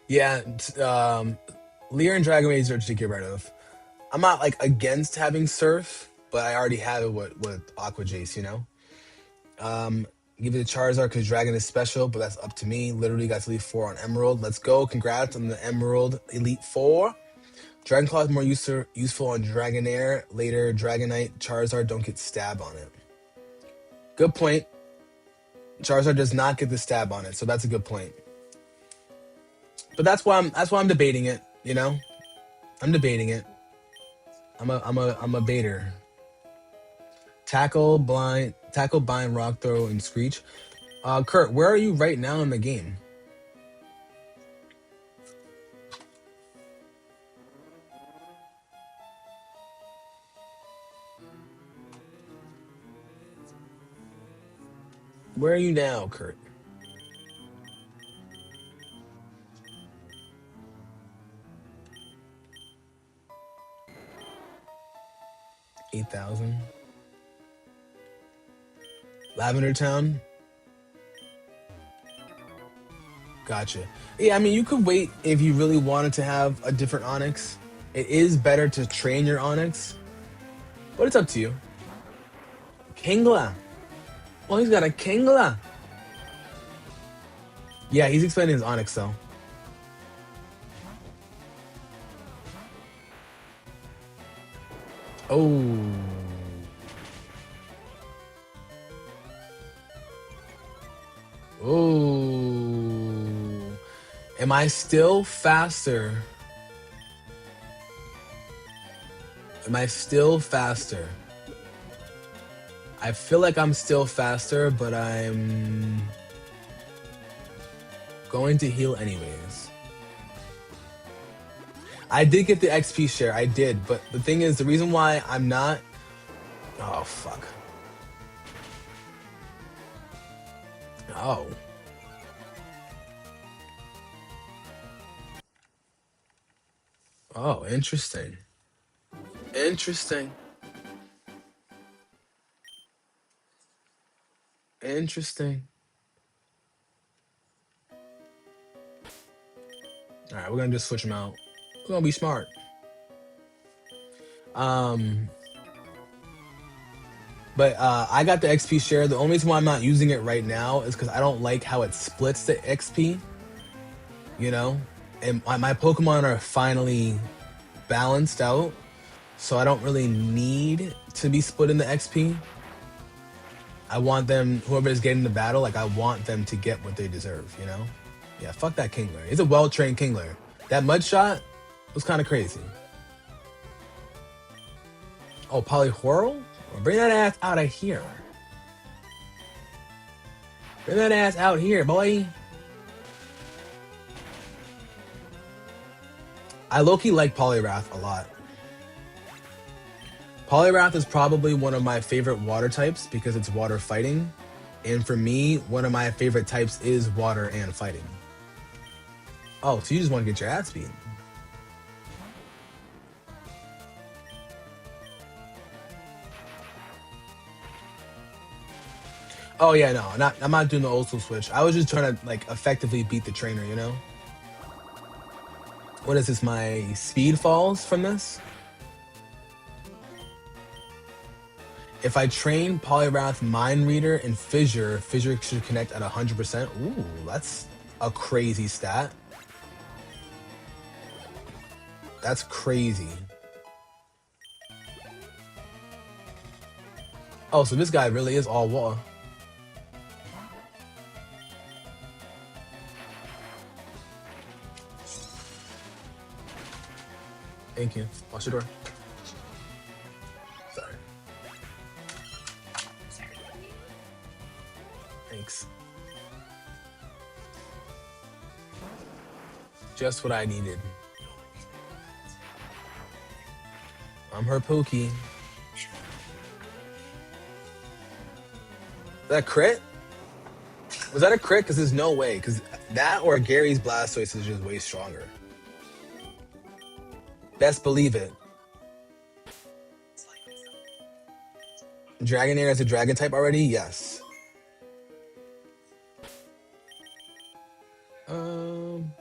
Yeah, Leer and Dragon Rage are to get rid of. I'm not like against having Surf, but I already have it with Aqua Jace, you know? Give it to Charizard because Dragon is special, but that's up to me. Literally got to Elite 4 on Emerald. Let's go. Congrats on the Emerald Elite 4. Dragon Claw is more useful on Dragonair. Later, Dragonite, Charizard don't get stab on it. Good point. Charizard does not get the stab on it, so that's a good point. But that's why I'm debating it, you know? I'm debating it. I'm a baiter. Tackle, bind, rock throw, and screech. Kurt, where are you right now in the game? Where are you now, Kurt? 8,000. Lavender Town. Gotcha. Yeah, I mean, you could wait if you really wanted to have a different Onyx. It is better to train your Onyx, but it's up to you. Kingla. Oh, he's got a Kingla. Yeah, he's expanding his Onyx, though. Oh. Oh. Am I still faster? Am I still faster? I feel like I'm still faster, but I'm going to heal anyways. I did get the XP share, I did, but the thing is, the reason why I'm not... Oh, fuck. Oh. Oh, interesting. Interesting. Interesting. Alright, we're gonna just switch them out. We're gonna be smart. But I got the XP share. The only reason why I'm not using it right now is because I don't like how it splits the XP. You know? And my Pokemon are finally balanced out. So I don't really need to be split in the XP. I want them, whoever's getting the battle, like I want them to get what they deserve, you know? Yeah, fuck that Kingler. He's a well-trained Kingler. That mud shot was kind of crazy. Oh, Polyhorrel? Bring that ass out of here. Bring that ass out here, boy. I low-key like Poliwrath a lot. Poliwrath is probably one of my favorite water types because it's water fighting. And for me, one of my favorite types is water and fighting. Oh, so you just want to get your ass beat. Oh yeah, no, I'm not doing the old school switch. I was just trying to like effectively beat the trainer, you know? What is this? My speed falls from this? If I train Poliwrath, Mind Reader, and Fissure, Fissure should connect at 100%. Ooh, that's a crazy stat. That's crazy. Oh, so this guy really is all water. Thank you. Watch the door. Sorry. Thanks. Just what I needed. I'm her Pokey. Is that a crit? Was that a crit? Because there's no way. Because that or Gary's Blastoise is just way stronger. Best believe it. Dragonair is a dragon type already? Yes. Um.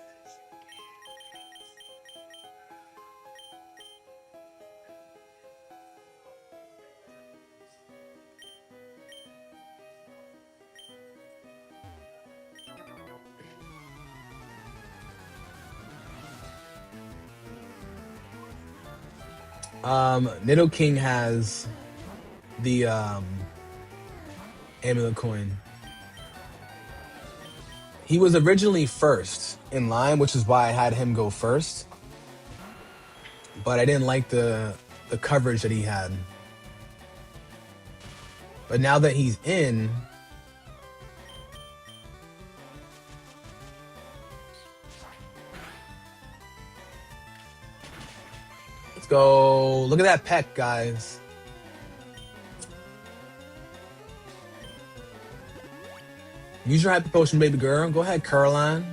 Nidoking has the amulet coin. He was originally first in line, which is why I had him go first. But I didn't like the coverage that he had. But now that he's in, let's go. Look at that peck, guys. Use your hyper potion, baby girl. Go ahead, Caroline.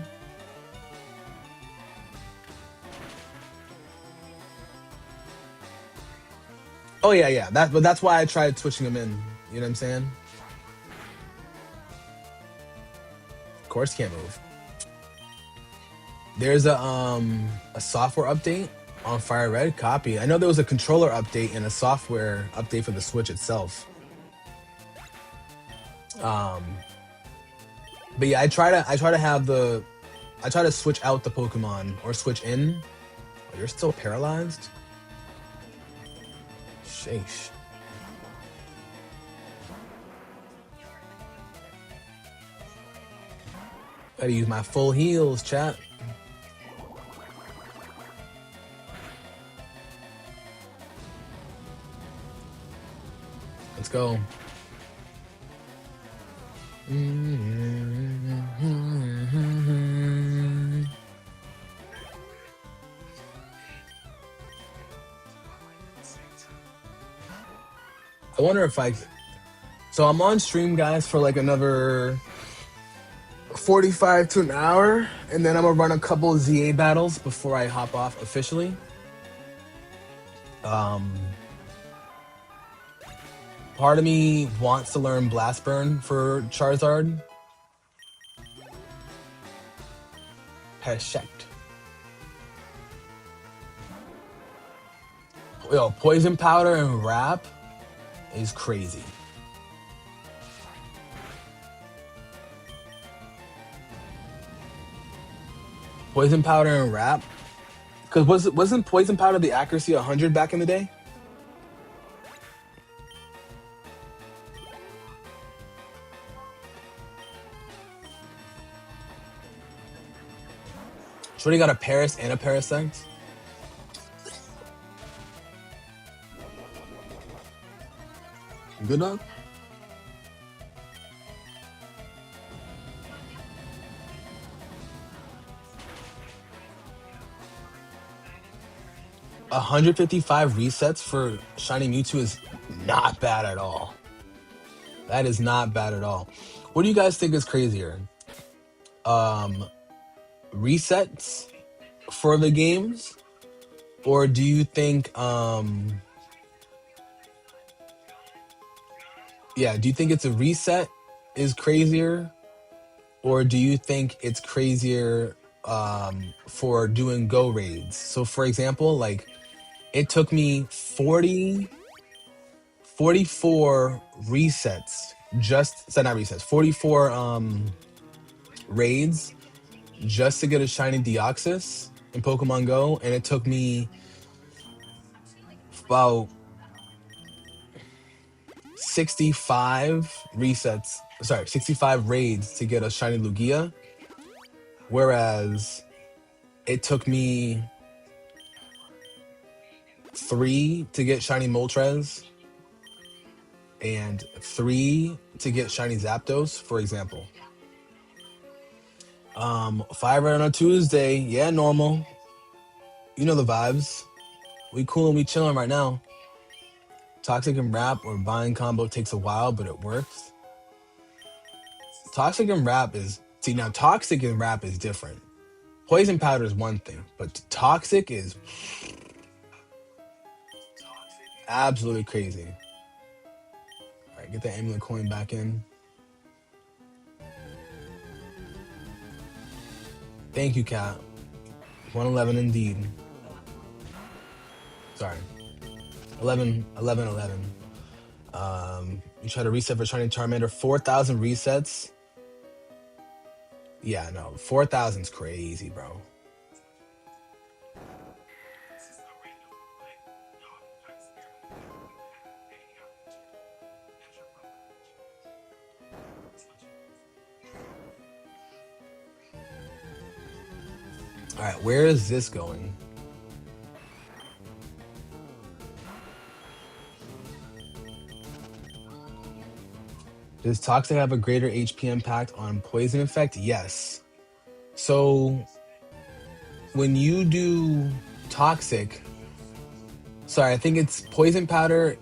Oh yeah, yeah. But that's why I tried switching him in. You know what I'm saying? Of course, can't move. There's a software update on Fire Red. Copy. I know there was a controller update and a software update for the Switch itself. Um, but yeah, I try to switch out the Pokemon or switch in. Oh, you're still paralyzed. Sheesh. Gotta use my full heals, chat. Let's go. I wonder if so I'm on stream, guys, for like another 45 to an hour, and then I'm gonna run a couple of ZA battles before I hop off officially. Part of me wants to learn Blast Burn for Charizard. Perfect. Yo, Poison Powder and Wrap is crazy. Poison Powder and Wrap. Because wasn't Poison Powder the accuracy 100 back in the day? Shorty got a Paris and a Parasect. Good luck. $155 resets for Shiny Mewtwo is not bad at all. That is not bad at all. What do you guys think is crazier? Resets for the games? Or do you think do you think it's a reset is crazier? Or do you think it's crazier for doing go raids? So for example, like it took me 44 resets, not resets, 44 raids just to get a shiny Deoxys in Pokemon Go, and it took me about 65 raids to get a shiny Lugia, whereas it took me 3 to get shiny Moltres and 3 to get shiny Zapdos, for example. 5 right on a Tuesday. Yeah, normal. You know the vibes. We cool and we chilling right now. Toxic and Wrap or Bind combo takes a while, but it works. Toxic and Wrap is... See, now Toxic and Wrap is different. Poison Powder is one thing, but Toxic is absolutely crazy. All right, get the amulet coin back in. Thank you, Cat. 111 indeed. Sorry. 11. You try to reset for shiny Charmander. 4,000 resets. Yeah, no. 4,000's crazy, bro. All right, where is this going? Does Toxic have a greater HP impact on poison effect? Yes. So when you do Toxic, sorry, I think it's Poison Powder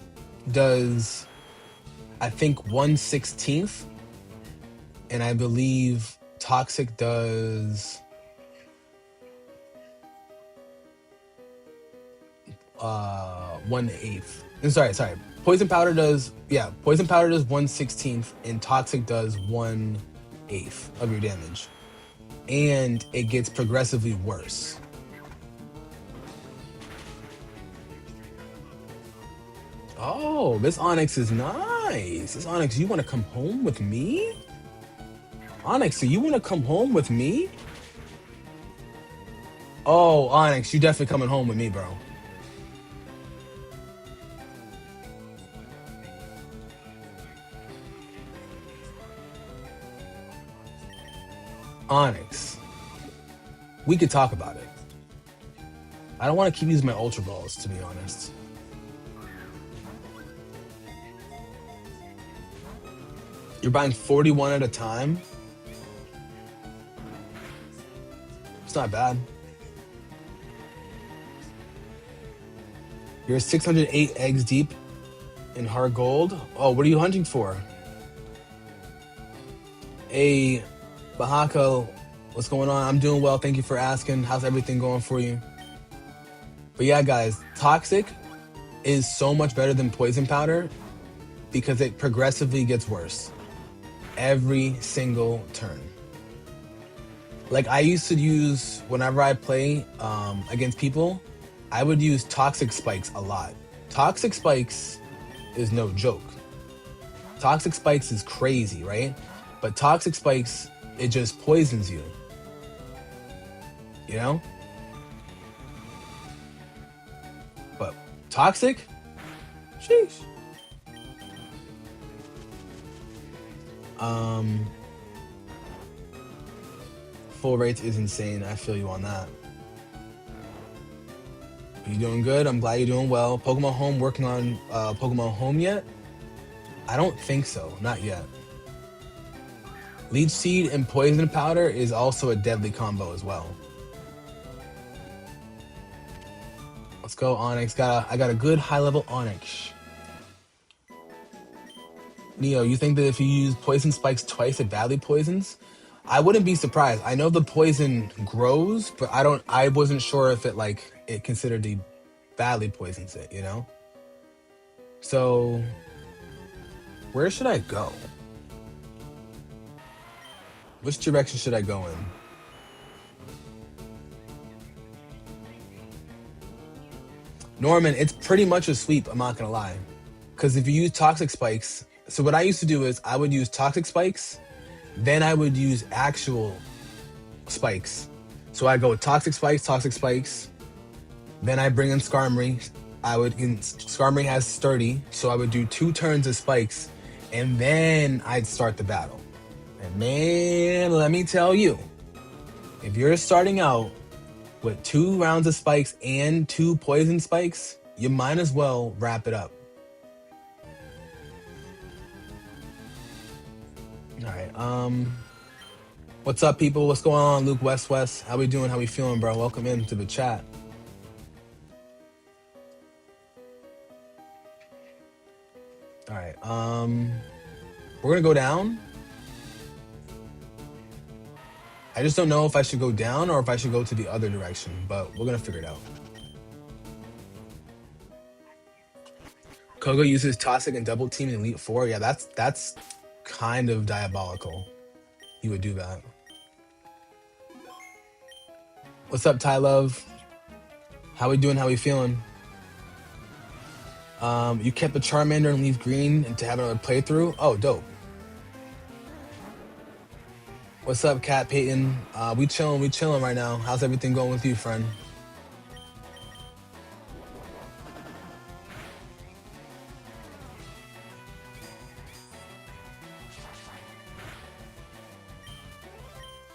does, I think 1/16, and I believe Toxic does 1/8. And sorry. Poison Powder does 1/16 and Toxic does 1/8 of your damage. And it gets progressively worse. Oh, this Onyx is nice. This Onyx, you want to come home with me? Onyx, so you want to come home with me? Oh, Onyx, you definitely coming home with me, bro. Onyx, we could talk about it. I don't want to keep using my Ultra Balls, to be honest. You're buying 41 at a time? It's not bad. You're 608 eggs deep in hard gold. Oh, what are you hunting for? Hey, Bahako, what's going on? I'm doing well. Thank you for asking. How's everything going for you? But yeah, guys, Toxic is so much better than Poison Powder because it progressively gets worse every single turn. Like I used to use, whenever I play against people, I would use Toxic Spikes a lot. Toxic Spikes is no joke. Toxic Spikes is crazy, right? But Toxic Spikes, it just poisons you. You know? But Toxic? Sheesh. Full rates is insane. I feel you on that. Are you doing good? I'm glad you're doing well. Pokemon Home working on Pokemon Home yet? I don't think so. Not yet. Leech Seed and Poison Powder is also a deadly combo as well. Let's go, Onyx. I got a good high-level Onyx. Neo, you think that if you use Poison Spikes twice, it badly poisons? I wouldn't be surprised. I know the poison grows, but I wasn't sure if it considered the badly poisons it, you know? So where should I go? Which direction should I go in? Norman, it's pretty much a sweep, I'm not gonna lie. Because if you use Toxic Spikes, so what I used to do is I would use Toxic Spikes, then I would use actual spikes. So I go with Toxic Spikes, then I bring in Skarmory. Skarmory has Sturdy, so I would do 2 turns of spikes, and then I'd start the battle. And man, let me tell you, if you're starting out with 2 rounds of spikes and 2 poison spikes, you might as well wrap it up. All right. What's up, people? What's going on, Luke West? How we doing? How we feeling, bro? Welcome into the chat. All right. We're gonna go down. I just don't know if I should go down or if I should go to the other direction, but we're gonna figure it out. Koga uses Toxic and Double Team in Elite Four. Yeah, that's kind of diabolical. He would do that. What's up, Ty Love? How we doing? How we feeling? You kept the Charmander and Leaf Green and to have another playthrough? Oh, dope. What's up, Cat Peyton? We chilling right now. How's everything going with you, friend?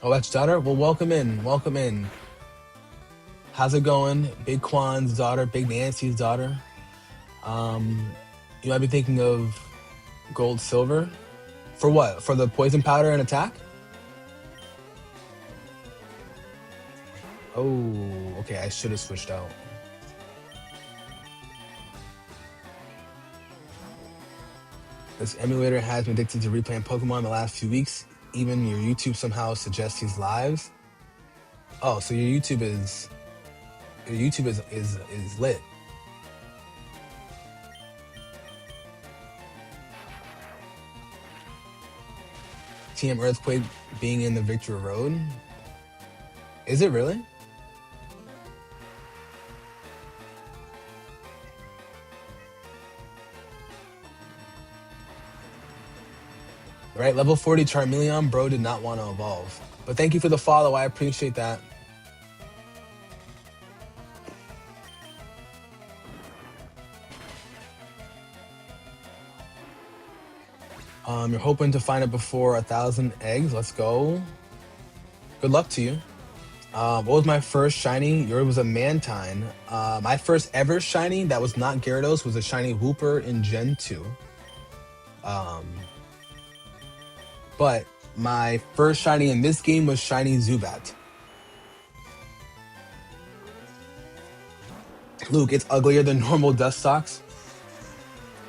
Oh, that's Stutter? Well, welcome in. How's it going? Big Quan's daughter, Big Nancy's daughter. You might be thinking of gold, silver. For what? For the poison powder and attack? Oh, okay. I should have switched out. This emulator has been addicted to replaying Pokemon the last few weeks. Even your YouTube somehow suggests these lives. Oh, so your YouTube is lit. TM Earthquake being in the Victory Road. Is it really? Right, level 40 Charmeleon, bro, did not want to evolve. But thank you for the follow. I appreciate that. You're hoping to find it before 1,000 eggs. Let's go. Good luck to you. What was my first shiny? Yours was a Mantine. My first ever shiny that was not Gyarados was a shiny Hooper in Gen 2. But my first shiny in this game was shiny Zubat. Luke, it's uglier than normal dust socks.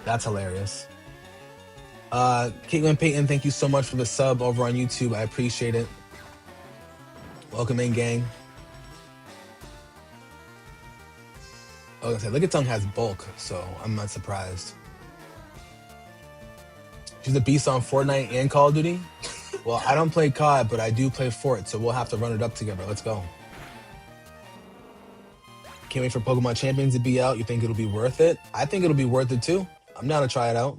That's hilarious. Caitlin Payton, thank you so much for the sub over on YouTube. I appreciate it. Welcome in, gang. I was gonna say, Lick Tongue has bulk, so I'm not surprised. She's a beast on Fortnite and Call of Duty. Well, I don't play COD, but I do play Fort, so we'll have to run it up together. Let's go. Can't wait for Pokemon Champions to be out. You think it'll be worth it? I think it'll be worth it too. I'm down to try it out.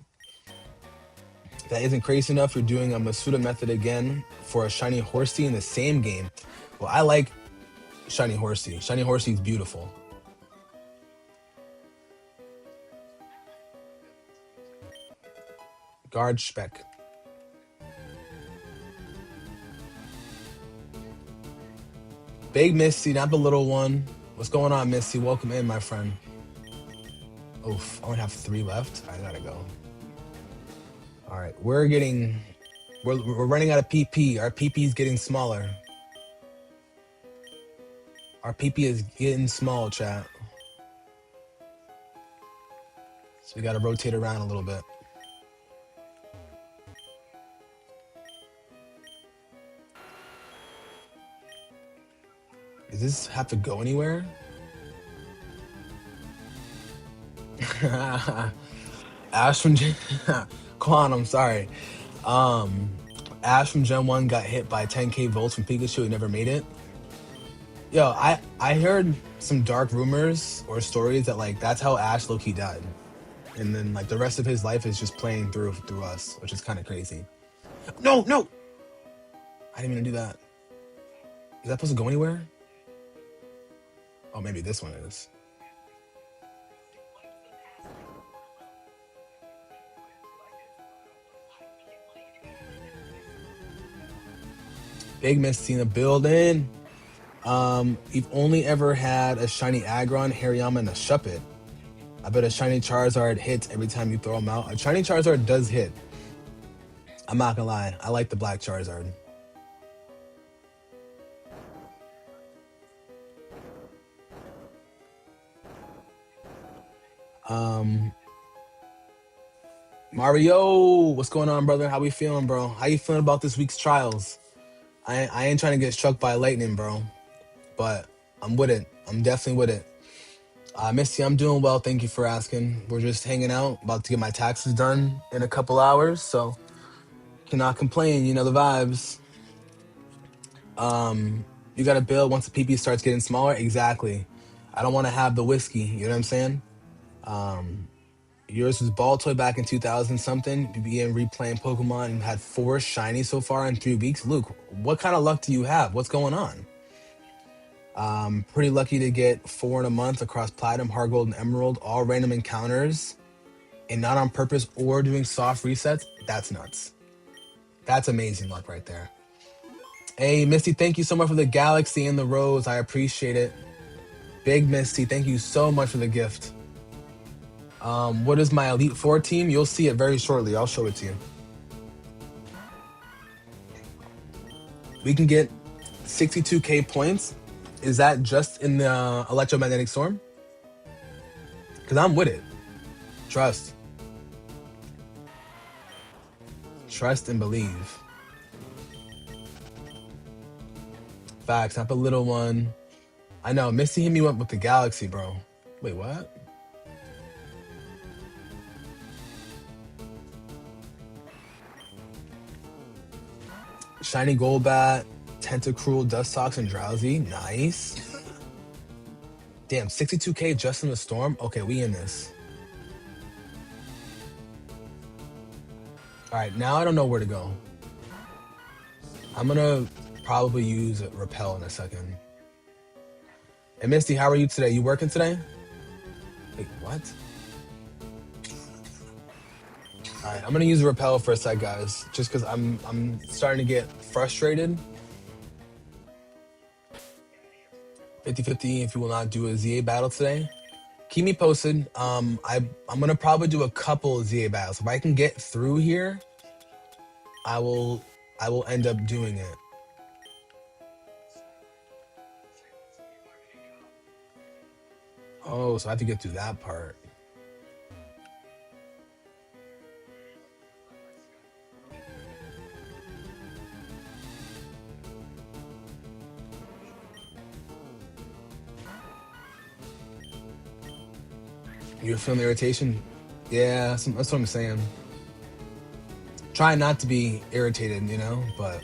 If that isn't crazy enough, you're doing a Masuda method again for a shiny Horsey in the same game. Well, I like shiny Horsey. Shiny Horsey is beautiful. Guard Spec. Big Misty, not the little one. What's going on, Misty? Welcome in, my friend. Oof, I only have 3 left. I gotta go. All right, we're running out of PP. Our PP is getting smaller. Our PP is getting small, chat. So we gotta rotate around a little bit. Does this have to go anywhere? Ash from Quan, I'm sorry. Ash from Gen 1 got hit by 10k volts from Pikachu. He never made it. Yo, I heard some dark rumors or stories that like that's how Ash low-key died. And then like the rest of his life is just playing through us, which is kind of crazy. No! I didn't mean to do that. Is that supposed to go anywhere? Oh, maybe this one is. Big Miss in the building. You've only ever had a shiny Aggron, Hariyama, and a Shuppet. I bet a shiny Charizard hits every time you throw him out. A shiny Charizard does hit. I'm not gonna lie. I like the black Charizard. Mario, what's going on, brother? How we feeling, bro? How you feeling about this week's trials? I ain't trying to get struck by lightning, bro. But I'm with it. I'm definitely with it. Misty, I'm doing well. Thank you for asking. We're just hanging out, about to get my taxes done in a couple hours, so cannot complain. You know the vibes. You got to build once the PP starts getting smaller. Exactly. I don't want to have the whiskey. You know what I'm saying? Yours was Ball Toy back in 2000 something. You began replaying Pokemon and had 4 shiny so far in 3 weeks. Luke, what kind of luck do you have? What's going on? Pretty lucky to get 4 in a month across Platinum, Hard Gold, and Emerald, all random encounters, and not on purpose or doing soft resets. That's nuts. That's amazing luck right there. Hey, Misty, thank you so much for the Galaxy and the Rose. I appreciate it. Big Misty, thank you so much for the gift. What is my Elite Four team? You'll see it very shortly. I'll show it to you. We can get 62k points. Is that just in the electromagnetic storm? Because I'm with it. Trust. Trust and believe. Facts. Not the little one. I know. Misty hit me up with the galaxy, bro. Wait, what? Shiny Golbat, Tentacruel, Dustox, and Drowsy. Nice. Damn, 62k just in the storm? Okay, we in this. Alright, now I don't know where to go. I'm gonna probably use Repel in a second. Hey Misty, how are you today? You working today? Wait, what? Alright, I'm gonna use Repel for a sec, guys. Just because I'm starting to get frustrated. 50-50 if you will not do a ZA battle today. Keep me posted. I'm gonna probably do a couple ZA battles. If I can get through here, I will end up doing it. Oh, so I have to get through that part. You're feeling irritation? Yeah, that's what I'm saying. Try not to be irritated, you know, but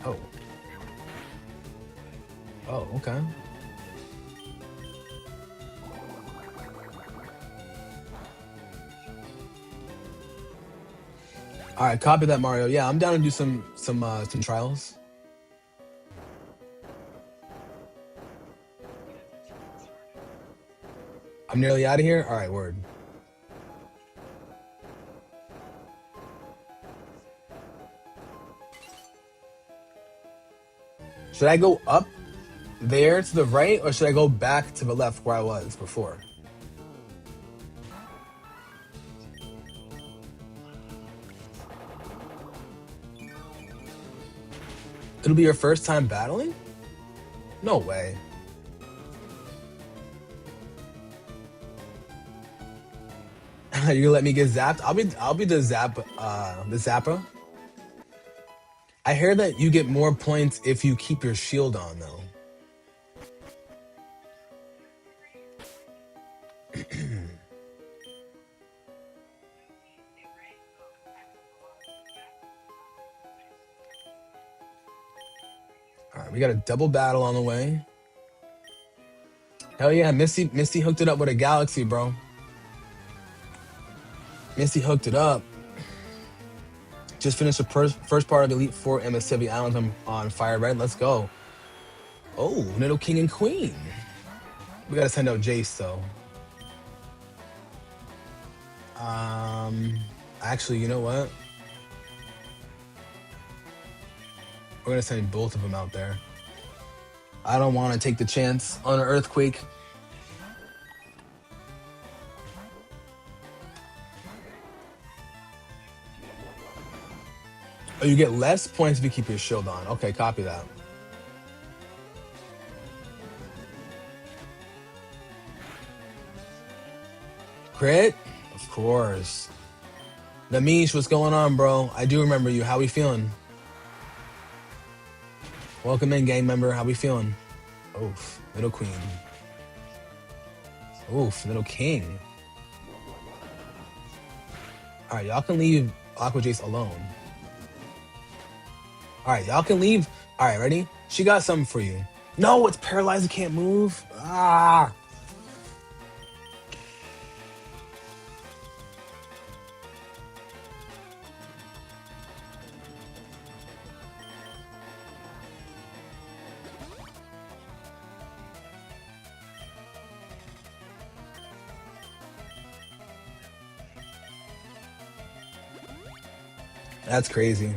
oh. Oh, okay. All right, copy that, Mario. Yeah, I'm down to do some trials. I'm nearly out of here. All right, word. Should I go up there to the right, or should I go back to the left where I was before? It'll be your first time battling? No way. You gonna let me get zapped? I'll be the zapper. I hear that you get more points if you keep your shield on though. All right, we got a double battle on the way. Hell yeah, Misty hooked it up with a galaxy, bro. Misty hooked it up. Just finished the first part of Elite Four and the Sevii Islands on Fire Red. Let's go. Oh, Little King and Queen. We gotta send out Jace though. Actually, you know what? We're gonna send both of them out there. I don't want to take the chance on an earthquake. Oh, you get less points if you keep your shield on. Okay, copy that. Crit? Of course. Namish, what's going on, bro? I do remember you. How we feeling? Welcome in, gang member. How we feeling? Oof, little queen. Oof, little king. All right, y'all can leave Aqua Jace alone. All right, y'all can leave. All right, ready? She got something for you. No, it's paralyzed. It can't move. Ah. That's crazy.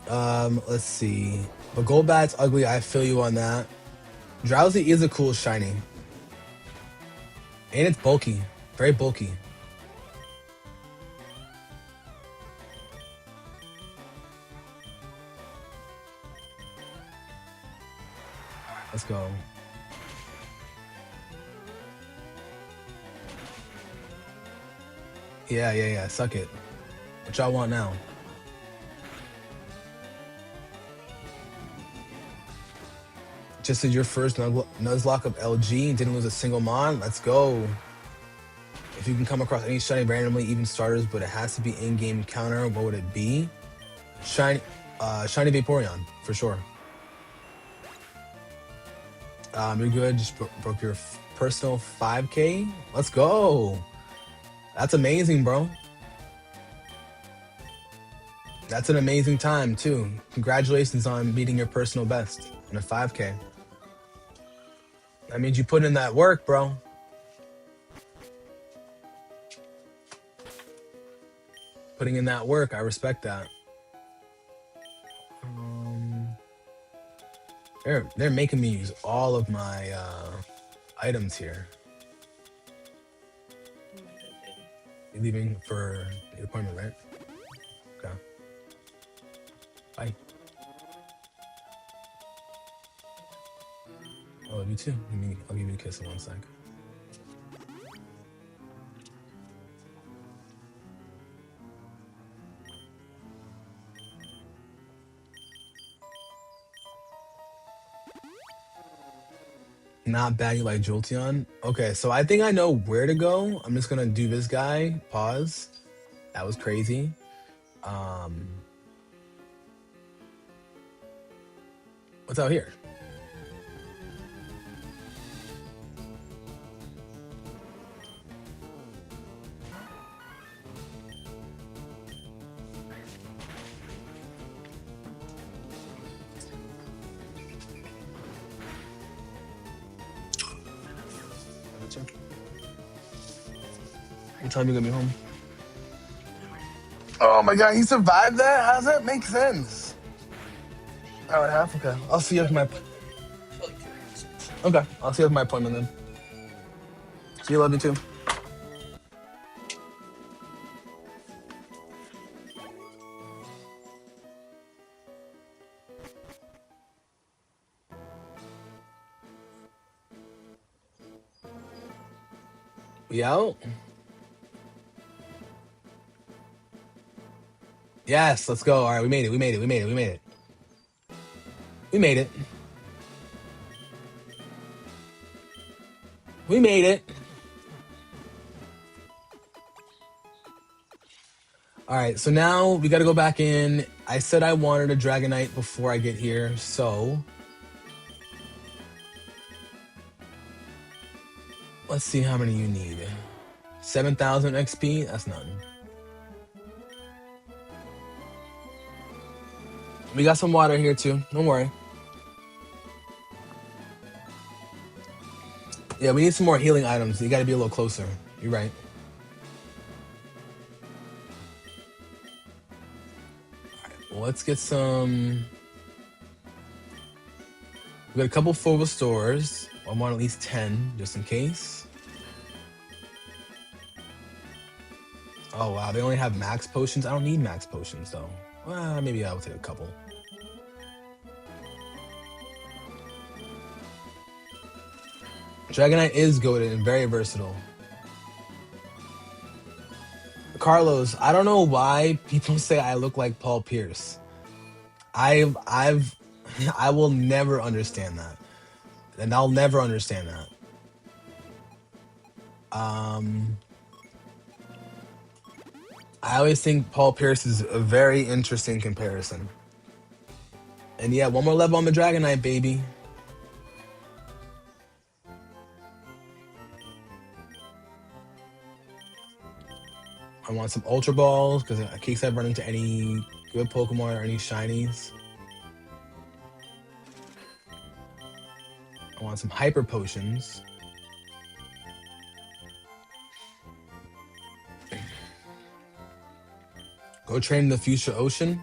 Let's see. But Golbat's ugly. I feel you on that. Drowsy is a cool shiny, and it's bulky, very bulky. Let's go. Yeah, yeah, yeah. Suck it. What y'all want now? Just did your first Nuzlocke of LG and didn't lose a single mon. Let's go. If you can come across any shiny randomly, even starters, but it has to be in-game counter, what would it be? Shiny, shiny Vaporeon for sure. You're good. Just broke your personal 5K. Let's go. That's amazing, bro. That's an amazing time too. Congratulations on beating your personal best in a 5K. That means you put in that work, bro. Putting in that work, I respect that. Um, they're making me use all of my items here. You're leaving for the appointment, right? Okay. Bye. I love you too. I'll give you a kiss in 1 sec. Not bad, you like Jolteon? Okay, so I think I know where to go. I'm just gonna do this guy. Pause. That was crazy. Um, what's out here? What time you gonna be home? Oh my god, he survived that? How does that make sense? Hour and a half? Okay. I'll see you at my Okay. I'll see you at my appointment then. See you, love you too. We out? Yes, let's go. Alright, we made it. We made it. We made it. We made it. We made it. We made it. Alright, so now we gotta go back in. I said I wanted a Dragonite before I get here, so let's see how many you need. 7,000 XP? That's nothing. We got some water here too. Don't worry. Yeah, we need some more healing items. You gotta be a little closer. You're right. Well, let's get some. We got a couple full restores. I want at least 10, just in case. Oh, wow. They only have max potions? I don't need max potions, though. Well, maybe I'll take a couple. Dragonite is goated and very versatile. Carlos, I don't know why people say I look like Paul Pierce. I've I will never understand that. And I'll never understand that. I always think Paul Pierce is a very interesting comparison. And yeah, one more level on the Dragonite, baby. I want some Ultra Balls, because in case I run into any good Pokemon or any shinies. I want some Hyper Potions. Go Go train in the future ocean.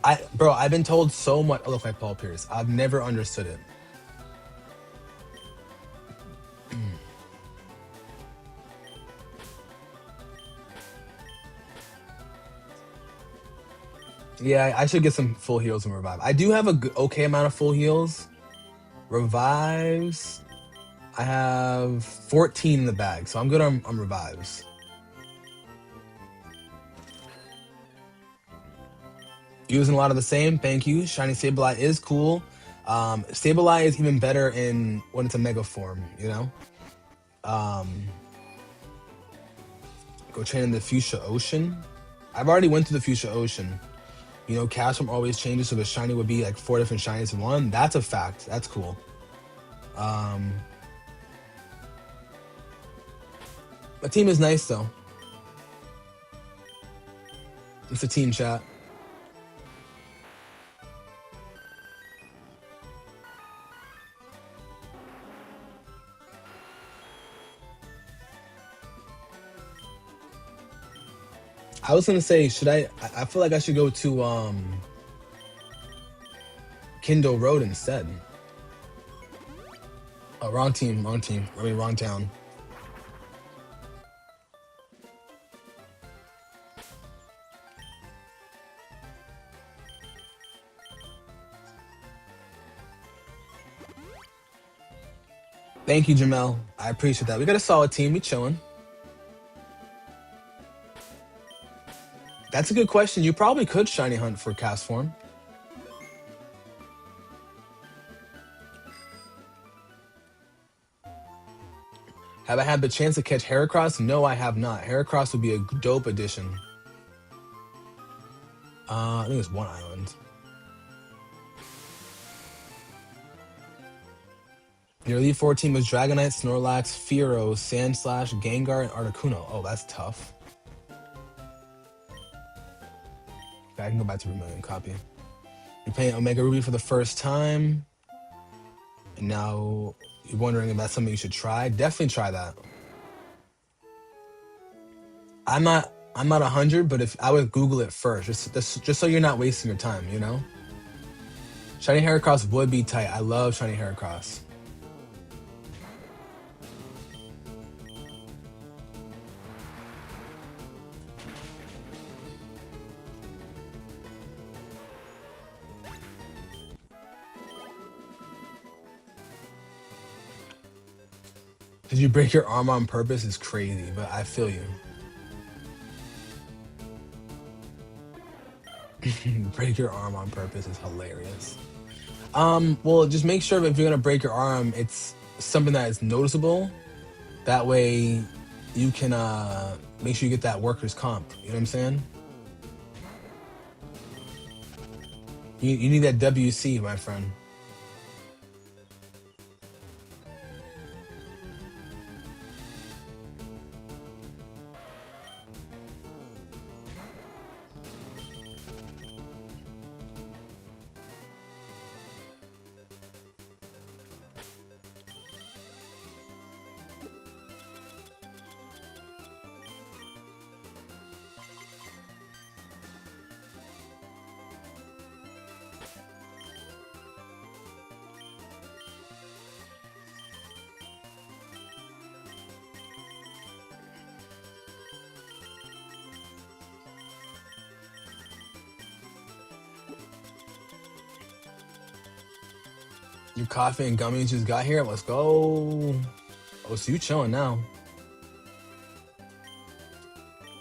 I've been told so much. Oh, look like Paul Pierce. I've never understood it. Yeah, I should get some full heals and revive. I do have a okay amount of full heals. Revives. I have 14 in the bag, so I'm good on revives. Using a lot of the same. Thank you. Shiny Sableye is cool. Sableye is even better in when it's a mega form. You know. Go train in the fuchsia ocean. I've already went to the fuchsia ocean. You know, cash from always changes, so the shiny would be like 4 different shinies in one. That's a fact. That's cool. My team is nice though. It's a team chat. I was gonna say, should I feel like I should go to Kindle Road instead. Oh, wrong team, wrong team. I mean, wrong town. Thank you, Jamel. I appreciate that. We got a solid team. We chilling. That's a good question. You probably could shiny hunt for cast form. Have I had the chance to catch Heracross? No, I have not. Heracross would be a dope addition. I think it's one island. Your Elite Four team was Dragonite, Snorlax, Fearow, Sandslash, Gengar, and Articuno. Oh, that's tough. Okay, I can go back to Vermilion copy. You're playing Omega Ruby for the first time, and now you're wondering if that's something you should try. Definitely try that. I'm not 100, but if I would Google it first, just so you're not wasting your time, you know. Shiny Heracross would be tight. I love Shiny Heracross. Did you break your arm on purpose? It's crazy, but I feel you. Break your arm on purpose is hilarious. Well, just make sure if you're gonna break your arm, it's something that is noticeable. That way, you can make sure you get that workers' comp. You know what I'm saying? You need that WC, my friend. Your coffee and gummies just got here. Let's go. Oh, so you chilling now.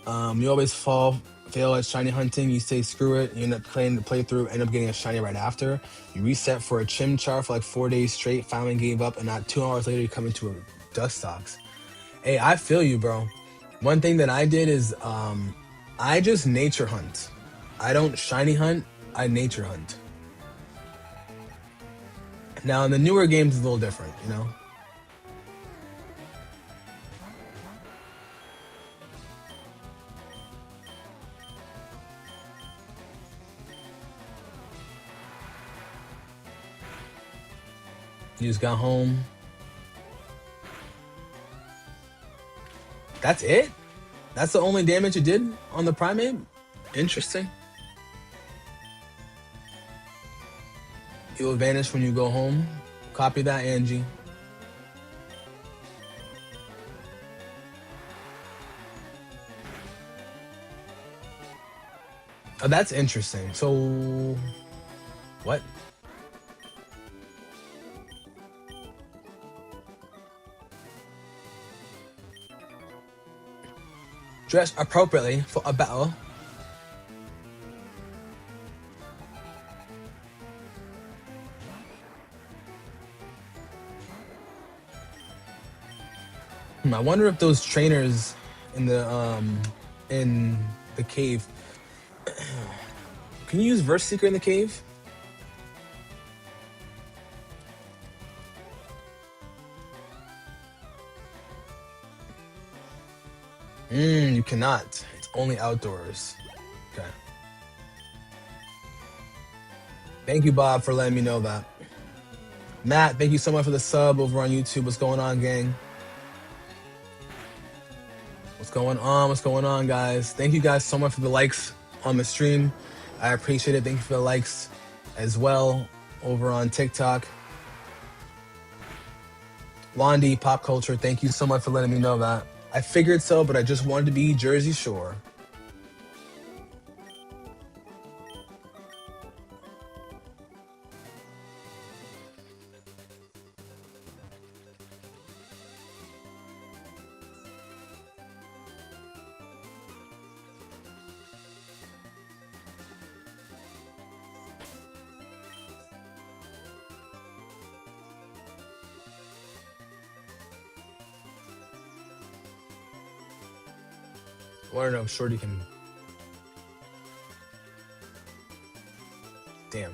You always fail at shiny hunting. You say screw it. You end up playing the playthrough, end up getting a shiny right after. You reset for a Chimchar for like 4 days straight, finally gave up, and not 2 hours later you come into a Dustox. Hey, I feel you, bro. One thing that I did is I just nature hunt. I don't shiny hunt, I nature hunt. Now in the newer games it's a little different, you know? You just got home. That's it? That's the only damage it did on the primate? Interesting. It will vanish when you go home. Copy that, Angie. Oh, that's interesting. So, what? Dress appropriately for a battle. I wonder if those trainers in in the cave. Can you use Verse Seeker in the cave? You cannot. It's only outdoors. Okay. Thank you, Bob, for letting me know that. Matt, thank you so much for the sub over on YouTube. What's going on, gang? What's going on? What's going on, guys? Thank you guys so much for the likes on the stream. I appreciate it. Thank you for the likes as well over on TikTok. Londi, Pop Culture, thank you so much for letting me know that. I figured so, but I just wanted to be Jersey Shore. I want to know if Shorty can... Damn.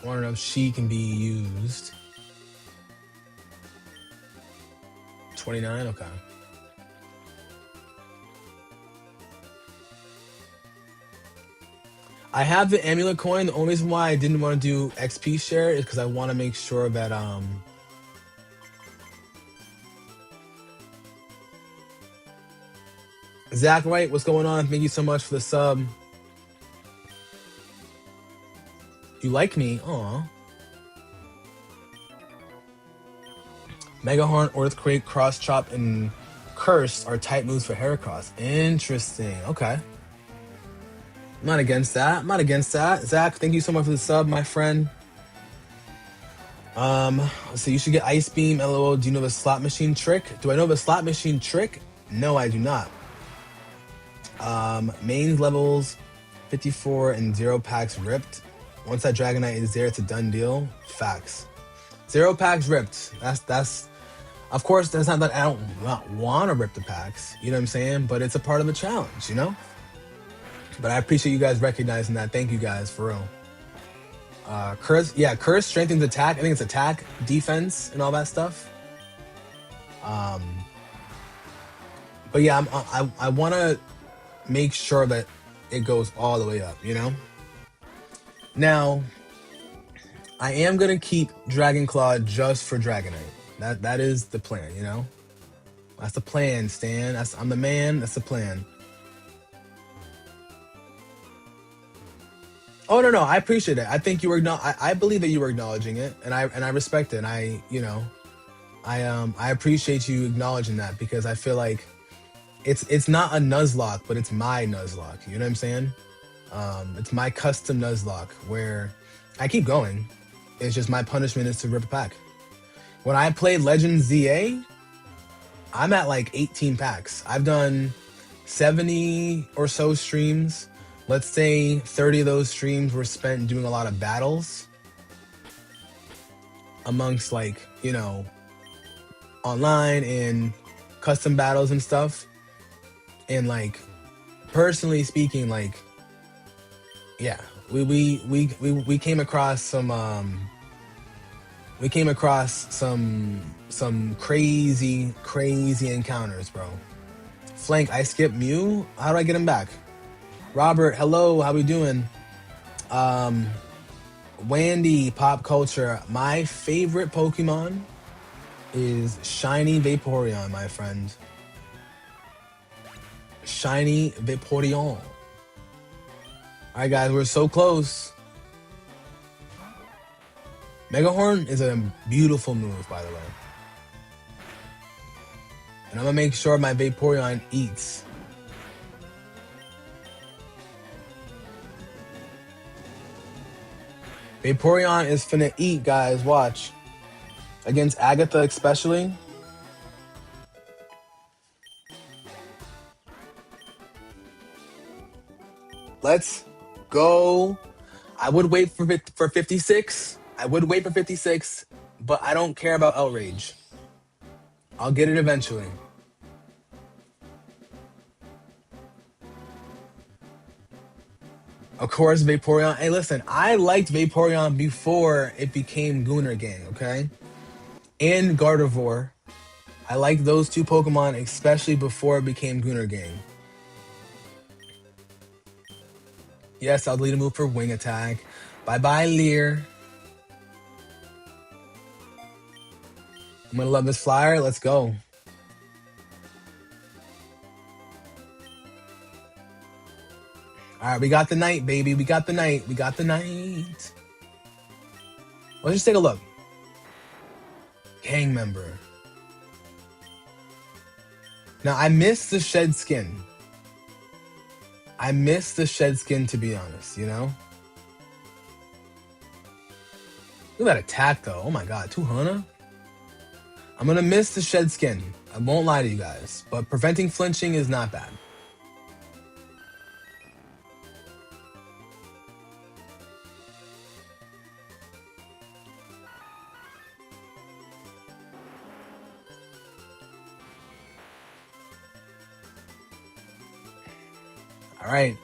I want to know if she can be used. 29? Okay. I have the amulet coin. The only reason why I didn't want to do XP share is because I want to make sure that Zach Wright, what's going on? Thank you so much for the sub. You like me? Aw. Megahorn, Earthquake, Cross Chop, and Curse are type moves for Heracross. Interesting. Okay. I'm not against that. I'm not against that. Zach, thank you so much for the sub, my friend. So you should get Ice Beam, LOL. Do you know the slot machine trick? Do I know the slot machine trick? No, I do not. Main levels 54 and 0 packs ripped. Once that Dragonite is there, it's a done deal. Facts. 0 packs ripped. That's of course, that's not that I don't want to rip the packs. You know what I'm saying? But it's a part of the challenge, you know? But I appreciate you guys recognizing that. Thank you guys, for real. Curse strengthens attack. I think it's attack, defense, and all that stuff. But yeah, I want to make sure that it goes all the way up, you know? Now, I am going to keep Dragon Claw just for Dragonite. That is the plan, you know? That's the plan, Stan. I'm the man. That's the plan. Oh no, I appreciate it. I think you were I believe that you were acknowledging it, and I respect it. And I appreciate you acknowledging that, because I feel like it's not a Nuzlocke, but it's my Nuzlocke. You know what I'm saying? It's my custom Nuzlocke where I keep going. It's just my punishment is to rip a pack. When I played Legends ZA, I'm at like 18 packs. I've done 70 or so streams. Let's say 30 of those streams were spent doing a lot of battles amongst, like, you know, online and custom battles and stuff. And like, personally speaking, like, yeah, we came across some some crazy encounters, bro. Flank, I skip Mew. How do I get him back? Robert, hello, how we doing? Wandy, pop culture. My favorite Pokemon is Shiny Vaporeon, my friend. Shiny Vaporeon. Alright, guys, we're so close. Megahorn is a beautiful move, by the way. And I'm gonna make sure my Vaporeon eats. Vaporeon is finna eat, guys. Watch. Against Agatha, especially. Let's go. I would wait for 56. I would wait for 56, but I don't care about Outrage. I'll get it eventually. Of course, Vaporeon. Hey, listen, I liked Vaporeon before it became Gooner Gang, okay? And Gardevoir. I liked those two Pokemon, especially before it became Gooner Gang. Yes, I'll delete a move for Wing Attack. Bye-bye, Leer. I'm gonna love this flyer. Let's go. All right, we got the night, baby. We got the night. We got the night. Let's just take a look. Gang member. Now, I miss the shed skin. I miss the shed skin, to be honest, you know? Look at that attack, though. Oh my god, 200? I'm gonna miss the shed skin. I won't lie to you guys. But preventing flinching is not bad. All right.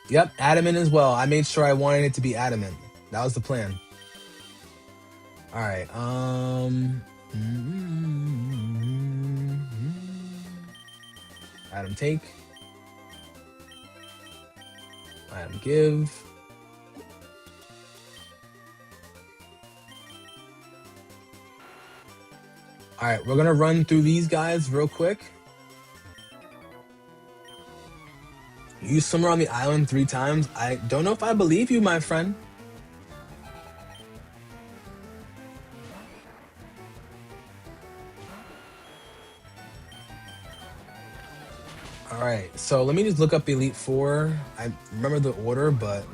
Yep, adamant as well. I made sure I wanted it to be adamant. That was the plan. All right. Adam take. Adam give. All right, we're gonna run through these guys real quick. You swimmer on the island 3 times. I don't know if I believe you, my friend. All right, so let me just look up Elite Four. I remember the order, but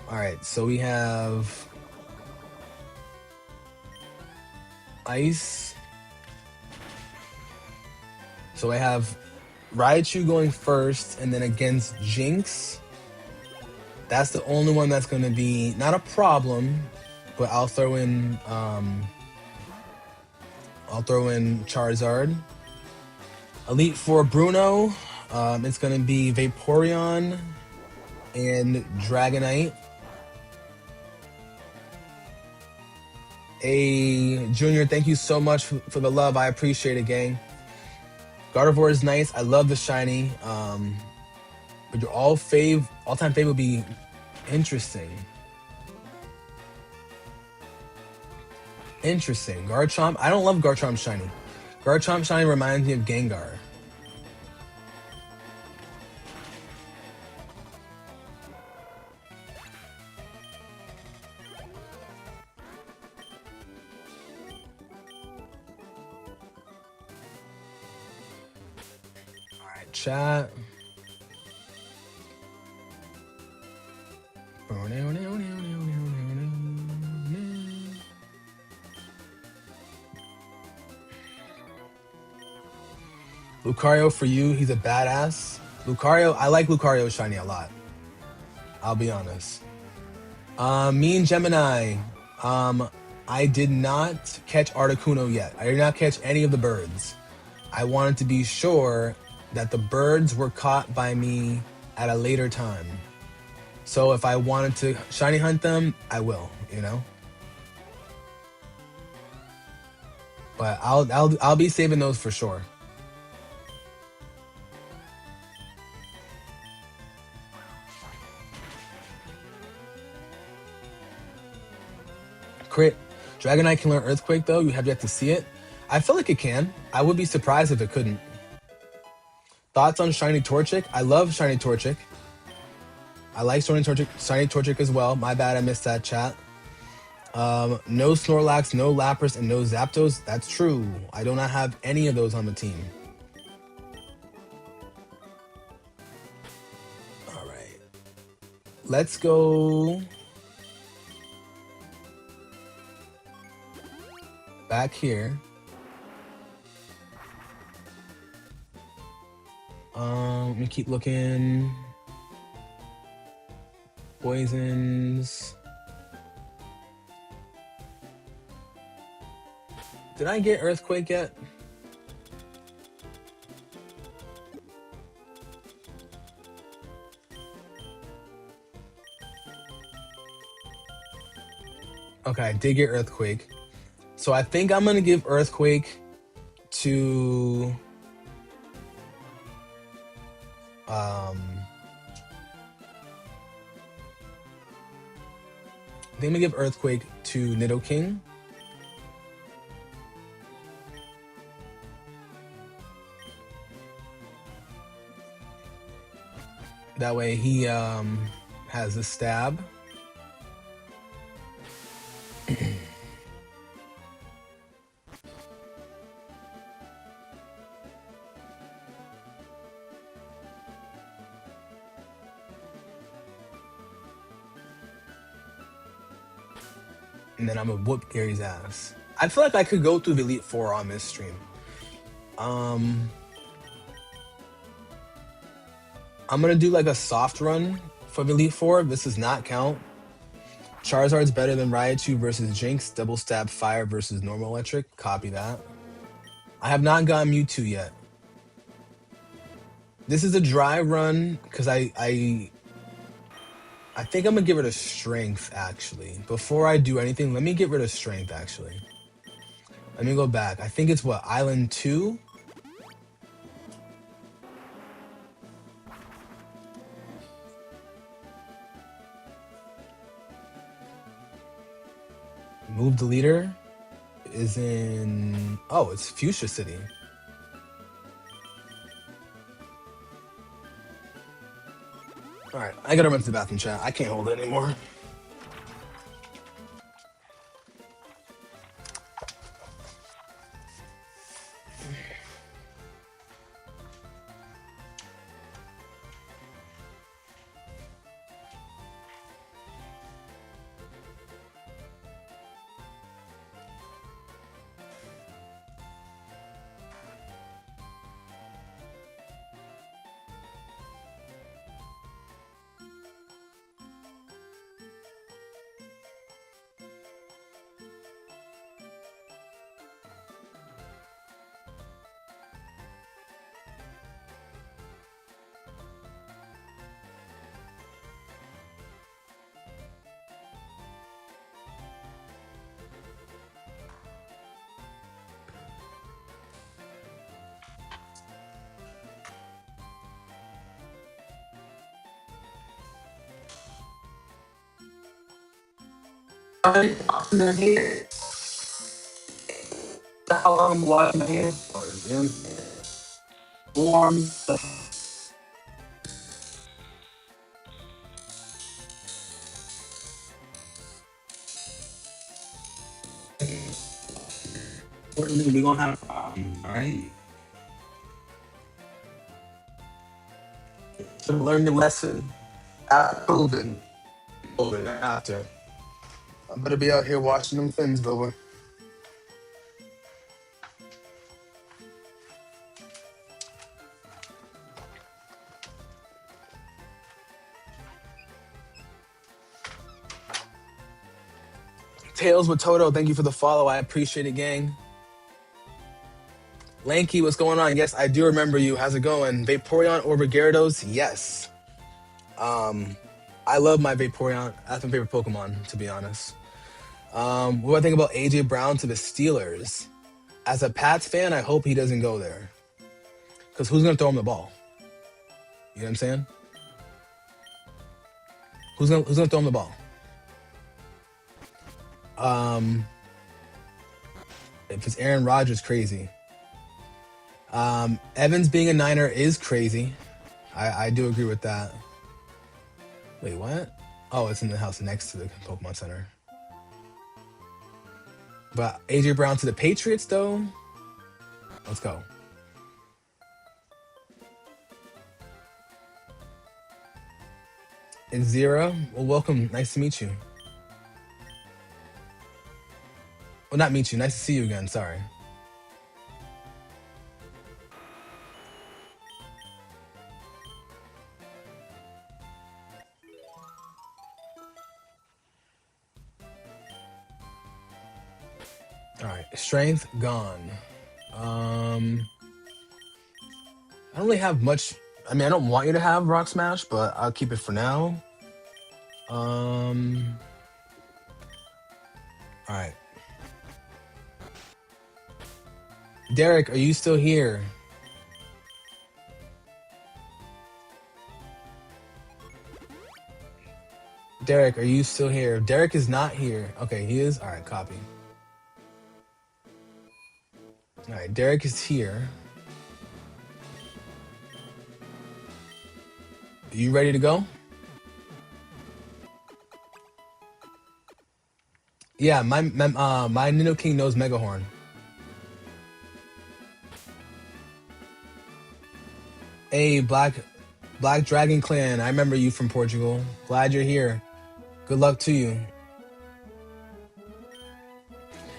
all right. So we have Ice. So I have Raichu going first, and then against Jinx. That's the only one that's going to be not a problem, but I'll throw in Charizard. Elite Four Bruno. It's going to be Vaporeon and Dragonite. Hey, Junior, thank you so much for the love. I appreciate it, gang. Gardevoir is nice. I love the shiny. But your all-time fave would be interesting. Interesting. Garchomp. I don't love Garchomp shiny. Garchomp shiny reminds me of Gengar. All right, chat. Lucario for you, he's a badass. Lucario, I like Lucario shiny a lot. I'll be honest. Me and Gemini, I did not catch Articuno yet. I did not catch any of the birds. I wanted to be sure that the birds were caught by me at a later time. So if I wanted to shiny hunt them, I will, you know? But I'll be saving those for sure. Crit. Dragonite can learn Earthquake though. You have yet to see it. I feel like it can. I would be surprised if it couldn't. Thoughts on Shiny Torchic? I love Shiny Torchic. I like Shiny Torchic as well. My bad, I missed that chat. No Snorlax, no Lapras, and no Zapdos. That's true. I do not have any of those on the team. All right. Let's go back here. Let me keep looking. Poisons. Did I get Earthquake yet? Okay, I did get Earthquake. So I think I'm gonna give Earthquake to I think I'm gonna give Earthquake to Nidoking. That way he has a stab. And then I'm gonna whoop Gary's ass. I feel like I could go through the Elite Four on this stream. I'm gonna do like a soft run for the Elite Four. This does not count. Charizard's better than Raichu versus Jinx. Double stab fire versus normal electric. Copy that. I have not gotten Mewtwo yet. This is a dry run because I think I'm gonna get rid of strength actually. Before I do anything, let me get rid of strength actually. Let me go back. I think it's what, Island 2? Move the leader is in, oh, it's Fuchsia City. All right, I gotta run to the bathroom, chat. I can't hold it anymore. How long I'm washing my hands for, man? Warm. We gonna have a problem, all right? So learn the lesson after COVID after. I better be out here washing them things, Bubba. Tails with Toto, thank you for the follow. I appreciate it, gang. Lanky, what's going on? Yes, I do remember you. How's it going? Vaporeon or Gyarados? Yes. I love my Vaporeon. That's my favorite Pokemon, to be honest. What do I think about AJ Brown to the Steelers? As a Pats fan, I hope he doesn't go there. Because who's gonna throw him the ball? You know what I'm saying? Who's gonna throw him the ball? Um, if it's Aaron Rodgers, crazy. Evans being a Niner is crazy. I do agree with that. Wait, what? Oh, it's in the house next to the Pokemon Center. But AJ Brown to the Patriots, though. Let's go. It's Zero. Well, welcome. Nice to meet you. Well, not meet you. Nice to see you again. Sorry. All right. Strength gone. I don't really have much. I mean, I don't want you to have Rock Smash, but I'll keep it for now. Um. All right. Derek, are you still here? Derek, are you still here? Derek is not here. Okay, he is. All right, copy. All right, Derek is here. Are you ready to go? Yeah, my Nino King knows Megahorn. Hey, Black Dragon Clan, I remember you from Portugal. Glad you're here. Good luck to you.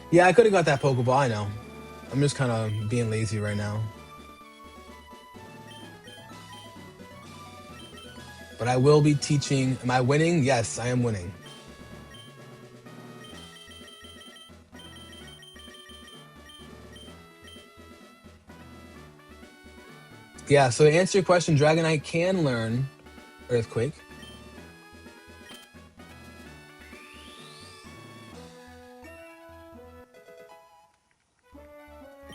Yeah, I could have got that Pokeball, I know. I'm just kind of being lazy right now. But I will be teaching. Am I winning? Yes, I am winning. Yeah, so to answer your question, Dragonite can learn Earthquake.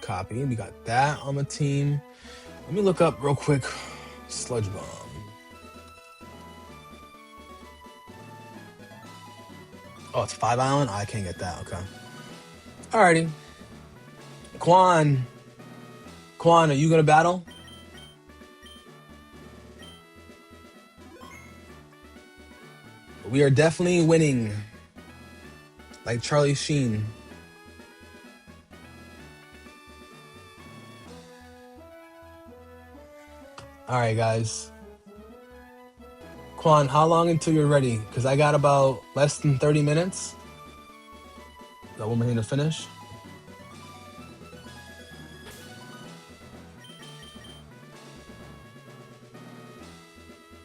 Copy. We got that on the team. Let me look up real quick. Sludge Bomb. Oh, it's 5 Island? I can't get that. Okay. Alrighty. Quan. Quan, are you going to battle? We are definitely winning. Like Charlie Sheen. Alright, guys. Quan, how long until you're ready? Because I got about less than 30 minutes. Got one more thing to finish.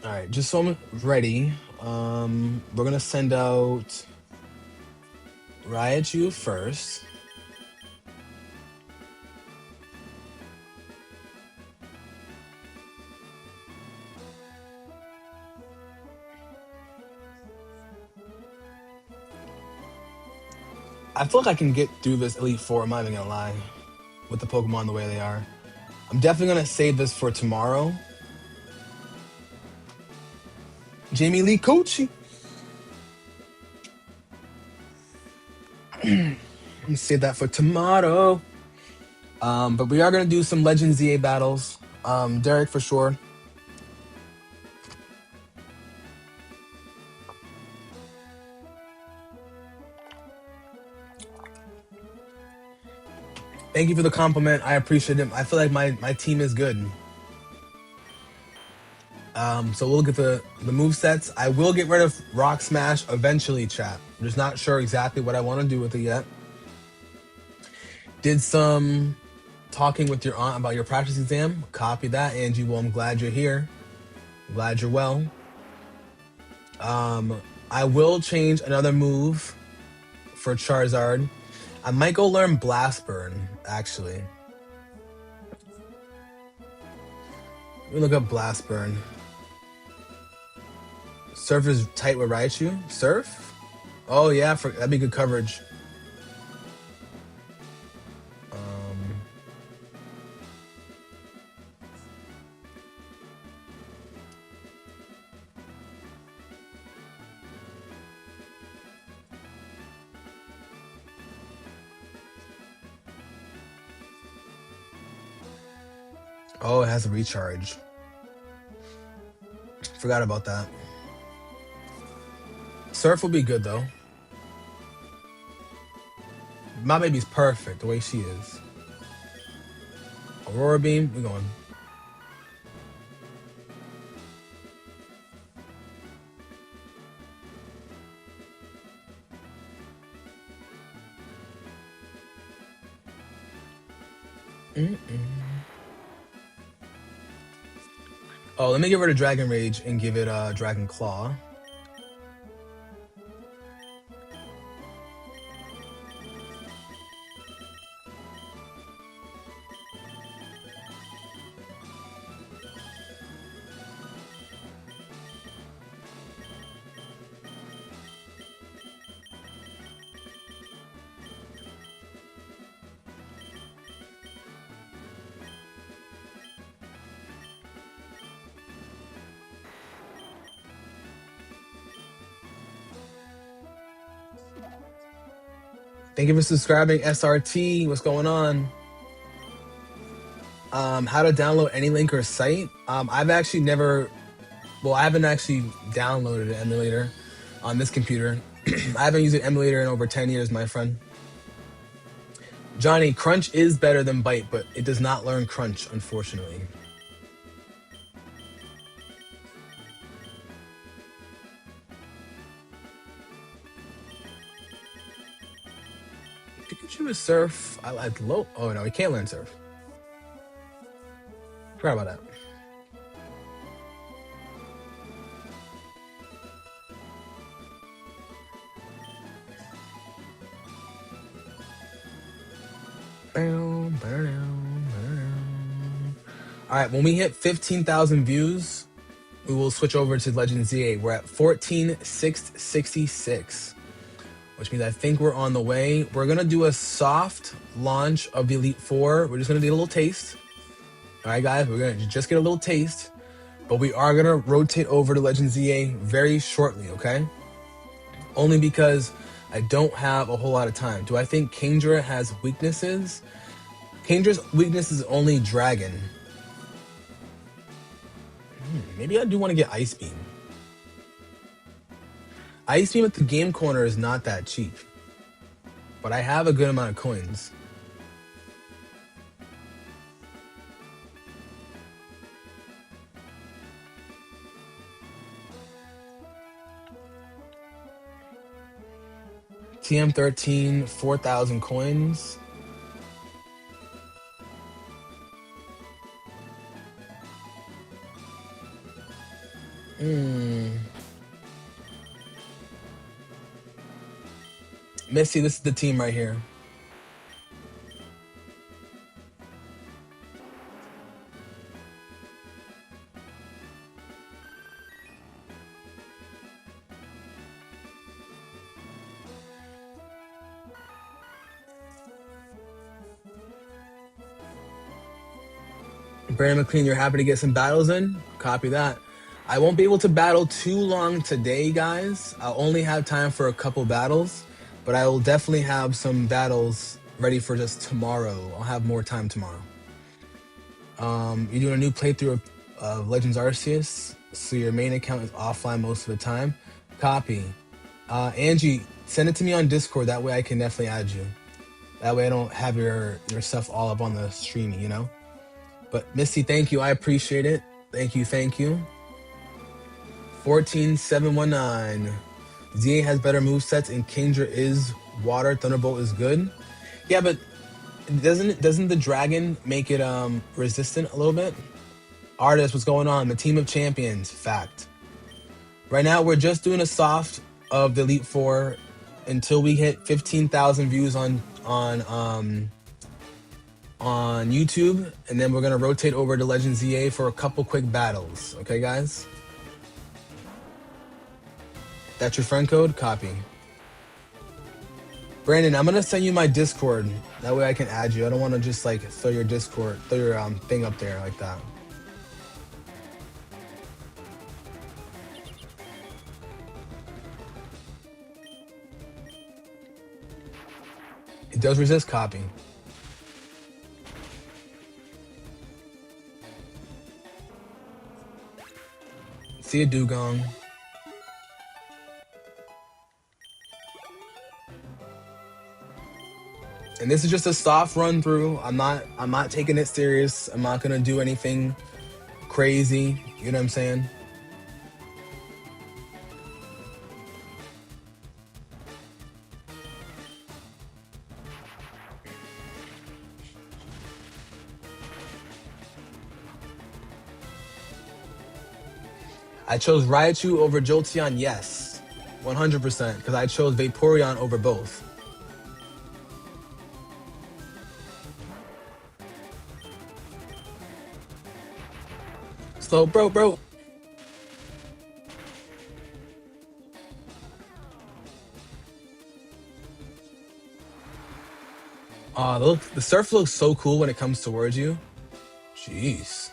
Alright, just so I'm ready. We're gonna send out Raichu first. I feel like I can get through this Elite Four, I'm not even gonna lie. With the Pokemon the way they are. I'm definitely gonna save this for tomorrow. Jamie Lee Coochie. I'm gonna save that for tomorrow. But we are gonna do some Legend ZA battles. Derek for sure. Thank you for the compliment. I appreciate it. I feel like my team is good. So we'll look at the move sets. I will get rid of Rock Smash eventually, chat. I'm just not sure exactly what I want to do with it yet. Did some talking with your aunt about your practice exam. Copy that, Angie. Well, I'm glad you're here. I'm glad you're well. I will change another move for Charizard. I might go learn Blast Burn, actually. Let me look up Blast Burn. Surf is tight with Raichu. Surf? Oh yeah, that'd be good coverage. Oh, it has a recharge. Forgot about that. Surf will be good though. My baby's perfect the way she is. Aurora beam, we going. Oh, let me get rid of Dragon Rage and give it Dragon Claw. Thank you for subscribing, SRT. What's going on? How to download any link or site? I've actually never. Well, I haven't actually downloaded an emulator on this computer. I haven't used an emulator in over 10 years, my friend. Johnny, Crunch is better than Bite, but it does not learn Crunch, unfortunately. Pikachu is Surf. I like low. Oh no, he can't learn Surf. Forgot about that. All right, when we hit 15,000 views, we will switch over to Legend ZA. We're at 14,666, which means I think we're on the way. We're gonna do a soft launch of the Elite Four. We're just gonna get a little taste. All right, guys, we're gonna just get a little taste, but we are gonna rotate over to Legend ZA very shortly, okay? Only because I don't have a whole lot of time. Do I think Kingdra has weaknesses? Kingdra's weakness is only Dragon. Maybe I do want to get Ice Beam. Ice Beam at the game corner is not that cheap, but I have a good amount of coins. TM13, 4,000 coins. Missy, this is the team right here. Brandon McLean, you're happy to get some battles in? Copy that. I won't be able to battle too long today, guys. I'll only have time for a couple battles, but I will definitely have some battles ready for just tomorrow. I'll have more time tomorrow. You're doing a new playthrough of Legends Arceus, so your main account is offline most of the time. Copy. Angie, send it to me on Discord. That way I can definitely add you. That way I don't have your stuff all up on the streaming, you know? But Misty, thank you. I appreciate it. Thank you. 14719. ZA has better movesets and Kingdra is water. Thunderbolt is good. Yeah, but doesn't the dragon make it resistant a little bit? Artist, what's going on? The team of champions. Fact. Right now we're just doing a soft of the Elite Four until we hit 15,000 views on YouTube, and then we're gonna rotate over to Legends ZA for a couple quick battles. Okay, guys? That's your friend code? Copy. Brandon, I'm gonna send you my Discord. That way I can add you. I don't wanna just like throw your Discord, throw your thing up there like that. It does resist copy. See a dugong. And this is just a soft run through. I'm not taking it serious. I'm not gonna do anything crazy. You know what I'm saying? I chose Raichu over Jolteon, yes. 100%. Because I chose Vaporeon over both. So, bro. Look, the surf looks so cool when it comes towards you. Jeez.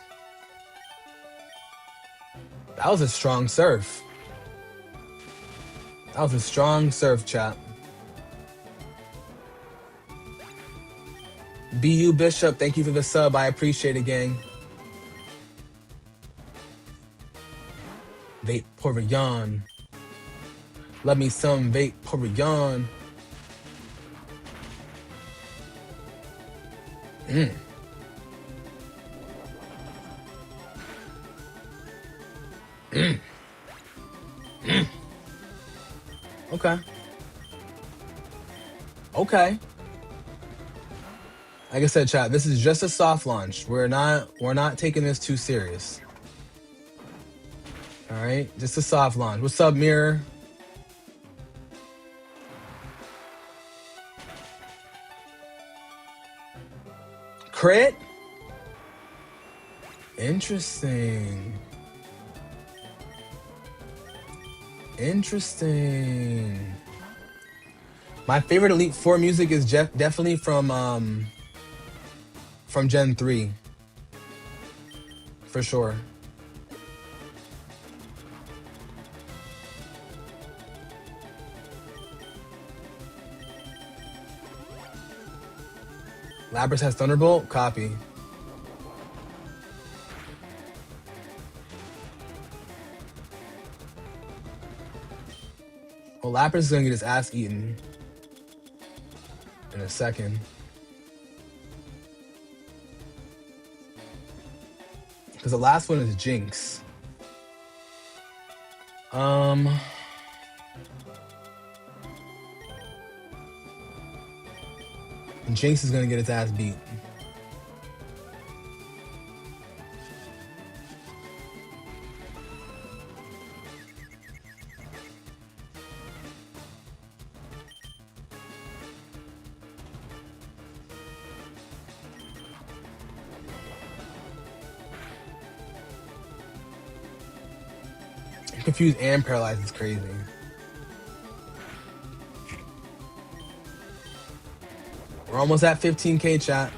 That was a strong surf. That was a strong surf, chat. BU Bishop, thank you for the sub. I appreciate it, gang. Vaporeon. Love me some Vaporeon. Mm. Mm. Mm. Okay. Okay. Like I said, chat, this is just a soft launch. We're not taking this too serious. All right, just a soft launch. What's up, Mirror? Crit? Interesting. Interesting. My favorite Elite Four music is definitely from Gen 3. For sure. Lapras has Thunderbolt? Copy. Well, Lapras is gonna get his ass eaten in a second. Because the last one is Jinx. And Jinx is gonna get his ass beat. Confused and paralyzed is crazy. We're almost at 15K, chat.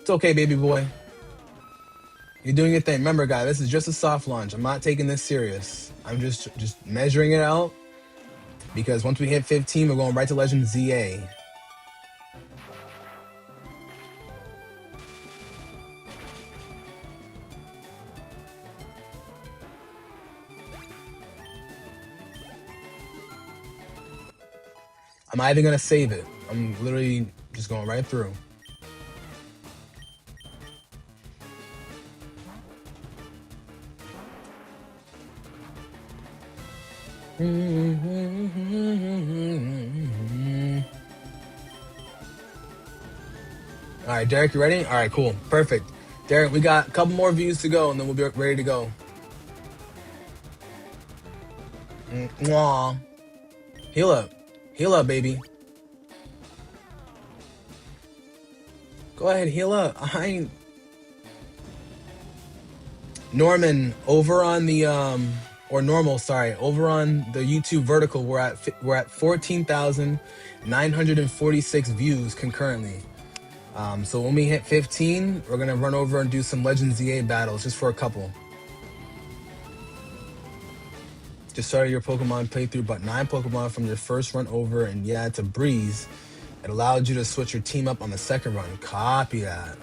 It's okay, baby boy. You're doing your thing. Remember, guys, this is just a soft launch. I'm not taking this serious. I'm just measuring it out. Because once we hit 15, we're going right to Legend ZA. I'm not even gonna save it. I'm literally just going right through. All right, Derek, you ready? All right, cool. Perfect. Derek, we got a couple more views to go, and then we'll be ready to go. Mwah. Heal up. Heal up, baby. Go ahead, heal up. I ain't... Norman, over on the or normal, sorry, over on the YouTube vertical, we're at 14,946 views concurrently. So when we hit 15, we're gonna run over and do some Legend ZA battles just for a couple. Just started your Pokemon playthrough, but 9 Pokemon from your first run over, and yeah, it's a breeze. It allowed you to switch your team up on the second run. Copy that.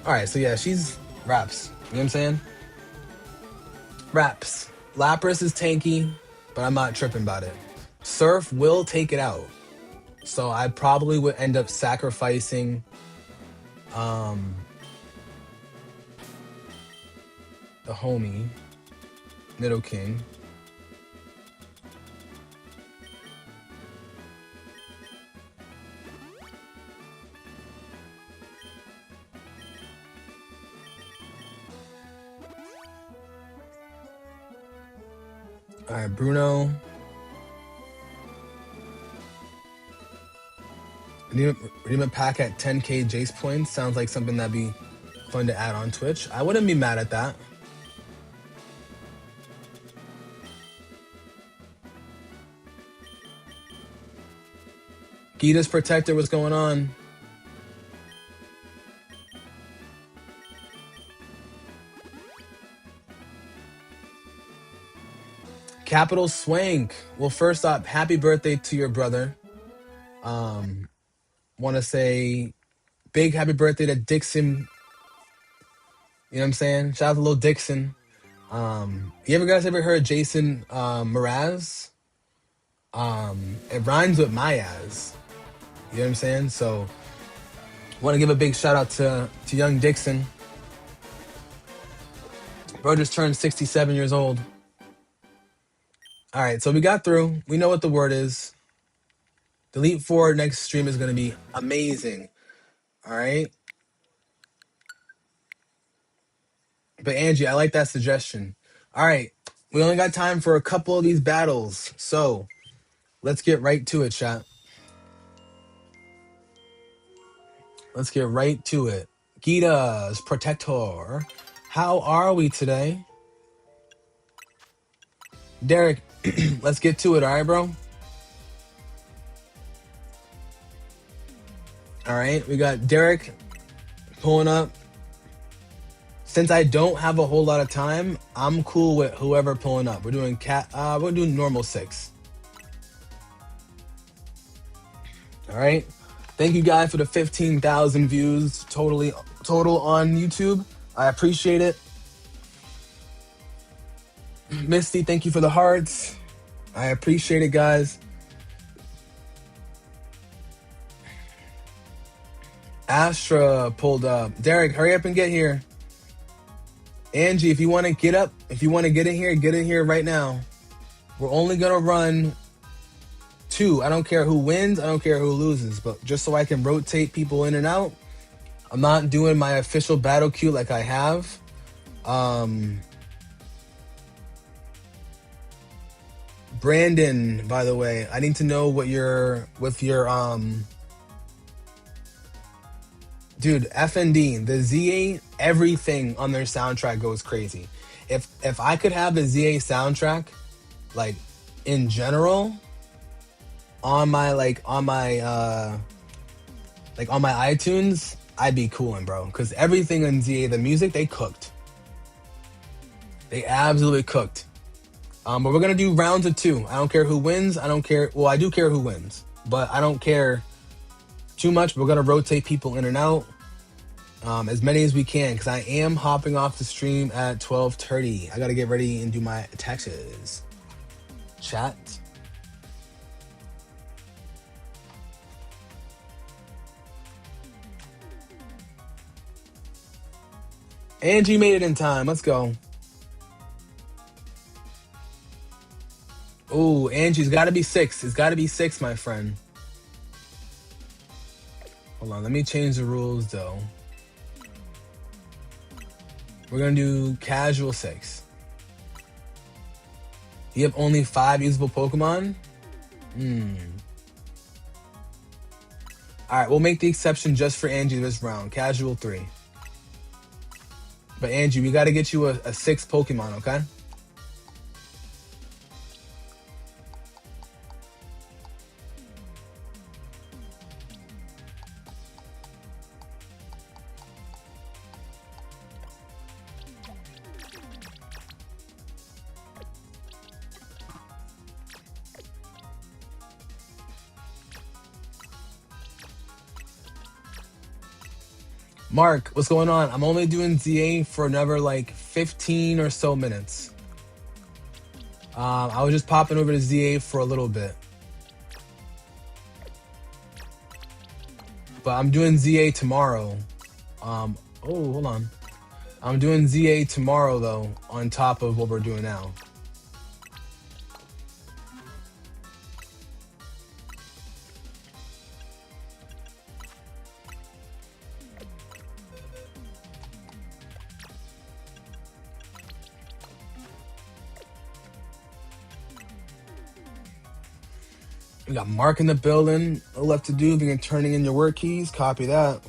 All right, so yeah, she's Raps. You know what I'm saying? Raps. Lapras is tanky, but I'm not tripping about it. Surf will take it out. So I probably would end up sacrificing um the homie, Middle King. All right, Bruno. Redeem a pack at 10k Jace points. Sounds like something that'd be fun to add on Twitch. I wouldn't be mad at that. Gita's Protector, what's going on? Capital Swank. Well, first off, happy birthday to your brother. Want to say big happy birthday to Dixon. You know what I'm saying? Shout out to little Dixon. You ever guys ever heard Jason Mraz? It rhymes with Mayaz. You know what I'm saying? So, want to give a big shout out to young Dixon. Bro just turned 67 years old. All right, so we got through. We know what the word is. Delete 4 next stream is going to be amazing. All right. But Angie, I like that suggestion. All right. We only got time for a couple of these battles. So let's get right to it, chat. Let's get right to it. Gita's Protector. How are we today? Derek, let's get to it, all right, bro? All right, we got Derek pulling up. Since I don't have a whole lot of time, I'm cool with whoever pulling up. We're doing we're doing normal 6. All right. Thank you guys for the 15,000 views total on YouTube. I appreciate it. Misty, thank you for the hearts. I appreciate it, guys. Astra pulled up. Derek, hurry up and get here. Angie, if you want to get up, if you want to get in here right now. We're only going to run 2. I don't care who wins. I don't care who loses. But just so I can rotate people in and out, I'm not doing my official battle queue like I have. Brandon, by the way, I need to know what with your dude, FND, the ZA, everything on their soundtrack goes crazy. If I could have the ZA soundtrack, like in general, on my iTunes, I'd be coolin', bro. Because everything in ZA, the music, they cooked. They absolutely cooked. But we're gonna do rounds of 2. I don't care who wins. I don't care. Well, I do care who wins, but I don't care too much. We're gonna rotate people in and out, as many as we can, because I am hopping off the stream at 12:30. I gotta get ready and do my taxes. Chat. Angie made it in time. Let's go. Oh, Angie's got to be 6. It's got to be 6, my friend. Hold on. Let me change the rules, though. We're going to do casual 6. You have only 5 usable Pokemon? All right. We'll make the exception just for Angie this round. Casual 3. But Angie, we got to get you a 6 Pokemon, okay? Mark, what's going on? I'm only doing ZA for another like 15 or so minutes. I was just popping over to ZA for a little bit. But I'm doing ZA tomorrow. Oh, hold on. I'm doing ZA tomorrow though, on top of what we're doing now. We got Mark in the building. No left to do. Begin turning in your work keys. Copy that.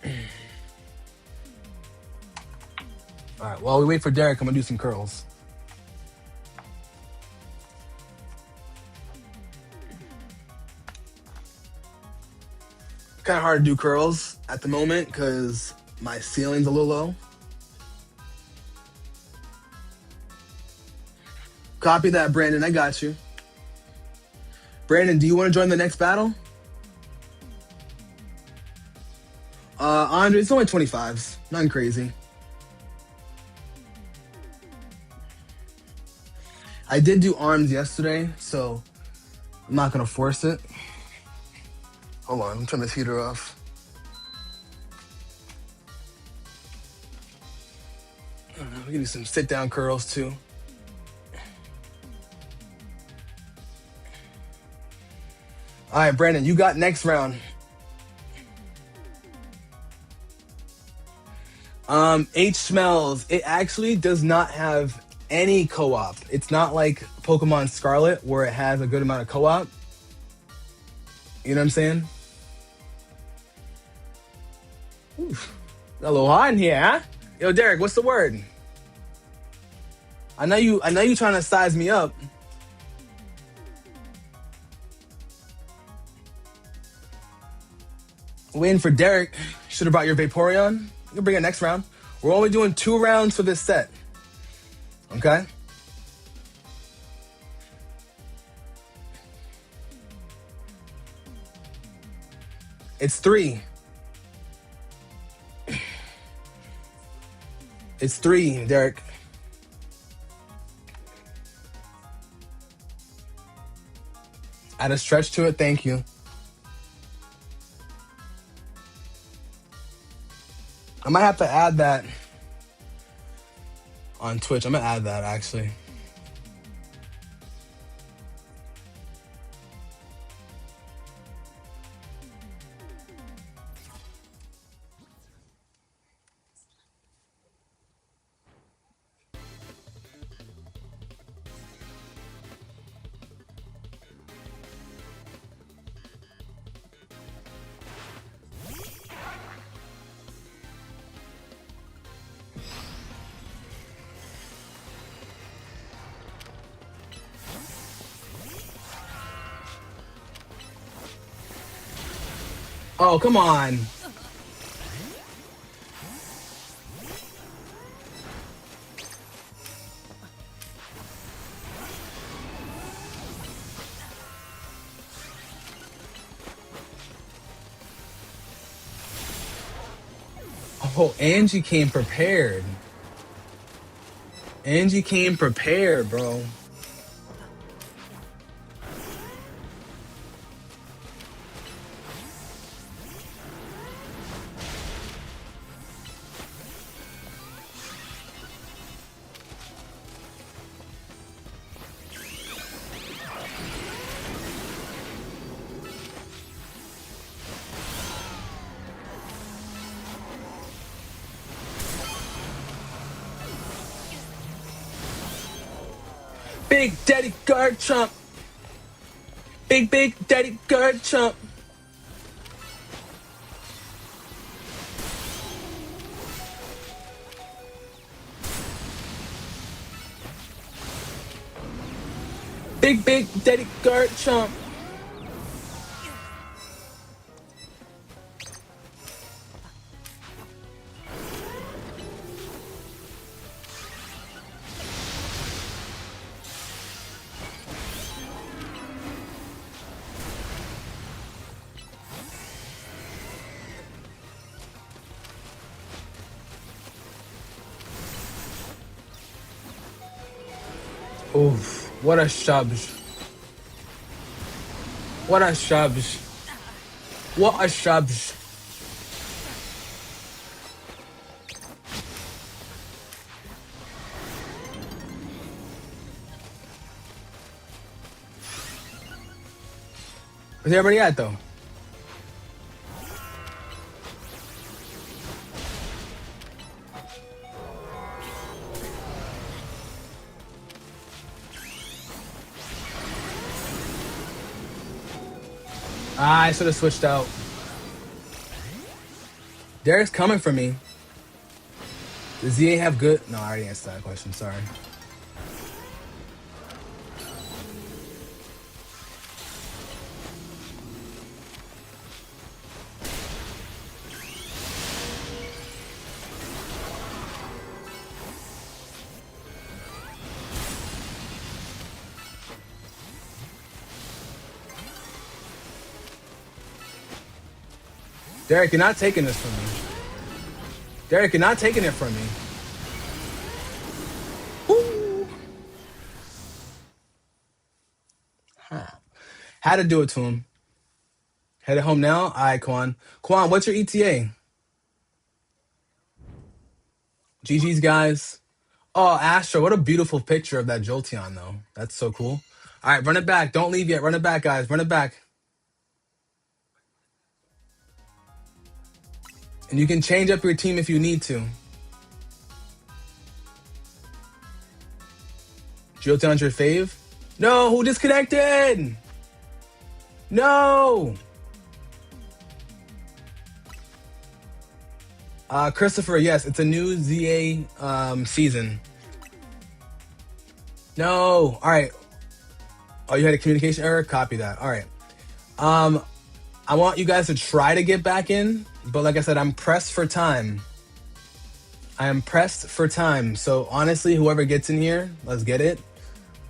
All right. While we wait for Derek, I'm gonna do some curls. Kind of hard to do curls at the moment because my ceiling's a little low. Copy that, Brandon. I got you. Brandon, do you want to join the next battle? Andre, it's only 25s. Nothing crazy. I did do arms yesterday, so I'm not gonna force it. Hold on, I'm turning this heater off. We can do some sit-down curls too. All right, Brandon, you got next round. H smells. It actually does not have any co-op. It's not like Pokemon Scarlet where it has a good amount of co-op. You know what I'm saying? Oof. A little hot in here, huh? Yo, Derek, what's the word? I know you trying to size me up. Waiting for Derek. Should have brought your Vaporeon. You can bring it next round. We're only doing 2 rounds for this set. Okay? It's 3. It's 3, Derek. Add a stretch to it. Thank you. I might have to add that on Twitch. I'm going to add that, actually. Oh, come on. Oh, Angie came prepared. Angie came prepared, bro. Big Daddy Garchomp. Big Daddy Garchomp. Big Daddy Garchomp. Oof. What a shubs. What a shubs. What a shubs. Where's everybody at though? Ah, I should have switched out. Derek's coming for me. Does ZA have good? No, I already answered that question. Sorry. Derek, you're not taking this from me. Derek, you're not taking it from me. Woo. Huh. Had to do it to him. Headed home now? All right, Quan. Quan, what's your ETA? GG's, guys. Oh, Astro, what a beautiful picture of that Jolteon, though. That's so cool. All right, run it back. Don't leave yet. Run it back, guys. Run it back. And you can change up your team if you need to. Jolteon's your fave? No, who disconnected? No. Christopher, yes, it's a new ZA season. No. All right. Oh, you had a communication error? Copy that. All right. I want you guys to try to get back in, but like I said, I'm pressed for time. I am pressed for time. So honestly, whoever gets in here, let's get it.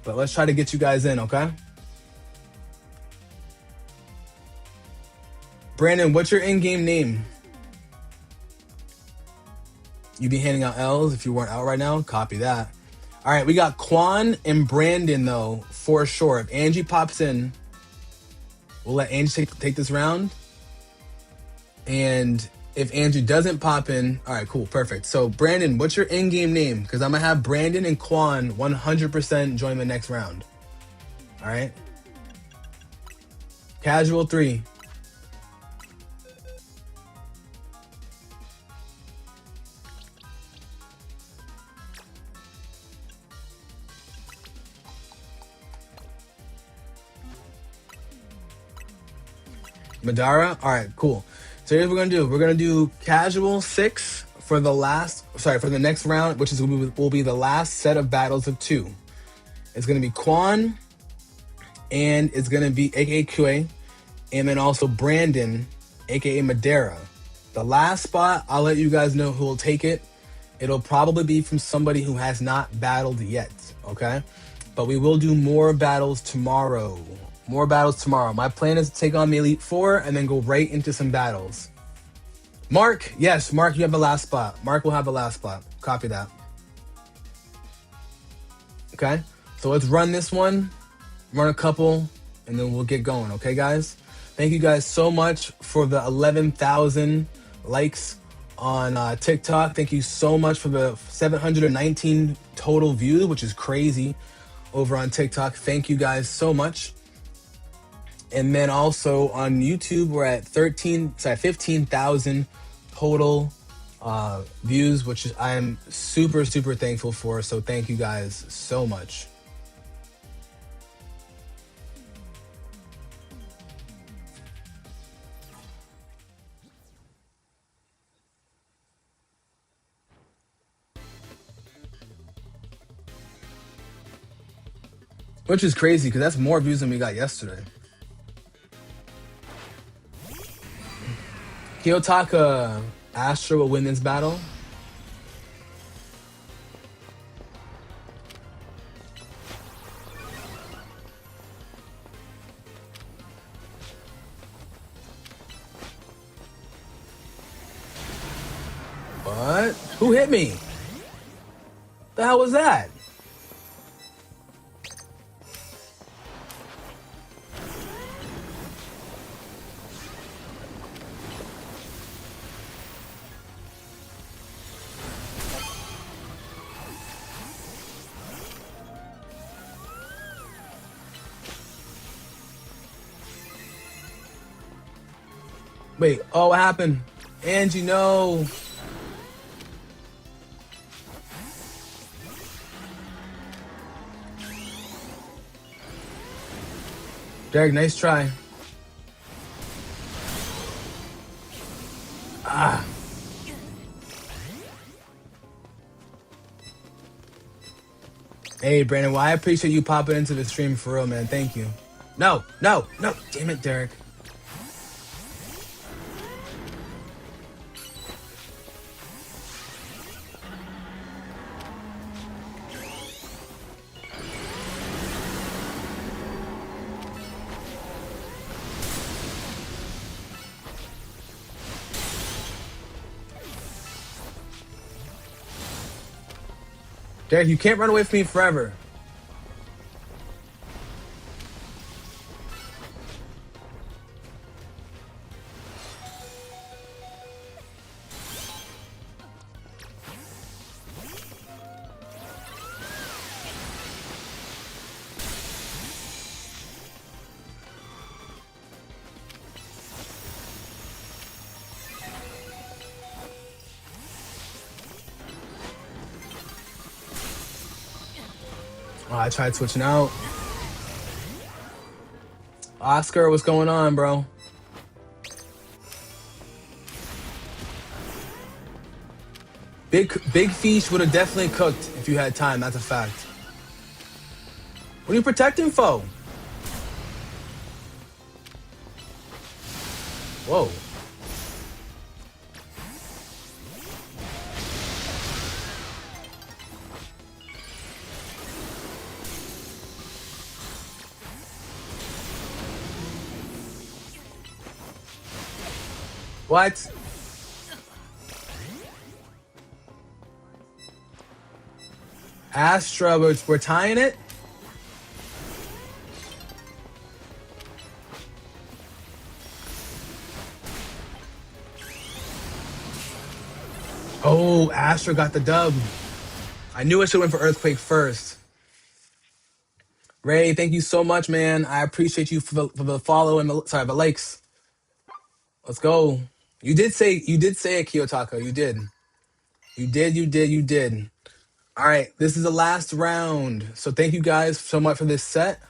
But let's try to get you guys in, okay? Brandon, what's your in-game name? You be handing out L's if you weren't out right now? Copy that. All right, we got Quan and Brandon, though, for sure. If Angie pops in, we'll let Angie take this round. And if Angie doesn't pop in, all right, cool, perfect. So, Brandon, what's your in-game name? Because I'm going to have Brandon and Quan 100% join the next round. All right? Casual 3. Madara? All right, cool. So here's what we're gonna do. We're gonna do casual 6 for the next round, which will be the last set of battles of 2. It's gonna be Quan, and it's gonna be aka QA, and then also Brandon, aka Madara. The last spot, I'll let you guys know who will take it. It'll probably be from somebody who has not battled yet, okay? But we will do more battles tomorrow. More battles tomorrow. My plan is to take on the Elite Four and then go right into some battles. Mark, yes, Mark, you have the last spot. Mark will have the last spot. Copy that. Okay, so let's run this one, run a couple, and then we'll get going, okay, guys? Thank you guys so much for the 11,000 likes on TikTok. Thank you so much for the 719 total views, which is crazy, over on TikTok. Thank you guys so much. And then also on YouTube, we're at 15,000 total views, which I am super, super thankful for. So thank you guys so much. Which is crazy because that's more views than we got yesterday. Kiyotaka Astro will win this battle. What? Who hit me? The hell was that? Wait, oh, what happened? Angie, no. Derek, nice try. Ah. Hey, Brandon, well, I appreciate you popping into the stream for real, man. Thank you. No, no, no. Damn it, Derek. Derek, you can't run away from me forever. Oh, I tried switching out. Oscar, what's going on, bro? Big Fish would have definitely cooked if you had time. That's a fact. What are you protecting for? Whoa. What? Astra, we're tying it? Oh, Astra got the dub. I knew I should have went for Earthquake first. Ray, thank you so much, man. I appreciate you for the follow and the likes. Let's go. You did say it, Kiyotaka. You did. You did. All right, this is the last round. So thank you guys so much for this set.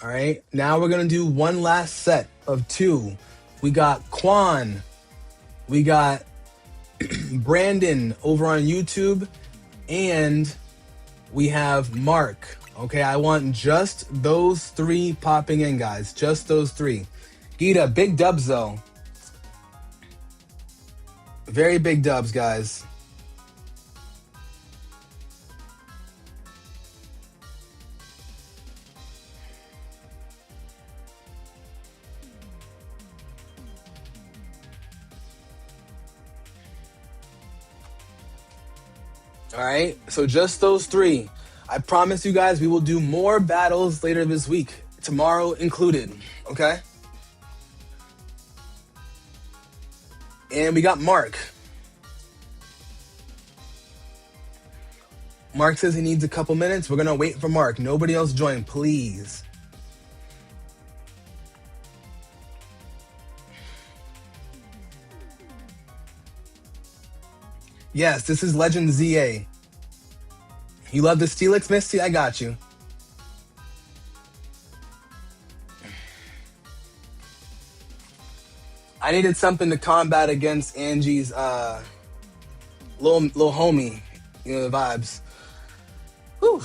All right, now we're gonna do one last set of 2. We got Quan. We got Brandon over on YouTube, and we have Mark. Okay, I want just those 3 popping in, guys. Just those 3. Gita, big dubs though. Very big dubs, guys. All right, so just those 3. I promise you guys we will do more battles later this week, tomorrow included, okay? And we got Mark. Mark says he needs a couple minutes. We're gonna wait for Mark. Nobody else join, please. Yes, this is Legend ZA. You love the Steelix, Misty? I got you. I needed something to combat against Angie's little homie. You know the vibes. Whew.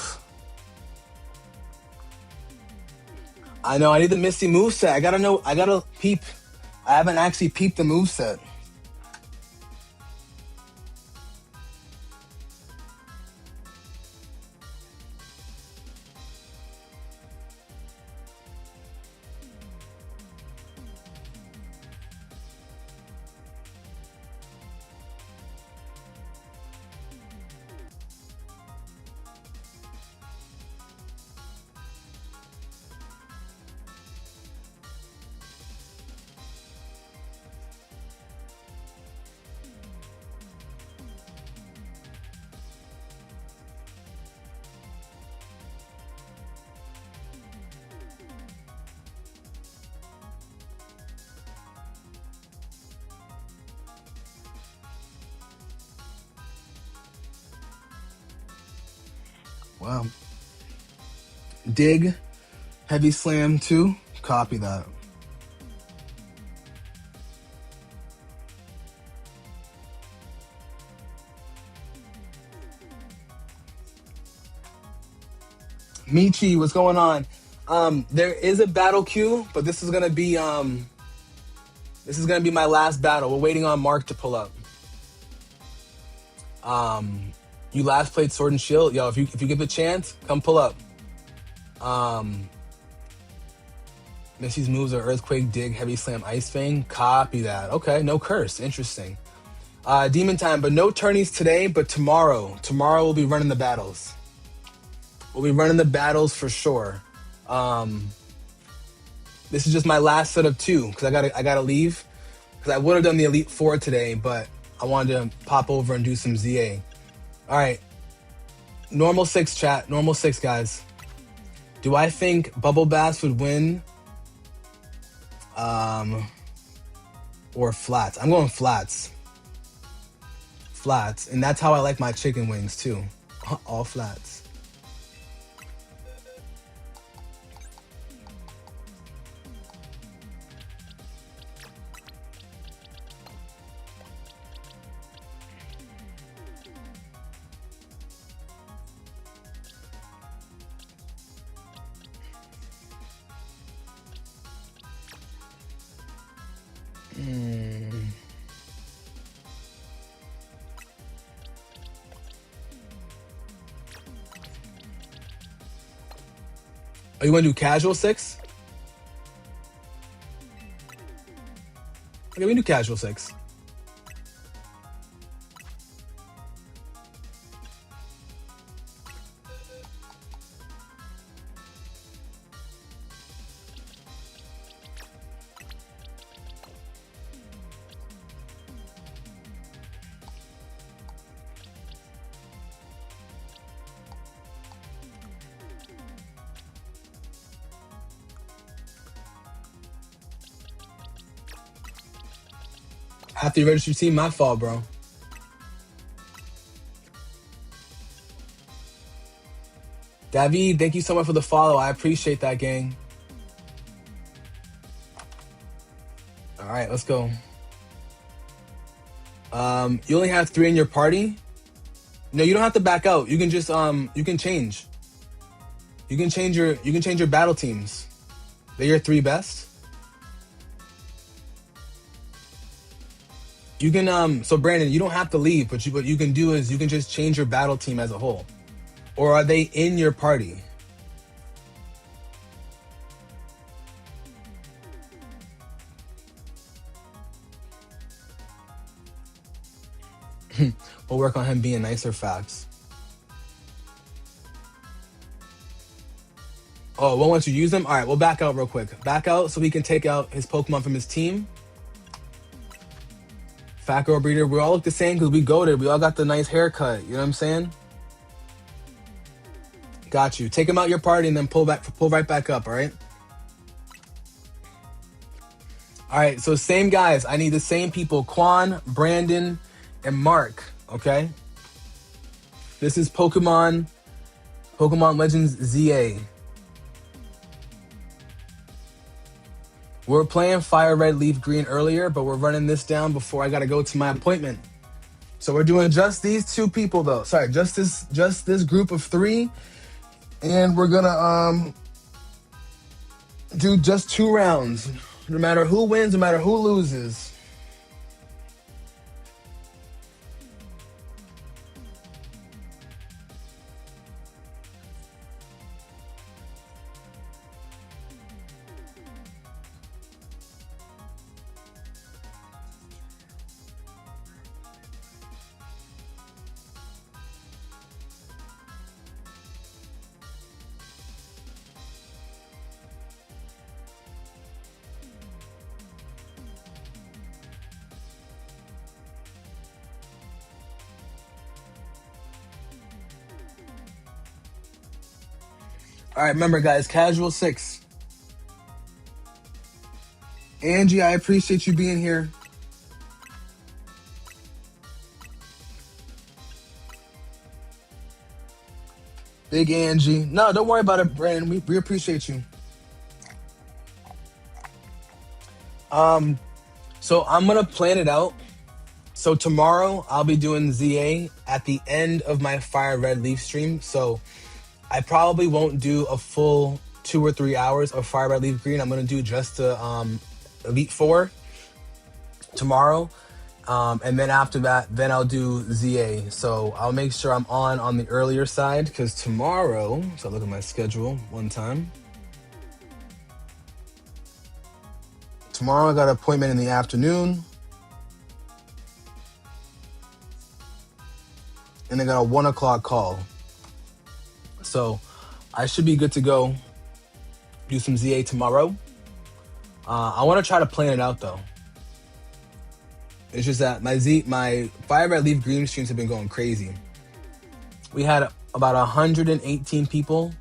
I know, I need the Misty moveset. I gotta peep. I haven't actually peeped the moveset. Wow. Dig, heavy slam 2. Copy that. Michi, what's going on? There is a battle queue, but this is gonna be my last battle. We're waiting on Mark to pull up. You last played Sword and Shield, yo. If you get the chance, come pull up. Missy's moves are Earthquake, Dig, Heavy Slam, Ice Fang. Copy that. Okay, no curse. Interesting. Demon Time, but no tourneys today, but tomorrow. Tomorrow we'll be running the battles. We'll be running the battles for sure. This is just my last set of 2 because I gotta leave. Because I would have done the Elite 4 today, but I wanted to pop over and do some ZA. All right. Normal 6, chat. Normal 6, guys. Do I think Bubble Bass would win? Or flats? I'm going flats. Flats. And that's how I like my chicken wings, too. All flats. Oh, you want to do casual 6? Okay, we can do casual 6. After you register your team, my fault, bro. David, thank you so much for the follow. I appreciate that, gang. All right, let's go. You only have 3 in your party? No, you don't have to back out. You can just you can change. You can change your battle teams. They're your 3 best. You can so Brandon, you don't have to leave, but what you can do is you can just change your battle team as a whole. Or are they in your party? We'll work on him being nicer, facts. Oh, won't let you use them? All right, we'll back out real quick. Back out so we can take out his Pokemon from his team. Fat Girl Breeder, we all look the same because we goated. We all got the nice haircut. You know what I'm saying? Got you. Take him out your party and then pull right back up, all right? All right, so same guys. I need the same people. Quan, Brandon, and Mark, okay? This is Pokemon Legends ZA. We were playing Fire Red, Leaf Green earlier, but we're running this down before I gotta go to my appointment. So we're doing just these 2 people though. Sorry, just this group of 3. And we're gonna do just 2 rounds. No matter who wins, no matter who loses. All right, remember, guys, casual 6. Angie, I appreciate you being here. Big Angie. No, don't worry about it, Brandon. We appreciate you. So I'm gonna plan it out. So tomorrow I'll be doing ZA at the end of my Fire Red Leaf stream. So I probably won't do a full 2 or 3 hours of Fire Red Leaf Green. I'm gonna do just the Elite Four tomorrow. And then after that, then I'll do ZA. So I'll make sure I'm on the earlier side because tomorrow, so I look at my schedule one time. Tomorrow I got an appointment in the afternoon. And I got a 1 o'clock call. So I should be good to go. Do some ZA tomorrow. I want to try to plan it out though. It's just that my Fire Red Leaf Green streams have been going crazy. We had about 118 people.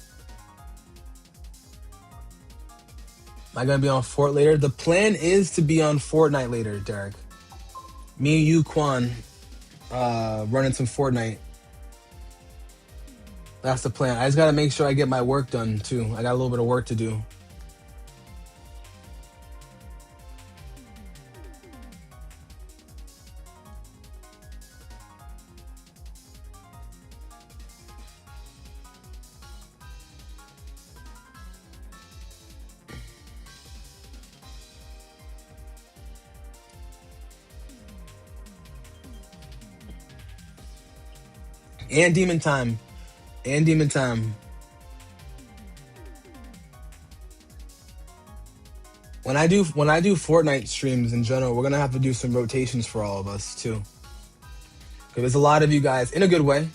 Am I gonna be on Fort later? The plan is to be on Fortnite later, Derek. Me and you, Quan, running some Fortnite. That's the plan. I just gotta make sure I get my work done too. I got a little bit of work to do. And Demon Time. And Demon Time. When I do Fortnite streams in general, we're gonna have to do some rotations for all of us too. Because there's a lot of you guys, in a good way,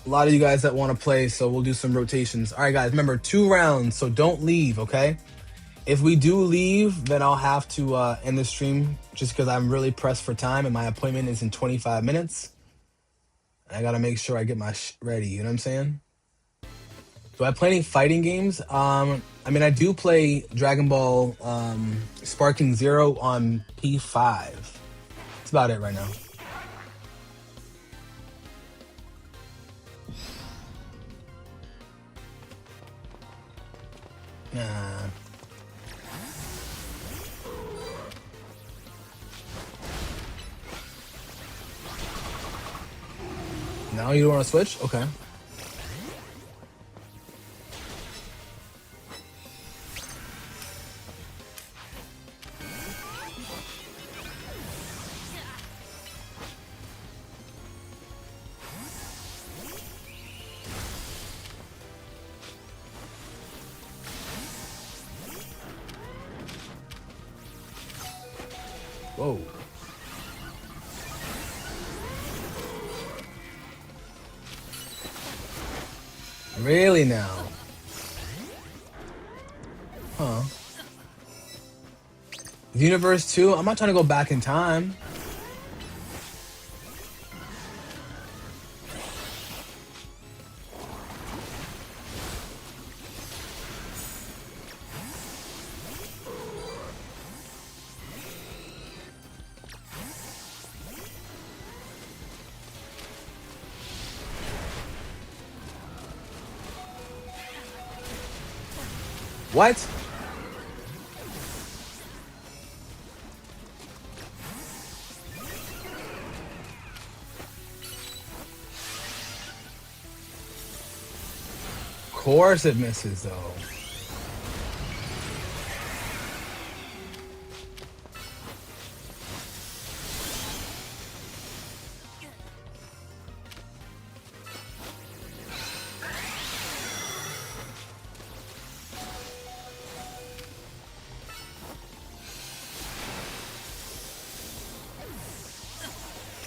a lot of you guys that want to play, so we'll do some rotations. All right, guys, remember 2 rounds, so don't leave, okay? If we do leave, then I'll have to end the stream just because I'm really pressed for time and my appointment is in 25 minutes. I gotta make sure I get my ready, you know what I'm saying? Do I play any fighting games? I mean, I do play Dragon Ball Sparking Zero on P5. That's about it right now. Nah. No, you don't want to switch? Okay. Whoa. Really now? Huh. Universe 2? I'm not trying to go back in time. What? Of course it misses though.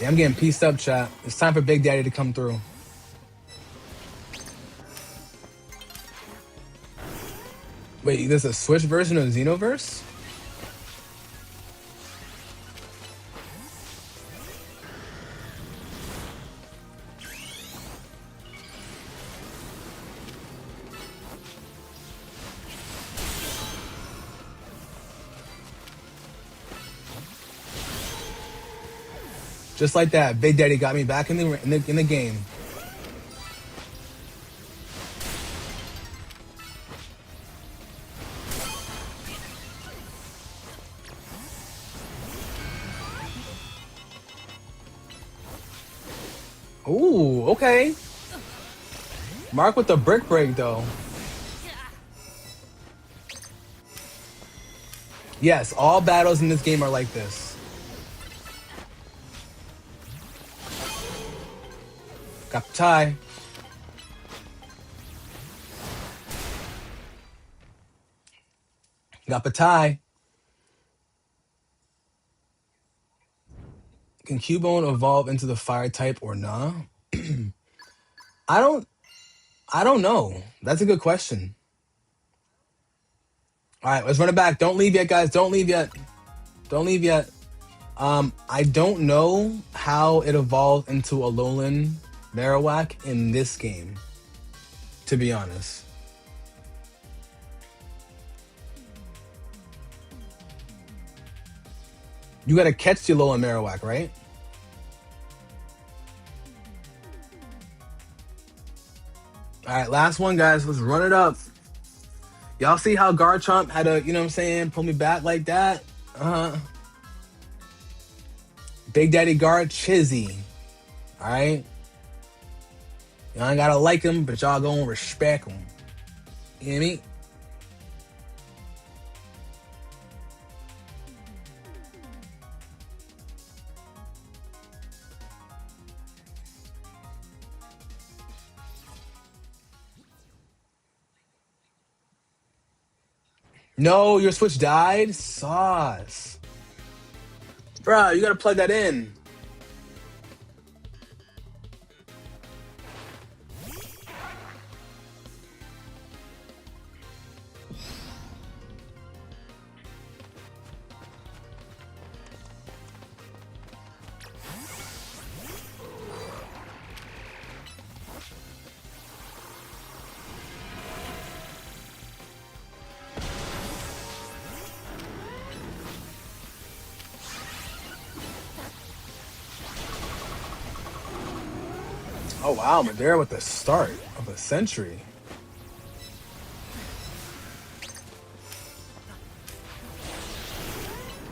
Yeah, I'm getting pieced up, chat. It's time for Big Daddy to come through. Wait, there's a Switch version of Xenoverse? Just like that, Big Daddy got me back in the game. Ooh, okay. Mark with the brick break, though. Yes, all battles in this game are like this. Got the tie. Got the tie. Can Cubone evolve into the fire type or nah? I don't I don't know. That's a good question. All right, let's run it back. Don't leave yet, guys. Don't leave yet. Don't leave yet. I don't know how it evolved into Alolan Marowak in this game, to be honest. You gotta catch the Alolan Marowak, right? All right, last one, guys. Let's run it up. Y'all see how Garchomp had to, you know what I'm saying, pull me back like that? Uh-huh. Big Daddy Guard Chizzy. All right? Y'all ain't gotta like him, but y'all gonna respect him. You know what I mean? No, your Switch died? Sauce. Bro, you gotta plug that in. Oh wow, Madeira with the start of a century.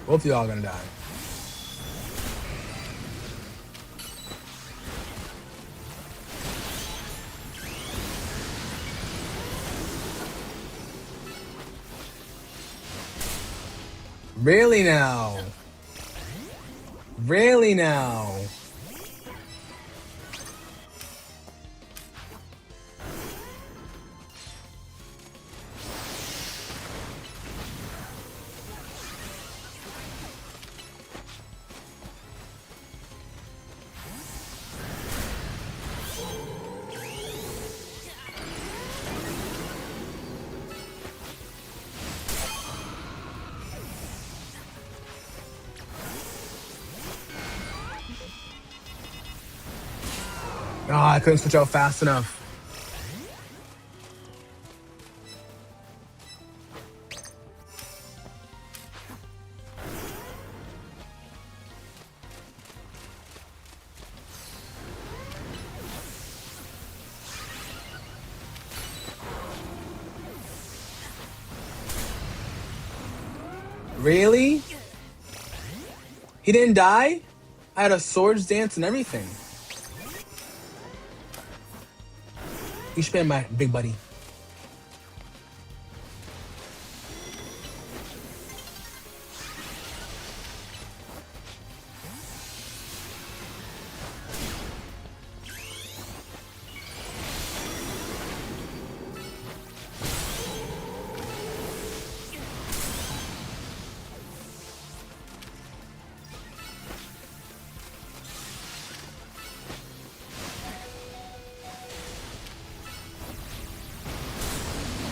Both of y'all gonna die. Really now? Really now? Oh, I couldn't switch out fast enough. Really? He didn't die? I had a swords dance and everything. You should be my big buddy.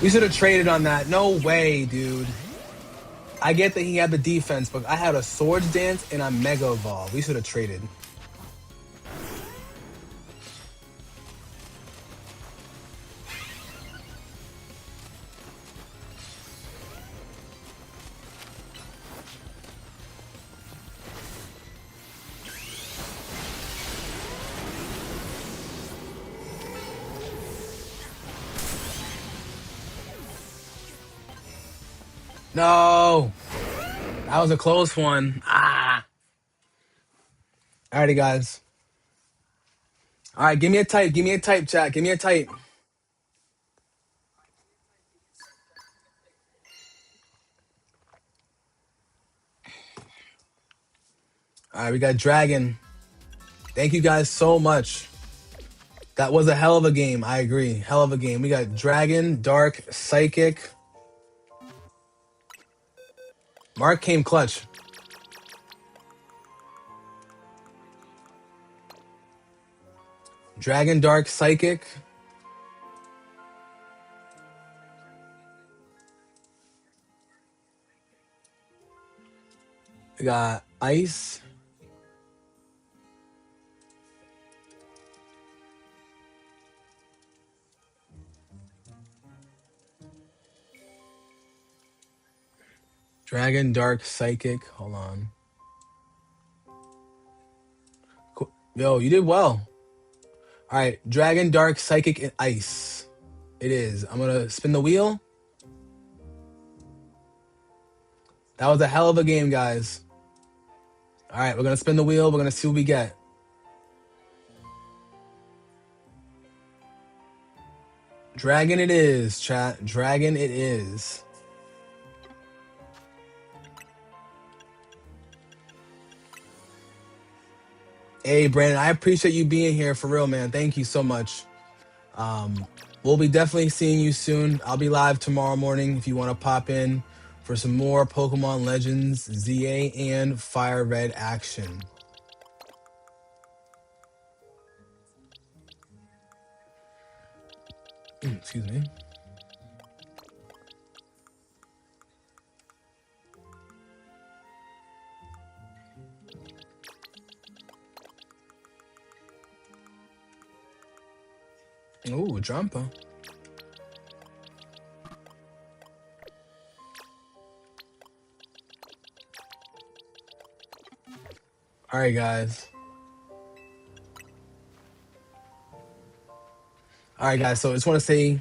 We should have traded on that. No way, dude. I get that he had the defense, but I had a swords dance and a mega evolve. We should have traded. No. That was a close one. Ah. Alrighty, guys. All right, give me a type. Give me a type, chat. Give me a type. All right, we got Dragon. Thank you guys so much. That was a hell of a game. I agree. Hell of a game. We got Dragon, Dark, Psychic. Mark came clutch. Dragon, Dark, Psychic. We got Ice. Dragon, Dark, Psychic. Hold on. Cool. Yo, you did well. All right, Dragon, Dark, Psychic, and Ice. It is. I'm going to spin the wheel. That was a hell of a game, guys. All right, we're going to spin the wheel. We're going to see what we get. Dragon it is, chat. Dragon it is. Hey, Brandon, I appreciate you being here for real, man. Thank you so much. We'll be definitely seeing you soon. I'll be live tomorrow morning if you want to pop in for some more Pokemon Legends, ZA, and Fire Red action. Excuse me. Ooh, Jumper. All right, guys. All right, guys. So I just want to say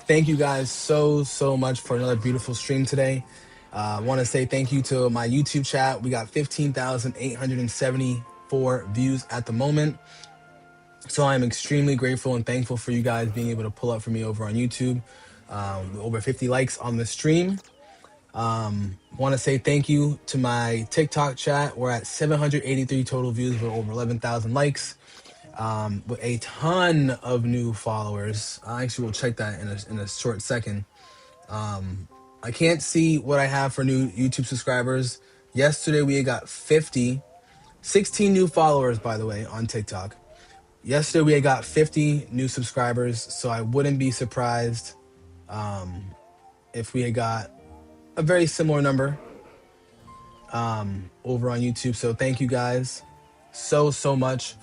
thank you guys so much for another beautiful stream today. I want to say thank you to my YouTube chat. We got 15,874 views at the moment. So I'm extremely grateful and thankful for you guys being able to pull up for me over on YouTube. Over 50 likes on the stream. Want to say thank you to my TikTok chat. We're at 783 total views with over 11,000 likes. With a ton of new followers. I actually will check that in a short second. I can't see what I have for new YouTube subscribers. Yesterday we got 16 new followers, by the way, on TikTok. Yesterday we got 50 new subscribers, so I wouldn't be surprised if we had got a very similar number over on YouTube. So thank you guys so much.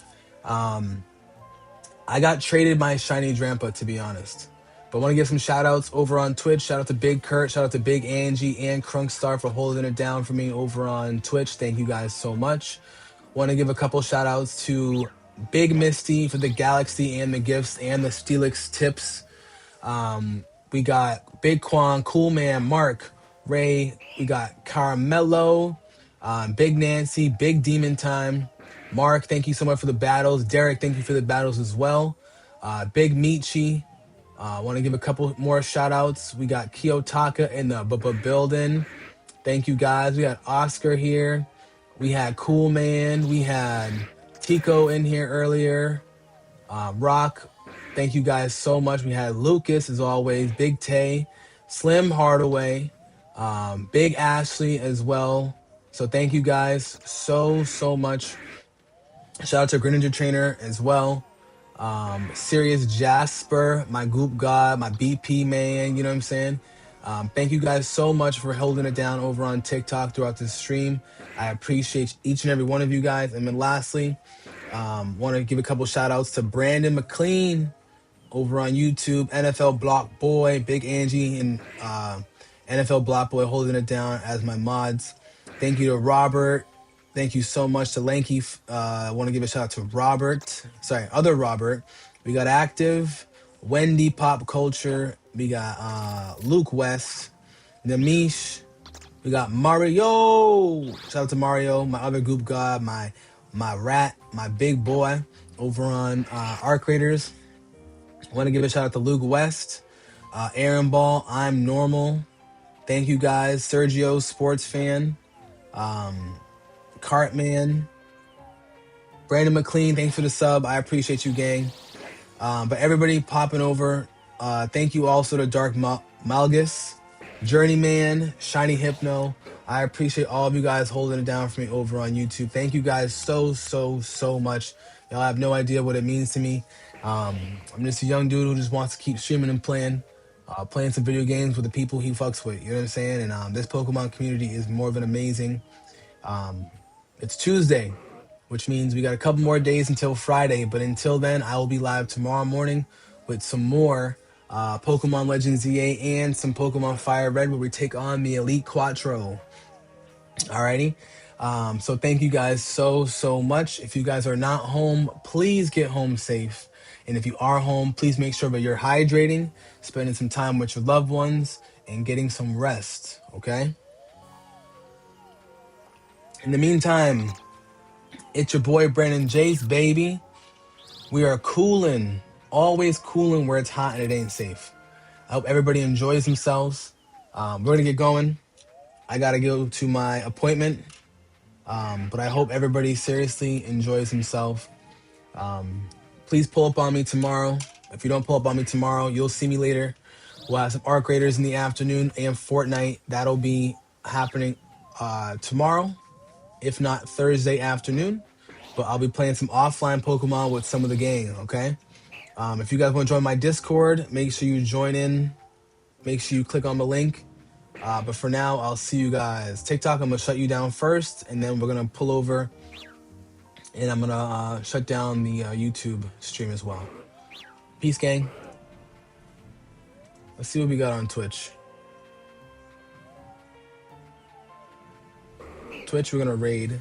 I got traded my shiny Drampa, to be honest. But I want to give some shout outs over on Twitch. Shout out to Big Kurt. Shout out to Big Angie and Crunkstar for holding it down for me over on Twitch. Thank you guys so much. Want to give a couple shout outs to Big Misty for the Galaxy and the gifts and the Steelix tips. We got Big Quan, Cool Man, Mark, Ray. We got Carmelo, Big Nancy, Big Demon Time. Mark, thank you so much for the battles. Derek, thank you for the battles as well. Big Michi. I want to give a couple more shout outs. We got Kiyotaka in the building. Thank you guys. We got Oscar here. We had Cool Man. We had Tico in here earlier. Rock. Thank you guys so much. We had Lucas as always. Big Tay. Slim Hardaway. Big Ashley as well. So thank you guys so much. Shout out to Greninja Trainer as well. Sirius Jasper, my Goop God, my BP man, you know what I'm saying? Thank you guys so much for holding it down over on TikTok throughout this stream. I appreciate each and every one of you guys. And then lastly, want to give a couple shout outs to Brandon McLean over on YouTube, NFL Block Boy, Big Angie, and NFL Block Boy holding it down as my mods. Thank you to Robert. Thank you so much to Lanky. I want to give a shout out to Robert. Sorry, other Robert. We got Active, Wendy Pop Culture. We got Luke West, Namish. We got Mario. Shout out to Mario, my other group god, my rat, my big boy. over on Arc Raiders. I want to give a shout out to Luke West, Aaron Ball, I'm Normal. Thank you guys. Sergio, Sports Fan, Cartman, Brandon McLean, thanks for the sub. I appreciate you, gang. But everybody popping over. Thank you also to Dark Malgus, Journeyman, Shiny Hypno. I appreciate all of you guys holding it down for me over on YouTube. Thank you guys so much. Y'all have no idea what it means to me. I'm just a young dude who just wants to keep streaming and playing some video games with the people he fucks with. You know what I'm saying? And this Pokemon community is more than amazing. It's Tuesday, which means we got a couple more days until Friday. But until then, I will be live tomorrow morning with some more Pokemon Legends ZA and some Pokemon Fire Red where we take on the Elite Quattro. Alrighty. So thank you guys so much. If you guys are not home, please get home safe. And if you are home, please make sure that you're hydrating, spending some time with your loved ones, and getting some rest, okay? In the meantime, it's your boy Brandon Jace, baby. We are cooling, always cooling where it's hot and it ain't safe. I hope everybody enjoys themselves. We're going to get going. I got to go to my appointment. But I hope everybody seriously enjoys himself. Please pull up on me tomorrow. If you don't pull up on me tomorrow, you'll see me later. We'll have some Arc Raiders in the afternoon and Fortnite. That'll be happening tomorrow, if not Thursday afternoon. But I'll be playing some offline Pokemon with some of the gang, okay? If you guys want to join my Discord, make sure you join in. Make sure you click on the link. But for now, I'll see you guys. TikTok, I'm going to shut you down first, and then we're going to pull over, and I'm going to shut down the YouTube stream as well. Peace, gang. Let's see what we got on Twitch. Twitch, we're going to raid.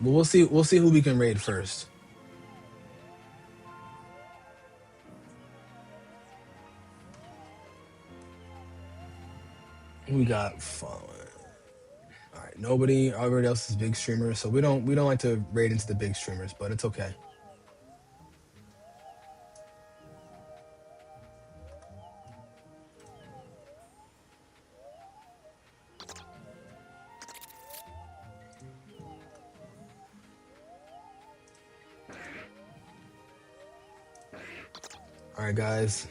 But we'll see who we can raid first. Who we got following? All right, nobody. Everybody else is big streamers, so we don't like to raid into the big streamers, but it's okay. All right, guys.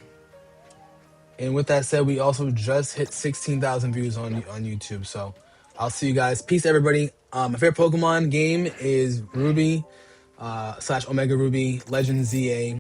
And with that said, we also just hit 16,000 views on YouTube. So I'll see you guys. Peace, everybody. My favorite Pokemon game is Ruby / Omega Ruby Legends ZA.